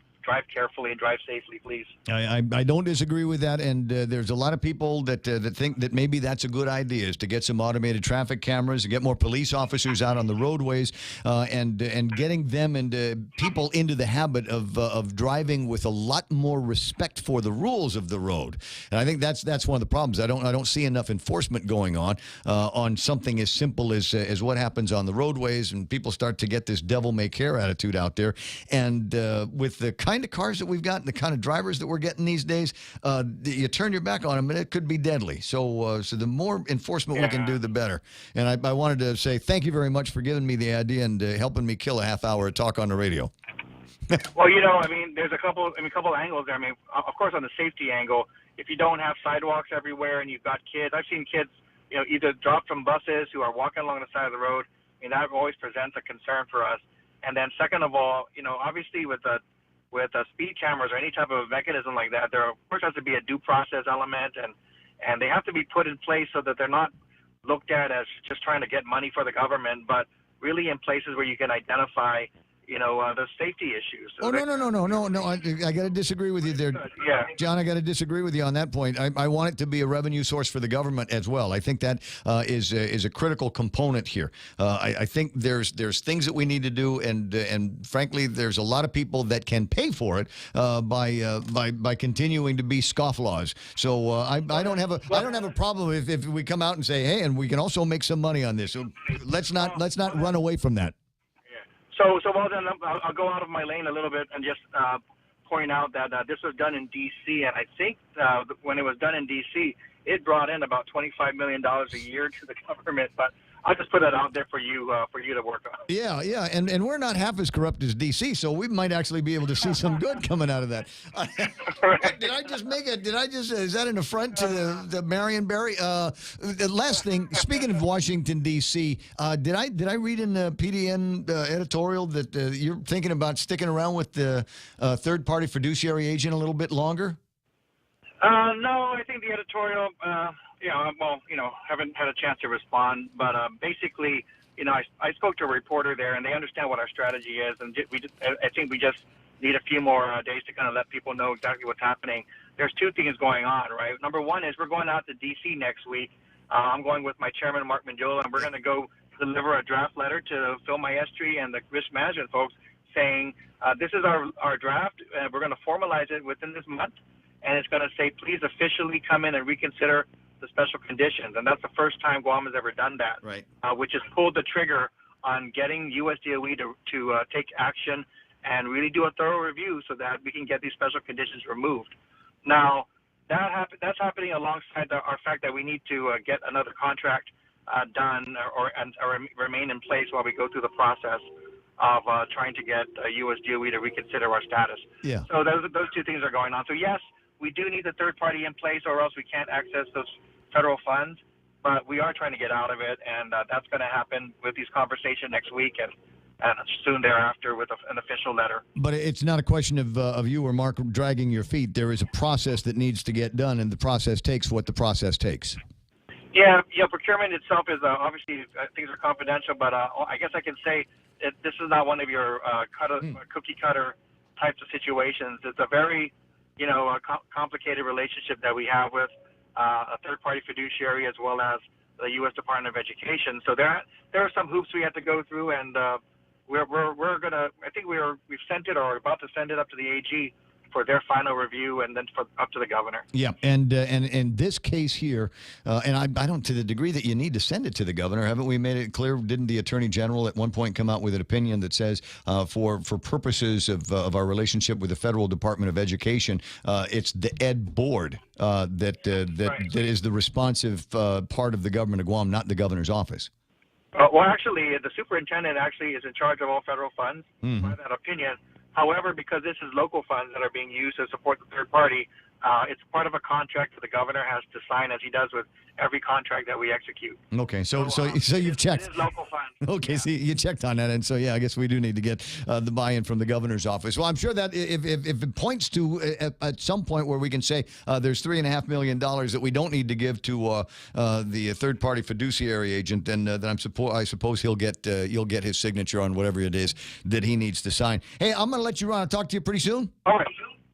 carefully and drive safely, please. I don't disagree with that, and there's a lot of people that think that maybe that's a good idea, is to get some automated traffic cameras, to get more police officers out on the roadways, and getting them and people into the habit of driving with a lot more respect for the rules of the road. And I think that's one of the problems. I don't see enough enforcement going on something as simple as what happens on the roadways, and people start to get this devil may care attitude out there. And with the kind of cars that we've got and the kind of drivers that we're getting these days, you turn your back on them and it could be deadly. So the more enforcement we can do, the better. And I wanted to say thank you very much for giving me the idea and helping me kill a half hour of talk on the radio. Well, there's a couple angles there. Of course, on the safety angle, if you don't have sidewalks everywhere and you've got kids, I've seen kids, either dropped from buses who are walking along the side of the road. That always presents a concern for us. And then second of all, obviously with speed cameras or any type of mechanism like that, there of course has to be a due process element, and they have to be put in place so that they're not looked at as just trying to get money for the government, but really in places where you can identify the safety issues. So No. I got to disagree with you there. Yeah. John, I got to disagree with you on that point. I want it to be a revenue source for the government as well. I think that is a critical component here. I think there's things that we need to do, and frankly, there's a lot of people that can pay for it by continuing to be scofflaws. So I don't have a problem if we come out and say, hey, and we can also make some money on this. So let's not run away from that. So well then, I'll go out of my lane a little bit and just point out that this was done in D.C., and I think when it was done in D.C., it brought in about $25 million a year to the government, but I'll just put that out there for you to work on. Yeah, and we're not half as corrupt as D.C., so we might actually be able to see some good coming out of that. Is that an affront to the Marion Barry? The last thing, speaking of Washington, D.C., did I read in the PDN editorial that you're thinking about sticking around with the third-party fiduciary agent a little bit longer? No, I think the editorial, haven't had a chance to respond, but basically, I spoke to a reporter there, and they understand what our strategy is, and I think we just need a few more days to kind of let people know exactly what's happening. There's two things going on, right? Number one is we're going out to D.C. next week. I'm going with my chairman, Mark Manjola, and we're going to go deliver a draft letter to Phil Maestri and the risk management folks saying, this is our draft, and we're going to formalize it within this month. And it's going to say, please officially come in and reconsider the special conditions. And that's the first time Guam has ever done that, right? Which has pulled the trigger on getting U.S. DOE to take action and really do a thorough review so that we can get these special conditions removed. Now, that's happening alongside our fact that we need to get another contract done or remain in place while we go through the process of trying to get U.S. DOE to reconsider our status. Yeah. So those two things are going on. So yes, we do need the third party in place, or else we can't access those federal funds. But we are trying to get out of it, and that's going to happen with these conversations next week. And and soon thereafter with an official letter. But it's not a question of you or Mark dragging your feet. There is a process that needs to get done, and the process takes what the process takes. Yeah, procurement itself is obviously things are confidential, but I guess I can say this is not one of your cookie cutter types of situations. It's a very, complicated relationship that we have with a third party fiduciary as well as the U.S. Department of Education. So there are some hoops we have to go through, and we're gonna. I think we've sent it or are about to send it up to the AG for their final review, and then up to the governor. Yeah, and in this case here, and I don't, to the degree that you need to send it to the governor, haven't we made it clear? Didn't the Attorney General at one point come out with an opinion that says, for purposes of our relationship with the Federal Department of Education, it's the Ed Board that is the responsive part of the government of Guam, not the governor's office? Well, actually, the superintendent actually is in charge of all federal funds by that opinion. However, because this is local funds that are being used to support the third party, it's part of a contract that the governor has to sign, as he does with every contract that we execute. Okay, so you've checked. It is local funds. Okay, yeah. So you checked on that, and so I guess we do need to get the buy-in from the governor's office. Well, I'm sure that if it points to at some point where we can say there's $3.5 million that we don't need to give to the third-party fiduciary agent, then I suppose you'll get his signature on whatever it is that he needs to sign. Hey, I'm going to let you run. I'll talk to you pretty soon. All right.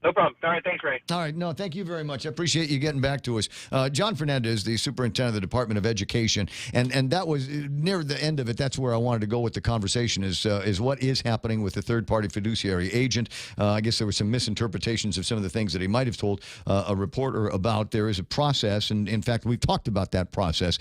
No problem. All right, thanks, Ray. All right, no, thank you very much. I appreciate you getting back to us. John Fernandez, the superintendent of the Department of Education, and that was near the end of it. That's where I wanted to go with the conversation is what is happening with the third-party fiduciary agent. I guess there were some misinterpretations of some of the things that he might have told a reporter about. There is a process, and in fact, we've talked about that process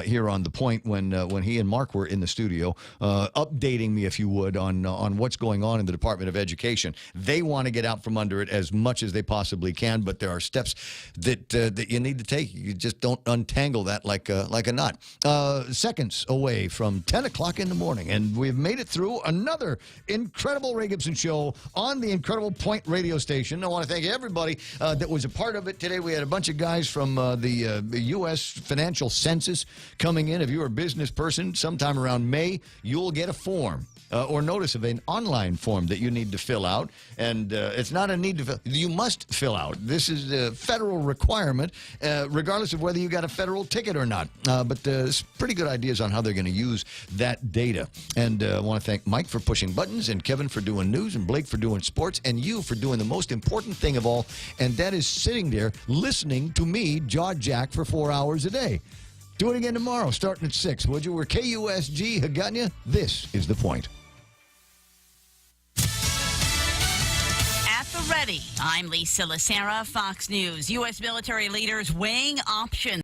here on The Point when he and Mark were in the studio, updating me, if you would, on what's going on in the Department of Education. They want to get out from under it as much as they possibly can, but there are steps that you need to take. You just don't untangle that like a knot. Seconds away from 10 o'clock in the morning, and we've made it through another incredible Ray Gibson show on the Incredible Point radio station. I want to thank everybody that was a part of it today. We had a bunch of guys from the U.S. Financial Census coming in. If you're a business person, sometime around May, you'll get a form. Or notice of an online form that you need to fill out. And it's not a need to fill. You must fill out. This is a federal requirement, regardless of whether you got a federal ticket or not. But there's pretty good ideas on how they're going to use that data. And I want to thank Mike for pushing buttons, and Kevin for doing news, and Blake for doing sports, and you for doing the most important thing of all, and that is sitting there listening to me jaw jack for 4 hours a day. Do it again tomorrow, starting at 6, would you? We're KUSG Hagåtña. This is The Point. Ready. I'm Lisa Lacera, Fox News. U.S. military leaders weighing options.